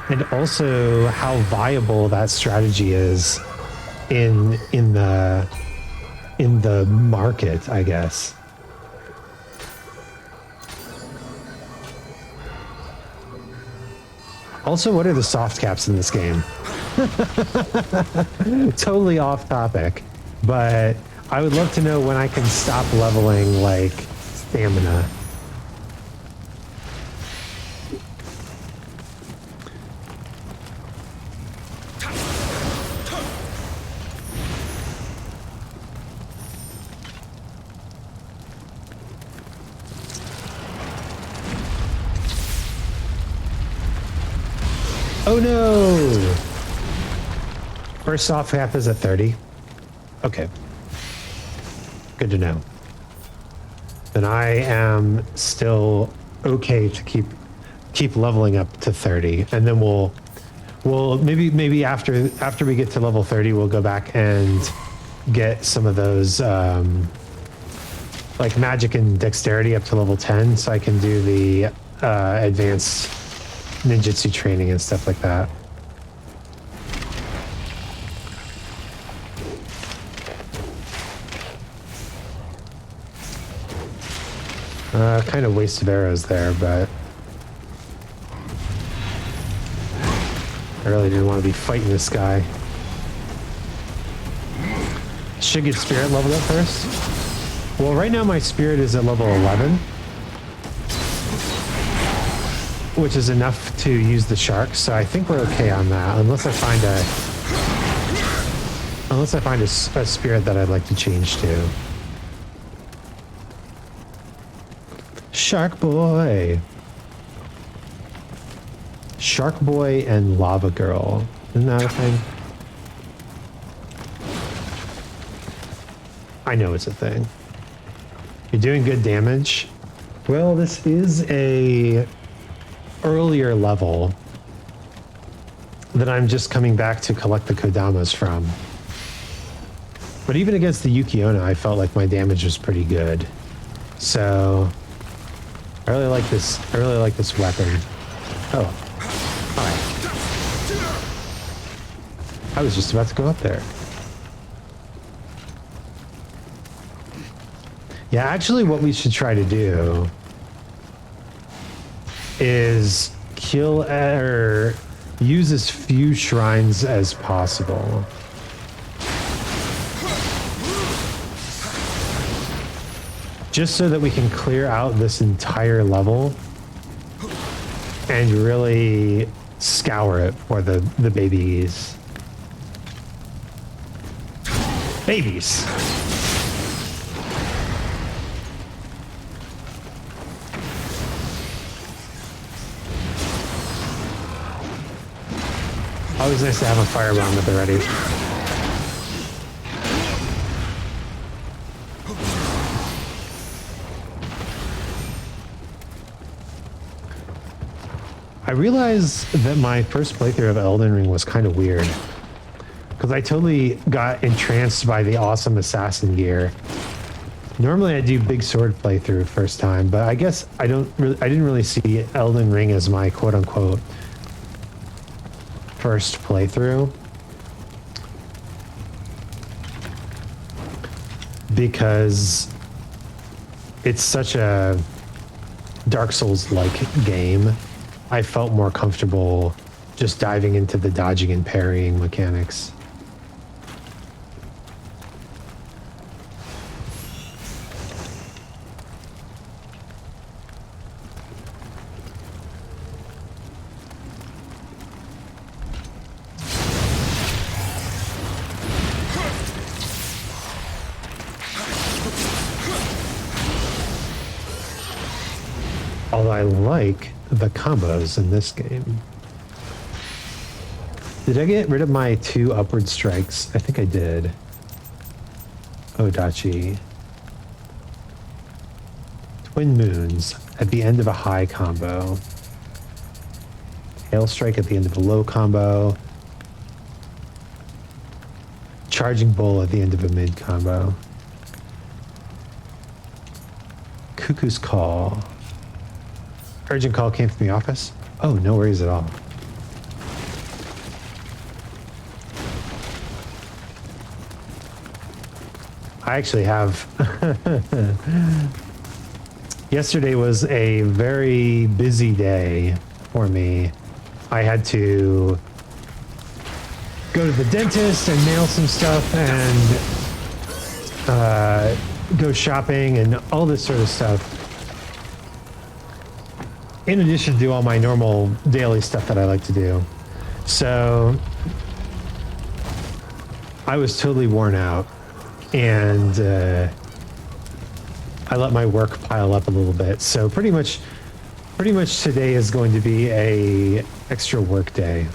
and also how viable that strategy is in the market, I guess. Also, what are the soft caps in this game? Totally off topic, but I would love to know when I can stop leveling, like, stamina. Oh no! First off cap is at 30. Okay. Good to know. then I am still okay to keep leveling up to 30, and then we'll maybe after we get to level 30, we'll go back and get some of those like magic and dexterity up to level 10, so I can do the advanced ninjutsu training and stuff like that. Kind of waste of arrows there, but I really didn't want to be fighting this guy. Should get spirit leveled up first. Well, right now my spirit is at level 11, which is enough to use the shark, so I think we're okay on that, unless I find a spirit that I'd like to change to. Shark Boy. Shark Boy and Lava Girl. Isn't that a thing? I know it's a thing. You're doing good damage. Well, this is a earlier level that I'm just coming back to collect the Kodamas from. But even against the Yuki-onna, I felt like my damage was pretty good. So I really like this. I really like this weapon. Oh, hi. I was just about to go up there. Yeah, actually, what we should try to do is kill or use as few shrines as possible. Just so that we can clear out this entire level and really scour it for the babies. Babies! Always nice to have a firebomb at the ready. I realized that my first playthrough of Elden Ring was kind of weird, because I totally got entranced by the awesome assassin gear. Normally I do big sword playthrough first time, but I guess I didn't really see Elden Ring as my quote-unquote first playthrough, because it's such a Dark Souls-like game. I felt more comfortable just diving into the dodging and parrying mechanics. Although I like the combos in this game. Did I get rid of my 2 upward strikes? I think I did. Odachi. Twin Moons at the end of a high combo. Hail Strike at the end of a low combo. Charging Bull at the end of a mid combo. Cuckoo's Call. Urgent call came from the office. Oh, no worries at all. I actually have. Yesterday was a very busy day for me. I had to go to the dentist and mail some stuff and go shopping and all this sort of stuff. In addition to do all my normal daily stuff that I like to do. So I was totally worn out, and I let my work pile up a little bit. So pretty much today is going to be a extra work day.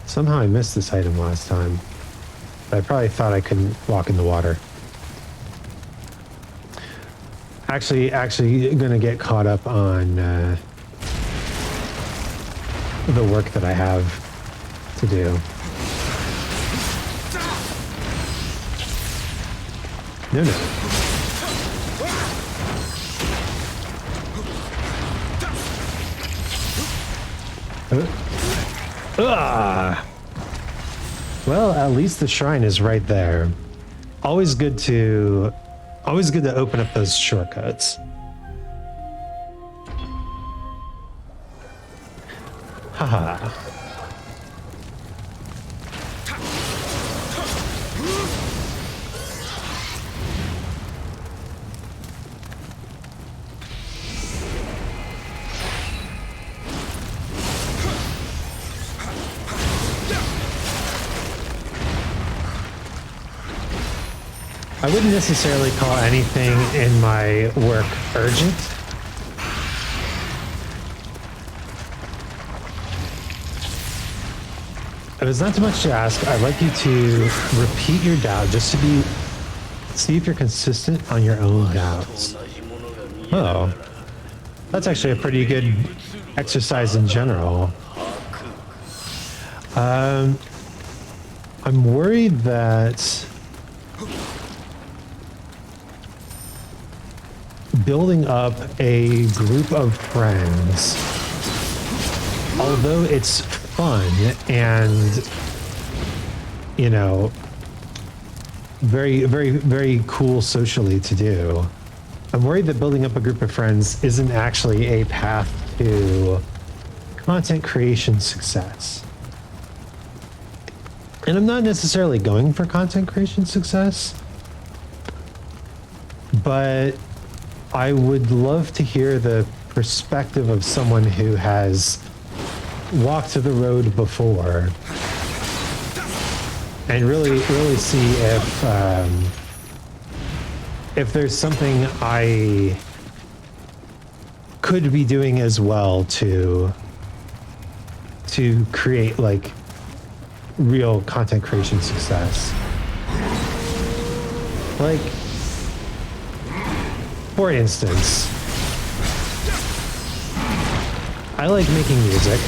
Somehow I missed this item last time, but I probably thought I couldn't walk in the water. Actually gonna get caught up on the work that I have to do. No, no. Well, at least the shrine is right there. Always good to open up those shortcuts. Haha. I wouldn't necessarily call anything in my work urgent. If it's not too much to ask, I'd like you to repeat your doubt just to see if you're consistent on your own doubts. Oh, that's actually a pretty good exercise in general. I'm worried that building up a group of friends, although it's fun and, you know, very cool socially to do, I'm worried that building up a group of friends isn't actually a path to content creation success. And I'm not necessarily going for content creation success, but I would love to hear the perspective of someone who has walked the road before and really see if there's something I could be doing as well to create like real content creation success. Like, for instance, I like making music.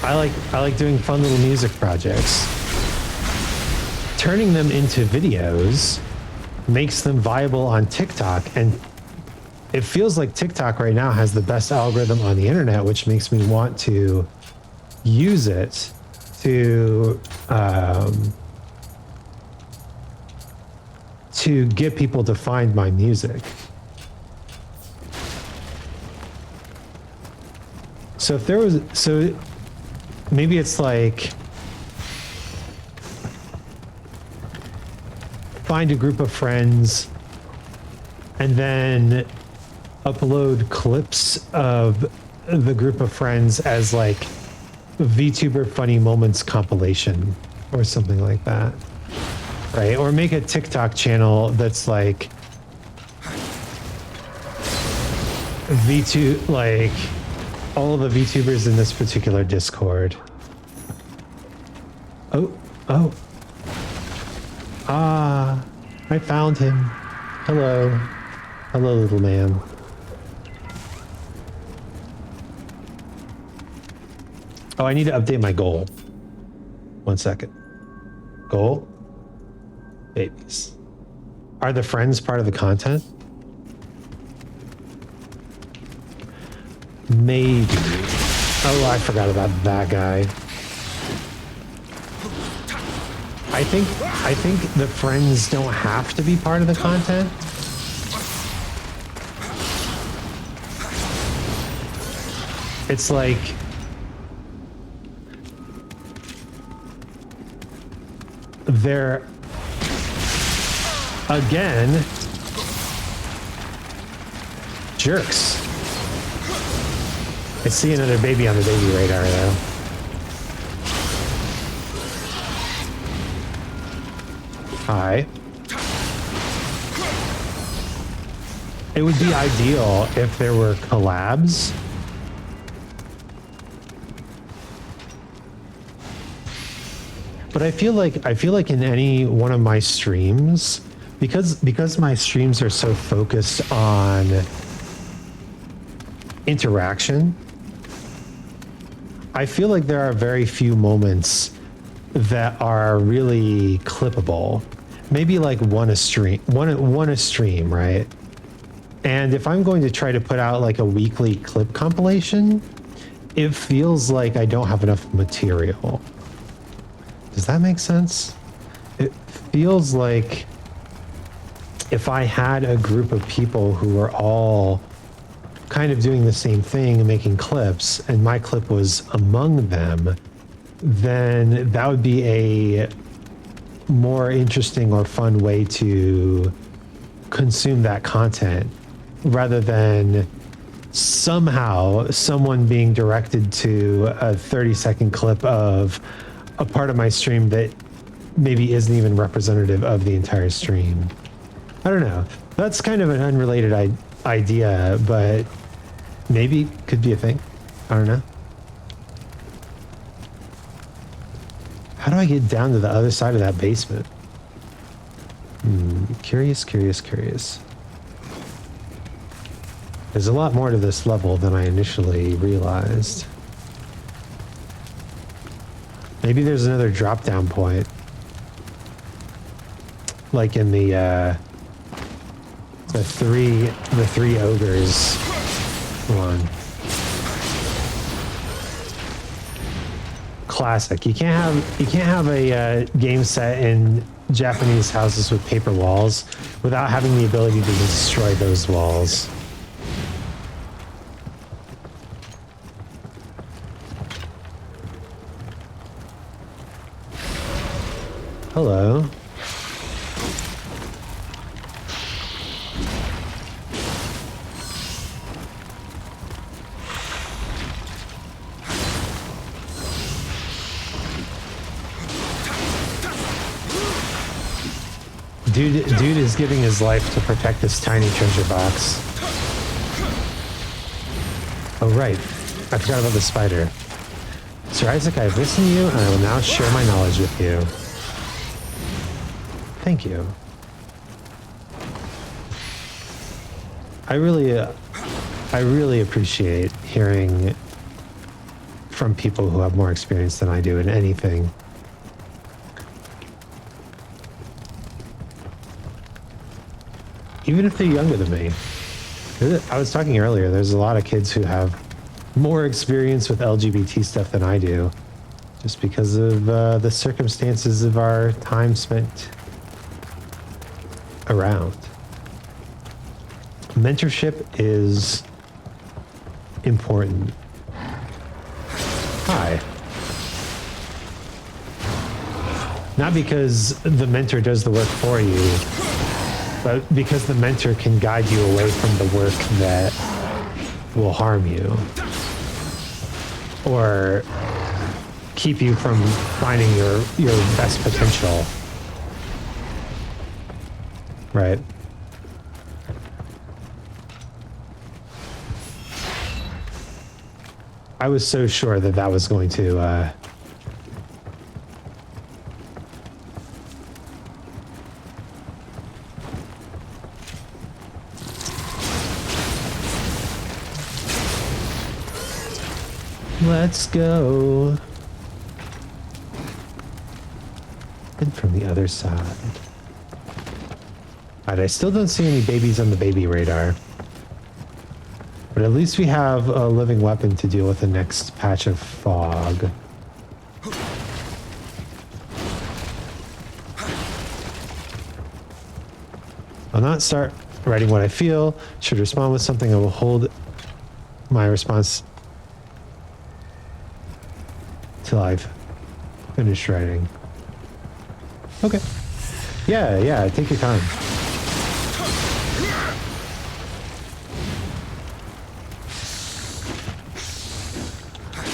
I like doing fun little music projects. Turning them into videos makes them viable on TikTok, and it feels like TikTok right now has the best algorithm on the internet, which makes me want to use it to get people to find my music. So if there was, so maybe it's like find a group of friends and then upload clips of the group of friends as like VTuber funny moments compilation or something like that. Right? Or make a TikTok channel that's like V2, like all of the VTubers in this particular Discord. Oh. Ah, I found him. Hello. Hello, little man. Oh, I need to update my goal. 1 second. Goal? Babies. Are the friends part of the content? Maybe. Oh, I forgot about that guy. I think the friends don't have to be part of the content. It's like they're again jerks. I see another baby on the baby radar though. Hi. It would be ideal if there were collabs. But I feel like in any one of my streams, because my streams are so focused on interaction, I feel like there are very few moments that are really clippable. Maybe like one a stream, right? And if I'm going to try to put out like a weekly clip compilation, it feels like I don't have enough material. Does that make sense? It feels like if I had a group of people who were all kind of doing the same thing and making clips, and my clip was among them, then that would be a more interesting or fun way to consume that content, rather than somehow someone being directed to a 30-second clip of a part of my stream that maybe isn't even representative of the entire stream. I don't know. That's kind of an unrelated idea, but maybe could be a thing. I don't know. How do I get down to the other side of that basement? Curious. There's a lot more to this level than I initially realized. Maybe there's another drop down point. Like in the three ogres one. Classic. You can't have a game set in Japanese houses with paper walls without having the ability to destroy those walls. Hello. Dude is giving his life to protect this tiny treasure box. Oh right, I forgot about the spider. Sir Isaac, I have listened to you, and I will now share my knowledge with you. Thank you. I really appreciate hearing from people who have more experience than I do in anything. Even if they're younger than me. I was talking earlier, there's a lot of kids who have more experience with LGBT stuff than I do, just because of the circumstances of our time spent around. Mentorship is important. Hi. Not because the mentor does the work for you, but because the mentor can guide you away from the work that will harm you or keep you from finding your best potential. Right. I was so sure that that was going to let's go. And from the other side. Alright, I still don't see any babies on the baby radar. But at least we have a living weapon to deal with the next patch of fog. I'll not start writing what I feel. Should respond with something, I will hold my response till I've finished writing. Okay. Yeah, take your time.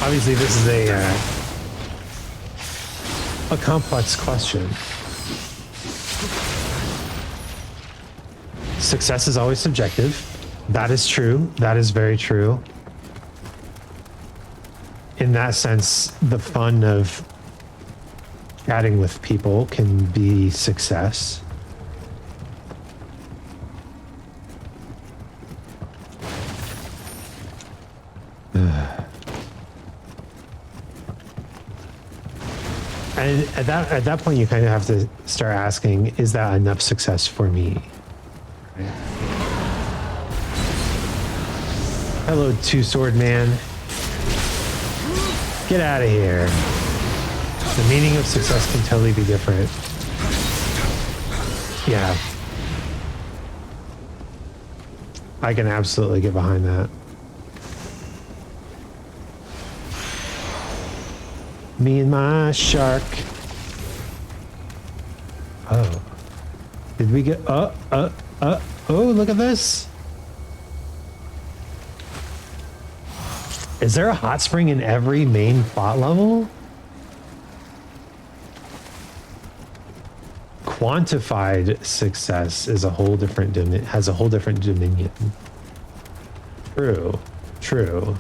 Obviously, this is a complex question. Success is always subjective. That is true. That is very true. In that sense, the fun of chatting with people can be success. And at that point, you kind of have to start asking, is that enough success for me? Right. Hello, two-sword man. Get out of here. The meaning of success can totally be different. Yeah. I can absolutely get behind that. Me and my shark. Oh. Did we get... Oh, look at this. Is there a hot spring in every main plot level? Quantified success is a whole different has a whole different dominion. True. True.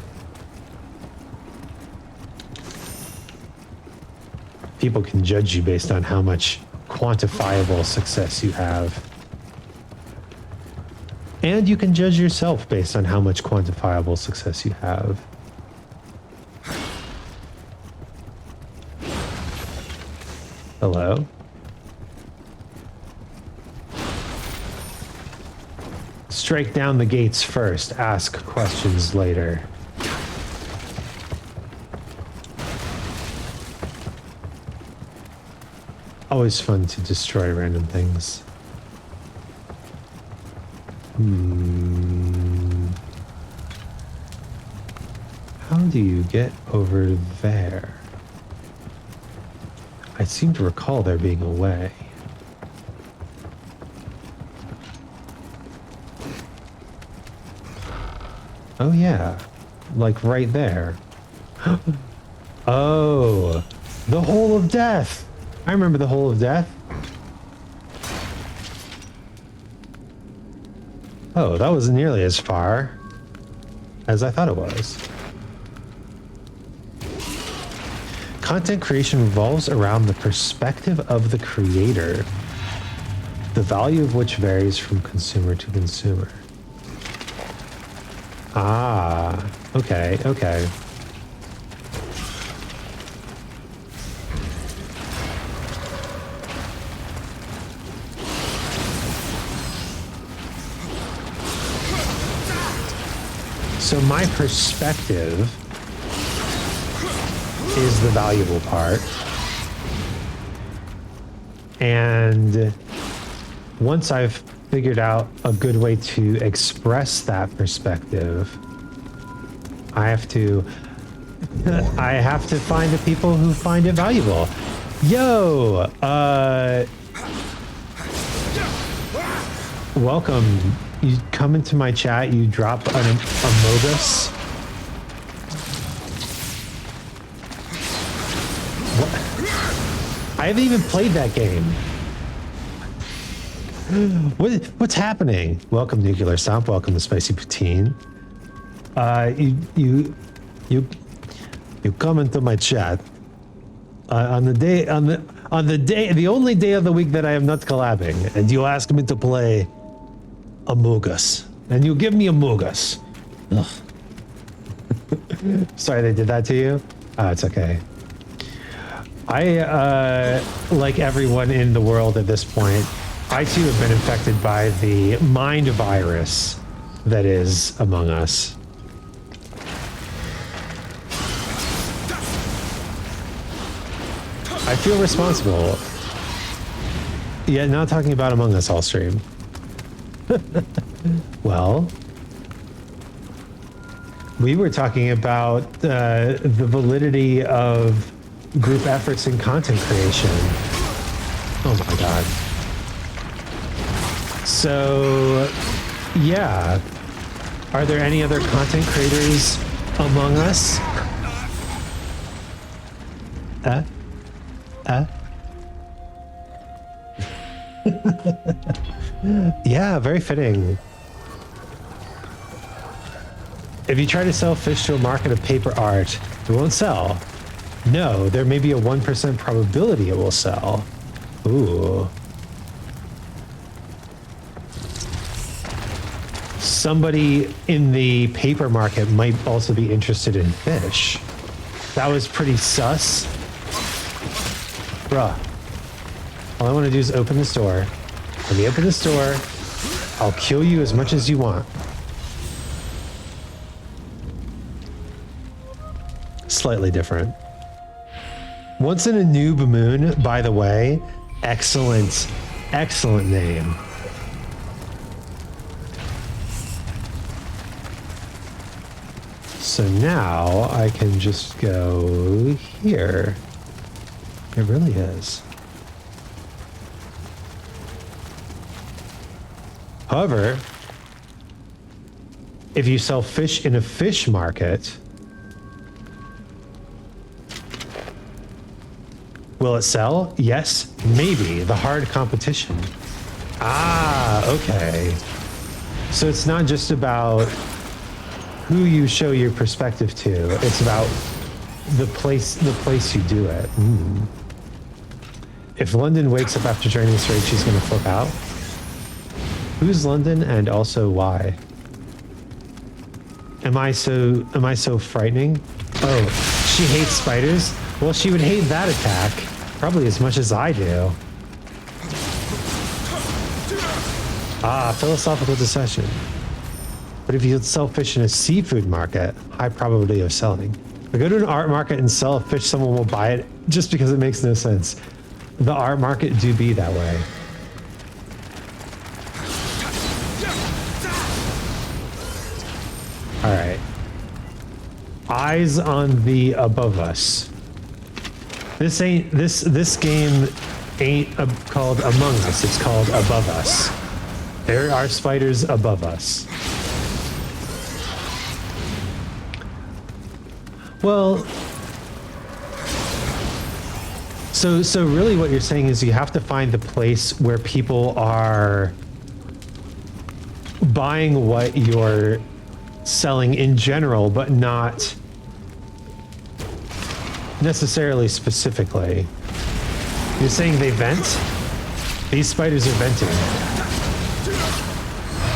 People can judge you based on how much quantifiable success you have. And you can judge yourself based on how much quantifiable success you have. Hello? Strike down the gates first, ask questions later. Always fun to destroy random things. How do you get over there? I seem to recall there being a way. Oh yeah, like right there. Oh, the Hole of Death. I remember the Hole of Death. Oh, that wasn't nearly as far as I thought it was. Content creation revolves around the perspective of the creator, the value of which varies from consumer to consumer. Ah, okay, okay. So my perspective is the valuable part. And once I've figured out a good way to express that perspective, I have to find the people who find it valuable. Yo, welcome. You come into my chat, you drop an Amogus. What? I haven't even played that game. What's happening? Welcome, Nuclear Stomp. Welcome to Spicy Poutine. You come into my chat on the only day of the week that I am not collabing, and you ask me to play Amogus, and you give me Amogus. Sorry they did that to you. It's okay. I like everyone in the world at this point, I too have been infected by the mind virus that is Among Us. I feel responsible. Yeah, not talking about Among Us all stream. Well, we were talking about the validity of group efforts in content creation. Oh my god. So, yeah. Are there any other content creators among us? Yeah, very fitting. If you try to sell fish to a market of paper art, it won't sell. No, there may be a 1% probability it will sell. Ooh. Somebody in the paper market might also be interested in fish. That was pretty sus. Bruh. All I want to do is open this door. When you open this door, I'll kill you as much as you want. Slightly different. Once in a Noob Moon, by the way, excellent, excellent name. So now I can just go here. It really is. However, if you sell fish in a fish market, will it sell? Yes, maybe. The hard competition. Ah, okay. So it's not just about who you show your perspective to. It's about the place you do it. If London wakes up after joining this raid, she's going to flip out. Who's London, and also why? Am I so frightening? Oh, she hates spiders? Well, she would hate that attack probably as much as I do. Ah, philosophical discussion. But if you sell fish in a seafood market, high probability of selling. If I go to an art market and sell a fish, someone will buy it just because it makes no sense. The art market do be that way. All right. Eyes on the above us. This game ain't called Among Us. It's called Above Us. There are spiders above us. Well, so really what you're saying is you have to find the place where people are buying what you're selling in general, but not necessarily specifically. You're saying they vent? These spiders are venting.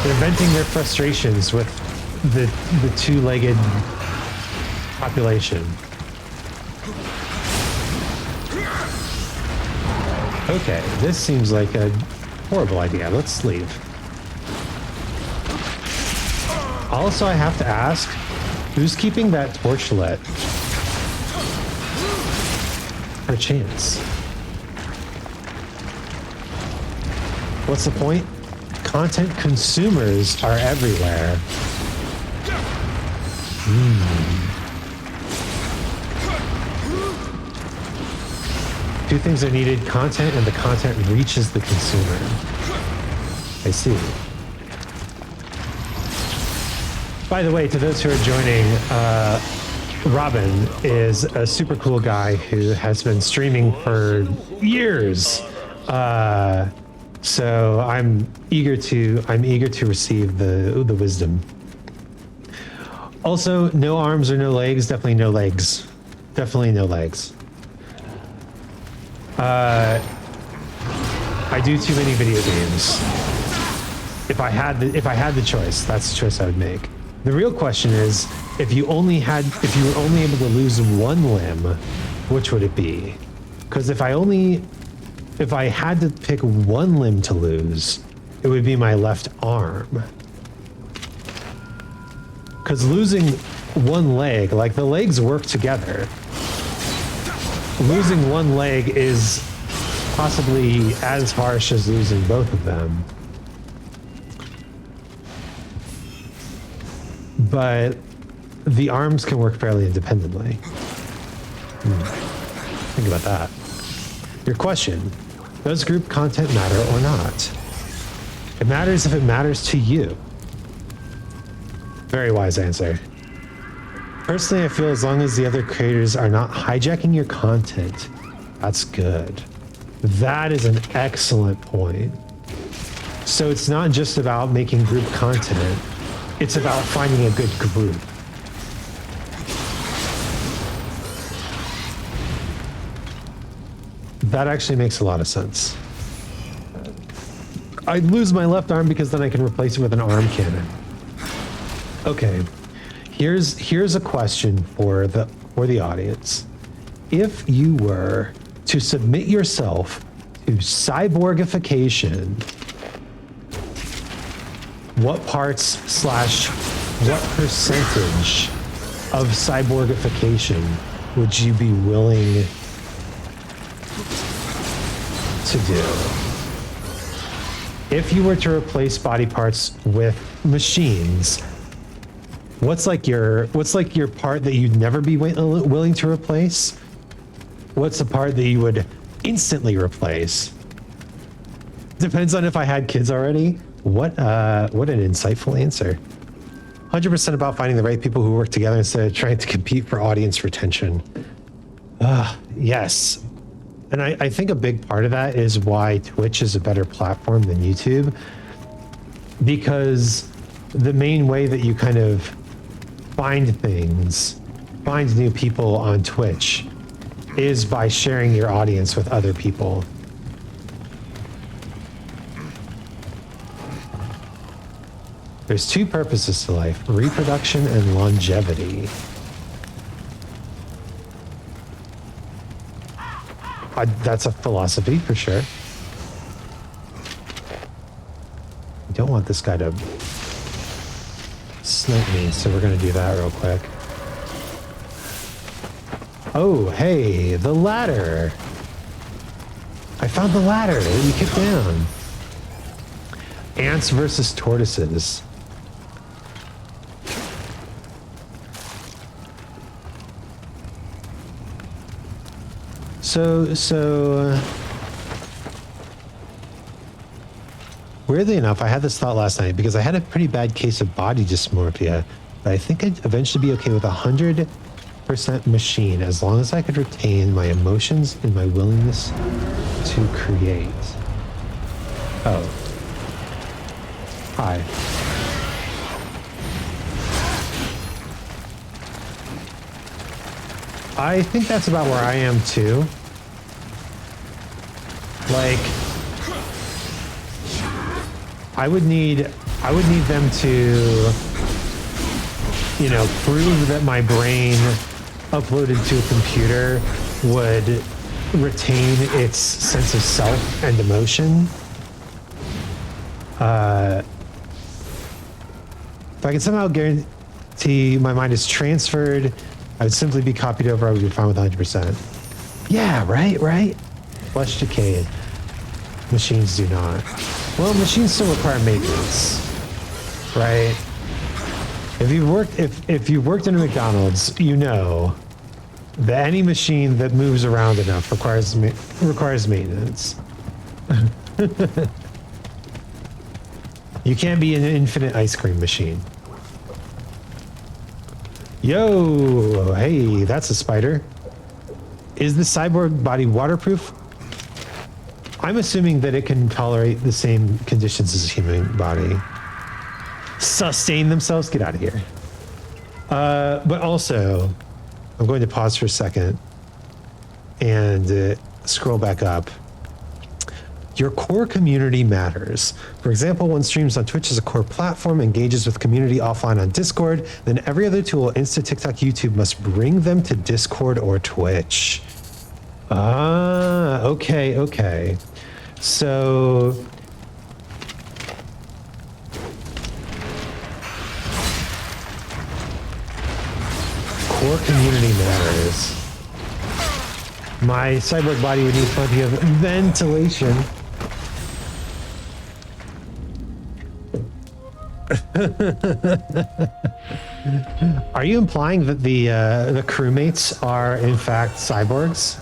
They're venting their frustrations with the two-legged population. Okay, this seems like a horrible idea. Let's leave. Also, I have to ask, who's keeping that torch lit? Not a chance. What's the point? Content consumers are everywhere. Two things are needed, content and the content reaches the consumer. I see. By the way, to those who are joining, Robin is a super cool guy who has been streaming for years. So I'm eager to receive the wisdom. Also, no arms or no legs, definitely no legs. Definitely no legs. I do too many video games. If I had the choice, that's the choice I would make. The real question is, if you were only able to lose one limb, which would it be? Because if I had to pick one limb to lose, it would be my left arm. Because losing one leg, like the legs work together. Losing one leg is possibly as harsh as losing both of them. But the arms can work fairly independently. Think about that. Your question, does group content matter or not? It matters if it matters to you. Very wise answer. Personally, I feel as long as the other creators are not hijacking your content, that's good. That is an excellent point. So it's not just about making group content, it's about finding a good group. That actually makes a lot of sense. I'd lose my left arm because then I can replace it with an arm cannon. Okay, here's a question for the audience. If you were to submit yourself to cyborgification, what parts slash what percentage of cyborgification would you be willing to do? If you were to replace body parts with machines, what's like your part that you'd never be willing to replace? What's the part that you would instantly replace? Depends on if I had kids already. What an insightful answer. 100% about finding the right people who work together instead of trying to compete for audience retention. Yes. And I think a big part of that is why Twitch is a better platform than YouTube. Because the main way that you kind of find things, find new people on Twitch, is by sharing your audience with other people. There's two purposes to life: reproduction and longevity. That's a philosophy for sure. I don't want this guy to snipe me, so we're gonna do that real quick. Oh, hey, the ladder. I found the ladder that you kicked down. Ants versus tortoises. So, weirdly enough, I had this thought last night because I had a pretty bad case of body dysmorphia, but I think I'd eventually be okay with 100% machine as long as I could retain my emotions and my willingness to create. Oh. Hi. I think that's about where I am too. Like, I would need them to, you know, prove that my brain uploaded to a computer would retain its sense of self and emotion. If I can somehow guarantee my mind is transferred, I would simply be copied over. I would be fine with 100%. Yeah, right. Flesh decayed. Machines do not. Well, machines still require maintenance, right? If you've worked in a McDonald's, you know that any machine that moves around enough requires maintenance. You can't be an infinite ice cream machine. Yo, hey, that's a spider. Is the cyborg body waterproof? I'm assuming that it can tolerate the same conditions as a human body. Sustain themselves? Get out of here. But also, I'm going to pause for a second and scroll back up. Your core community matters. For example, one streams on Twitch as a core platform, engages with community offline on Discord, then every other tool, Insta, TikTok, YouTube, must bring them to Discord or Twitch. Ah, okay. So, core community matters. My cyborg body would need plenty of ventilation. Are you implying that the crewmates are in fact cyborgs?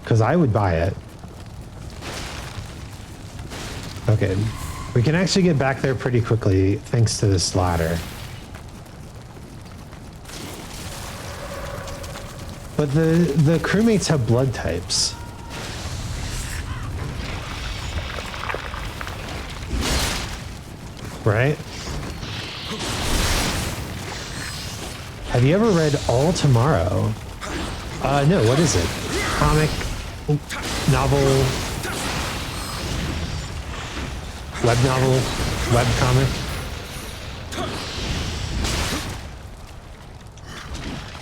Because I would buy it. Okay, we can actually get back there pretty quickly thanks to this ladder. But the crewmates have blood types. Right? Have you ever read All Tomorrow? No, what is it? Comic, novel, web novel, web comic?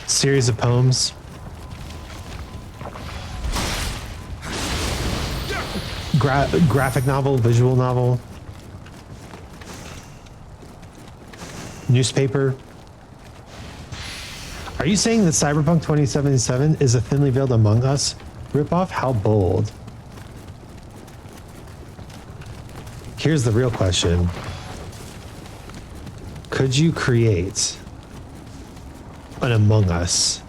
Series of poems? graphic novel, visual novel, newspaper. Are you saying that Cyberpunk 2077 is a thinly veiled Among Us ripoff? How bold. Here's the real question. Could you create an Among Us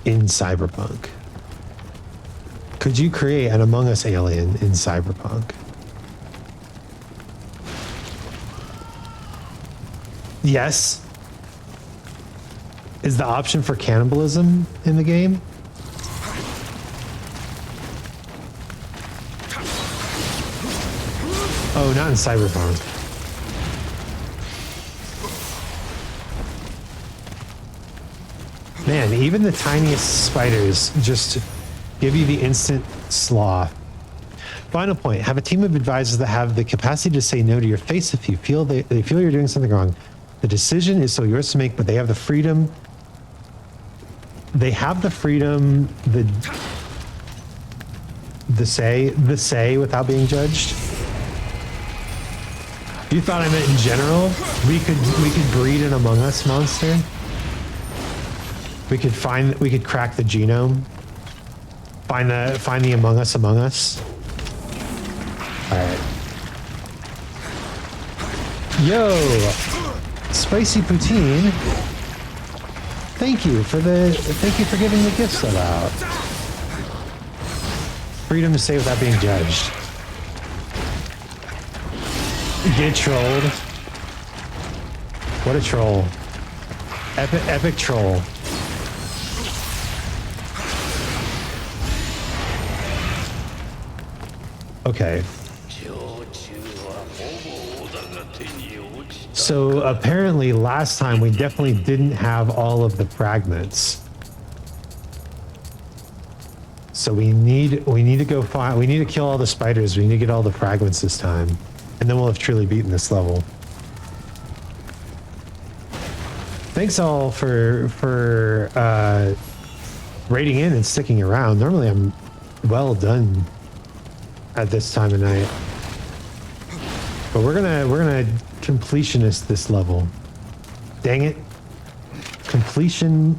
in Cyberpunk? Could you create an Among Us alien in Cyberpunk? Yes. Is the option for cannibalism in the game? Oh, not in Cyberpunk. Man, even the tiniest spiders just give you the instant slaw. Final point, have a team of advisors that have the capacity to say no to your face if you feel they feel you're doing something wrong. The decision is so yours to make, but they have the freedom. They have the freedom, the say without being judged. You thought I meant in general? We could breed an Among Us monster. We could crack the genome. Find the Among Us. All right. Yo, spicy poutine. Thank you for giving the gift set out. Freedom to say without being judged. Get trolled. What a troll. Epic troll. Okay. So apparently last time we definitely didn't have all of the fragments. So we need to go find, we need to kill all the spiders. We need to get all the fragments this time. And then we'll have truly beaten this level. Thanks all for raiding in and sticking around. Normally I'm well done at this time of night. But we're gonna completionist this level. Dang it. Completionism.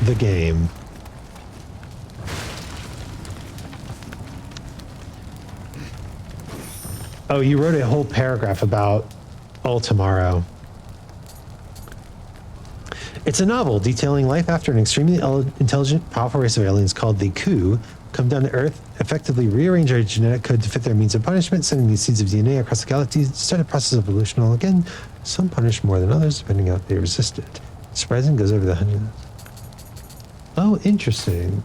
The game. Oh, you wrote a whole paragraph about Tomorrow. It's a novel detailing life after an extremely intelligent, powerful race of aliens called the Coup come down to Earth, effectively rearrange our genetic code to fit their means of punishment, sending these seeds of DNA across the galaxy to start a process of evolution. Again, some punish more than others, depending on if they resist it. Surprising goes over the hundreds. Oh, interesting.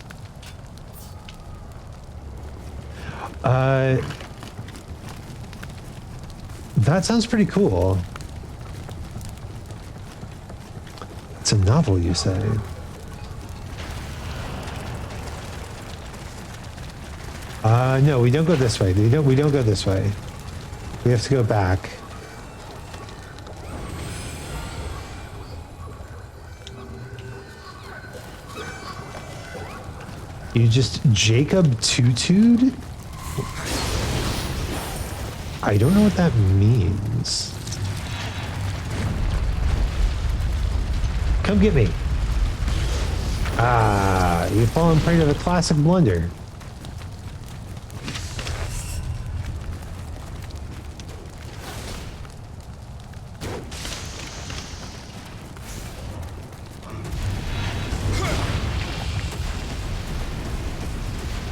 That sounds pretty cool. It's a novel, you say? No, we don't go this way. We don't go this way. We have to go back. You just Jacob Tutu'd? I don't know what that means. Come get me. Ah, you've fallen prey to the classic blunder.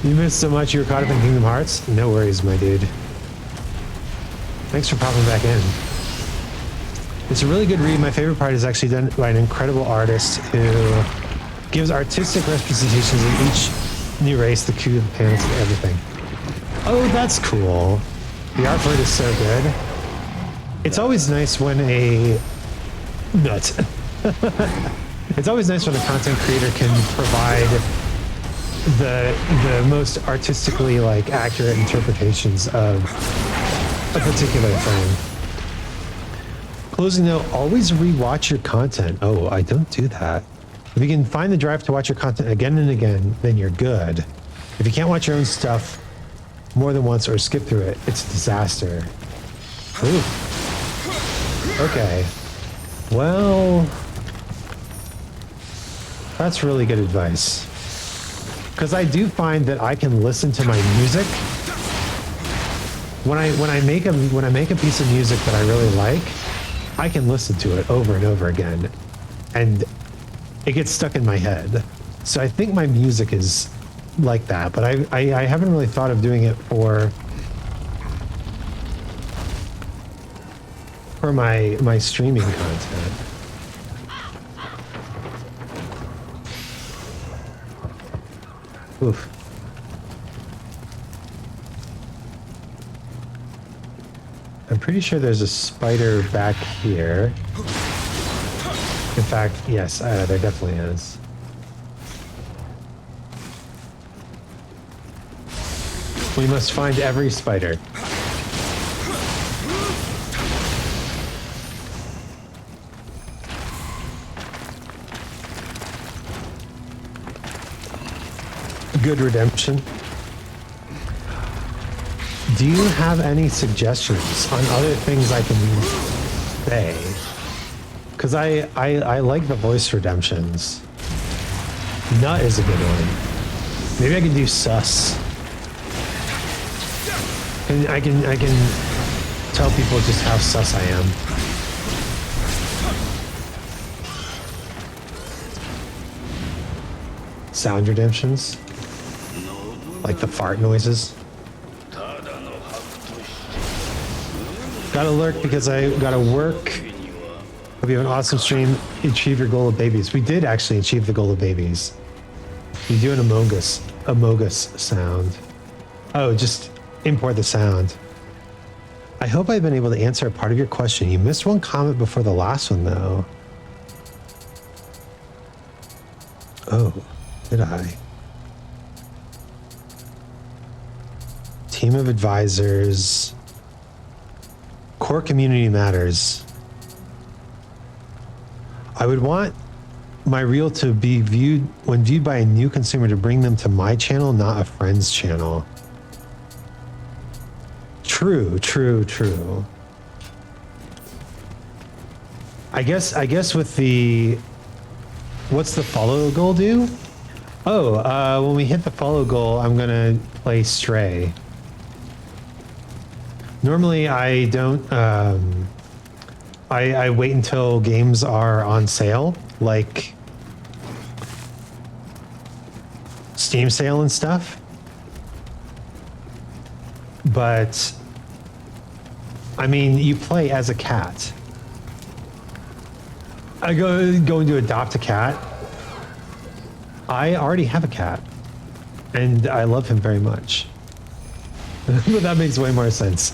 You missed so much you were caught up in Kingdom Hearts? No worries, my dude. Thanks for popping back in. It's a really good read. My favorite part is actually done by an incredible artist who gives artistic representations of each new race, the coup, the planets, and everything. Oh, that's cool. The art for it is so good. It's always nice when a... Nuts. It's always nice when a content creator can provide the most artistically accurate interpretations of a particular thing. Closing note, always rewatch your content. Oh, I don't do that. If you can find the drive to watch your content again and again, then you're good. If you can't watch your own stuff more than once or skip through it, it's a disaster. Ooh. Okay. Well, that's really good advice. Because I do find that I can listen to my music when I make a piece of music that I really like. I can listen to it over and over again, and it gets stuck in my head. So I think my music is like that, but I haven't really thought of doing it for my streaming content. Oof. I'm pretty sure there's a spider back here. In fact, yes, there definitely is. We must find every spider. Good redemption. Do you have any suggestions on other things I can say? Because I like the voice redemptions. Nut is a good one. Maybe I can do sus. And I can tell people just how sus I am. Sound redemptions, like the fart noises. Gotta lurk because I gotta work. Hope you have an awesome stream. Achieve your goal of babies. We did actually achieve the goal of babies. You do an amogus sound. Oh, just import the sound. I hope I've been able to answer a part of your question. You missed one comment before the last one, though. Oh, did I? Team of advisors. Core community matters. I would want my reel to be viewed when viewed by a new consumer to bring them to my channel, not a friend's channel. True. I guess with the, what's the follow goal do? Oh, when we hit the follow goal, I'm gonna play Stray. Normally I don't, I wait until games are on sale, like Steam sale and stuff. But I mean, you play as a cat. I going to adopt a cat. I already have a cat, and I love him very much. But that makes way more sense.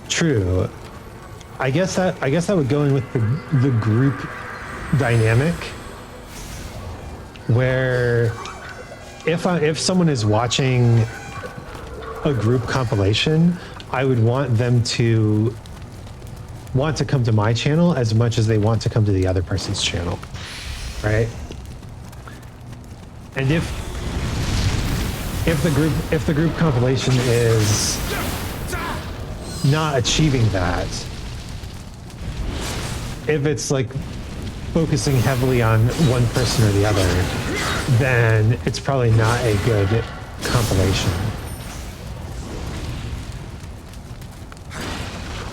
True. I guess that would go in with the group dynamic, where if someone is watching a group compilation, I would want them to want to come to my channel as much as they want to come to the other person's channel, right? And if the group compilation is not achieving that, if it's like focusing heavily on one person or the other, then it's probably not a good compilation.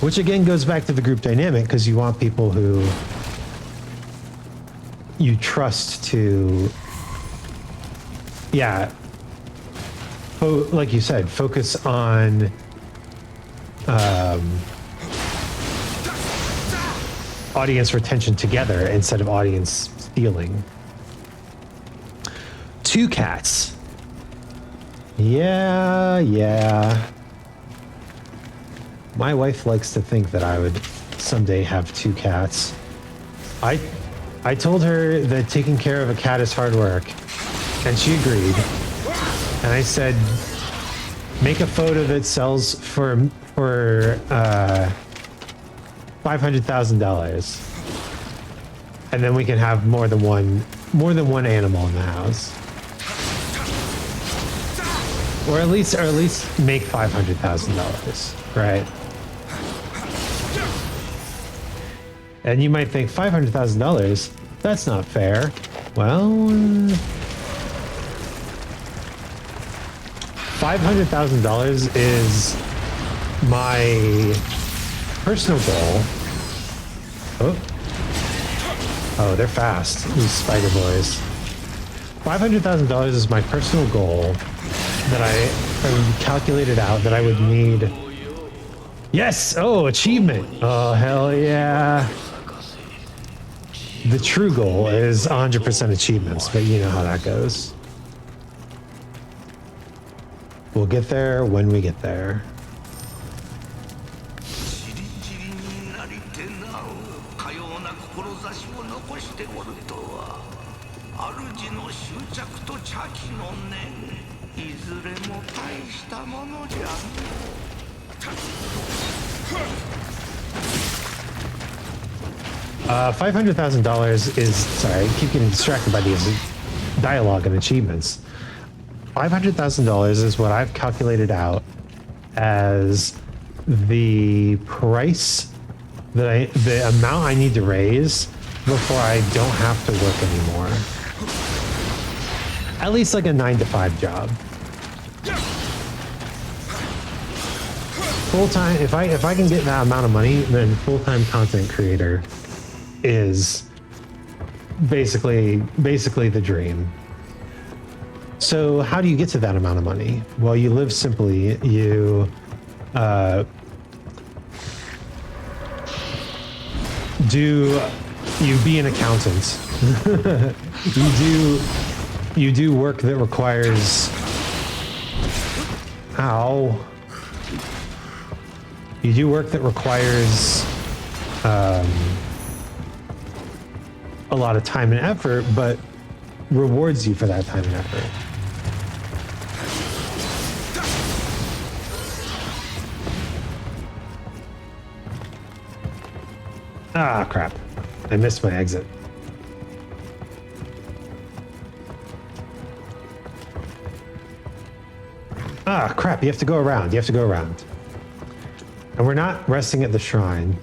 Which again goes back to the group dynamic, because you want people who you trust to, yeah, like you said, focus on audience retention together instead of audience stealing. 2 cats. Yeah. My wife likes to think that I would someday have 2 cats. I told her that taking care of a cat is hard work, and she agreed. And I said, make a photo that sells for for $500,000, and then we can have more than one animal in the house, or at least make $500,000, right? And you might think $500,000, that's not fair. Well, $500,000 is my personal goal. Oh, they're fast, these spider boys. $500,000 is my personal goal that I calculated out that I would need. Yes! Oh, achievement! Oh, hell yeah. The true goal is 100% achievements, but you know how that goes. We'll get there when we get there. じりじりになりてなおかような志を残しておるとは主の執着と茶器の念いずれも大したものじゃ。$500,000 is, sorry, I keep getting distracted by these dialogue and achievements. $500,000 is what I've calculated out as the price that the amount I need to raise before I don't have to work anymore. At least like a 9-to-5 job. Full-time, if I can get that amount of money, then full-time content creator is basically the dream. So how do you get to that amount of money? Well, you live simply. You be an accountant. you do work that requires you do work that requires a lot of time and effort, but rewards you for that time and effort. Ah, crap. I missed my exit. Ah, crap. You have to go around. You have to go around. And we're not resting at the shrine,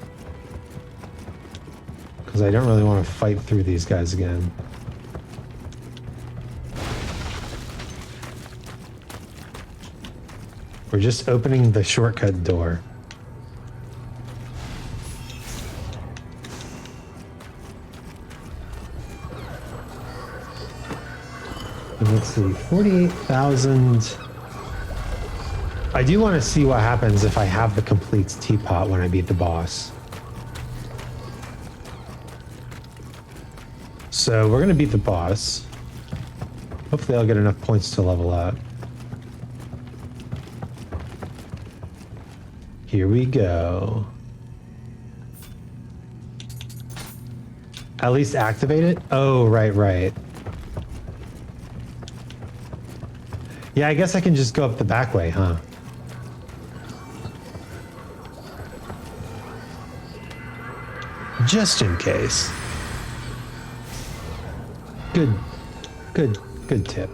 because I don't really want to fight through these guys again. We're just opening the shortcut door. And let's see, 48,000. I do want to see what happens if I have the complete teapot when I beat the boss. So we're going to beat the boss. Hopefully I'll get enough points to level up. Here we go. At least activate it? Oh, right. Yeah, I guess I can just go up the back way, huh? Just in case. Good tip.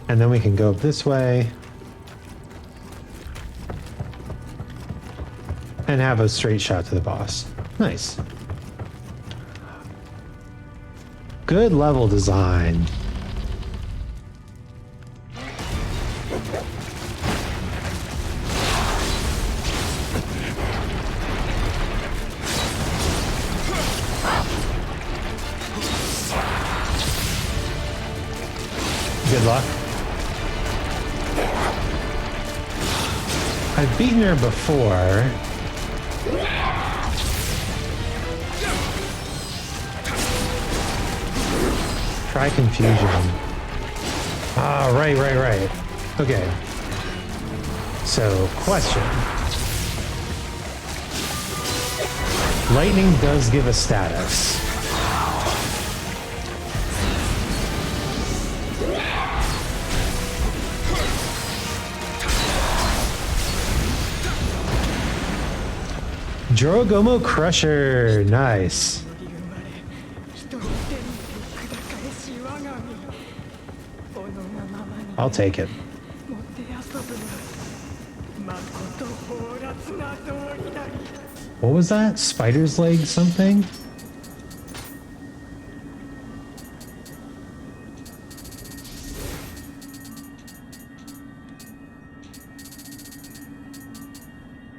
And then we can go up this way and have a straight shot to the boss. Nice. Good level design. Good luck. I've beaten her before. Try confusion. Ah, right. Okay. So, question. Lightning does give a status. Jorogomo Crusher, nice. I'll take it. What was that? Spider's leg something?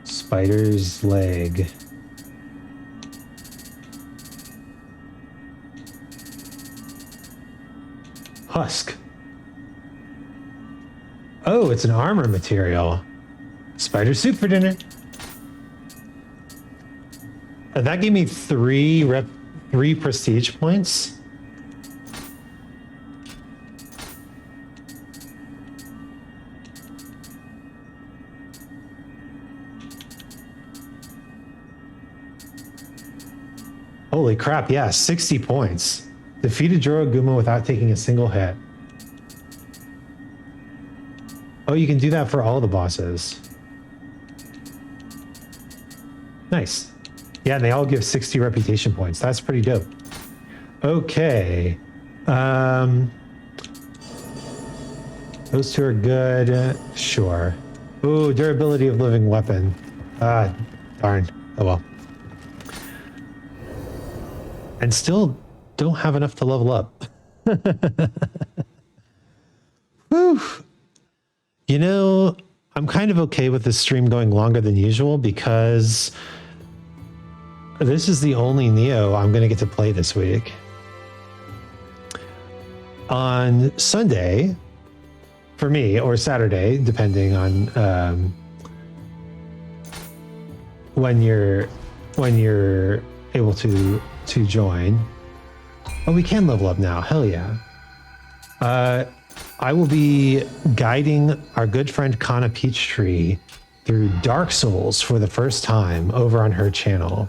Spider's leg. Husk. Oh, it's an armor material. Spider soup for dinner. That gave me three prestige points. Holy crap, yeah, 60 points. Defeated Jorogumo without taking a single hit. Oh, you can do that for all the bosses. Nice. Yeah, they all give 60 reputation points. That's pretty dope. Okay. Those two are good. Sure. Ooh, durability of living weapon. Darn. Oh well. And still don't have enough to level up. Whew. You know, I'm kind of okay with this stream going longer than usual because this is the only Nioh I'm going to get to play this week. On Sunday, for me, or Saturday, depending on when you're able to join. Oh, we can level up now. Hell yeah. I will be guiding our good friend Kana Peachtree through Dark Souls for the first time over on her channel.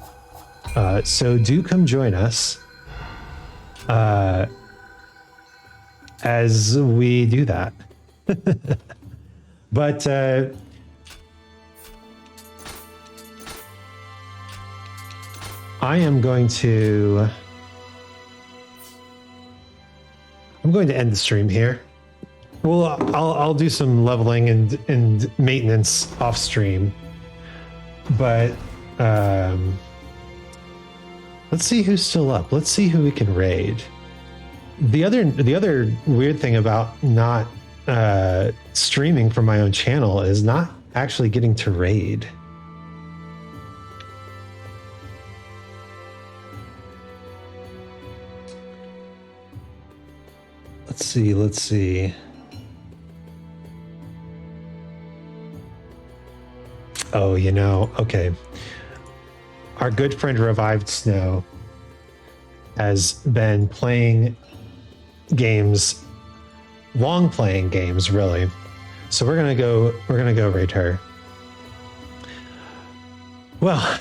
So do come join us as we do that. But I'm going to end the stream here. Well, I'll do some leveling and maintenance off stream, but let's see who's still up. Let's see who we can raid. The other weird thing about not streaming from my own channel is not actually getting to raid. Let's see. Oh, you know, okay. Our good friend Revived Snow has been playing games, long playing games, really. So we're gonna go raid her. Well,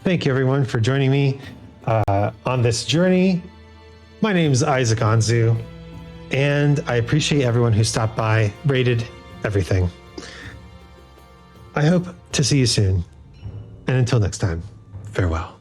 thank you everyone for joining me on this journey. My name is Isaac Anzu, and I appreciate everyone who stopped by, rated everything. I hope to see you soon. And until next time, farewell.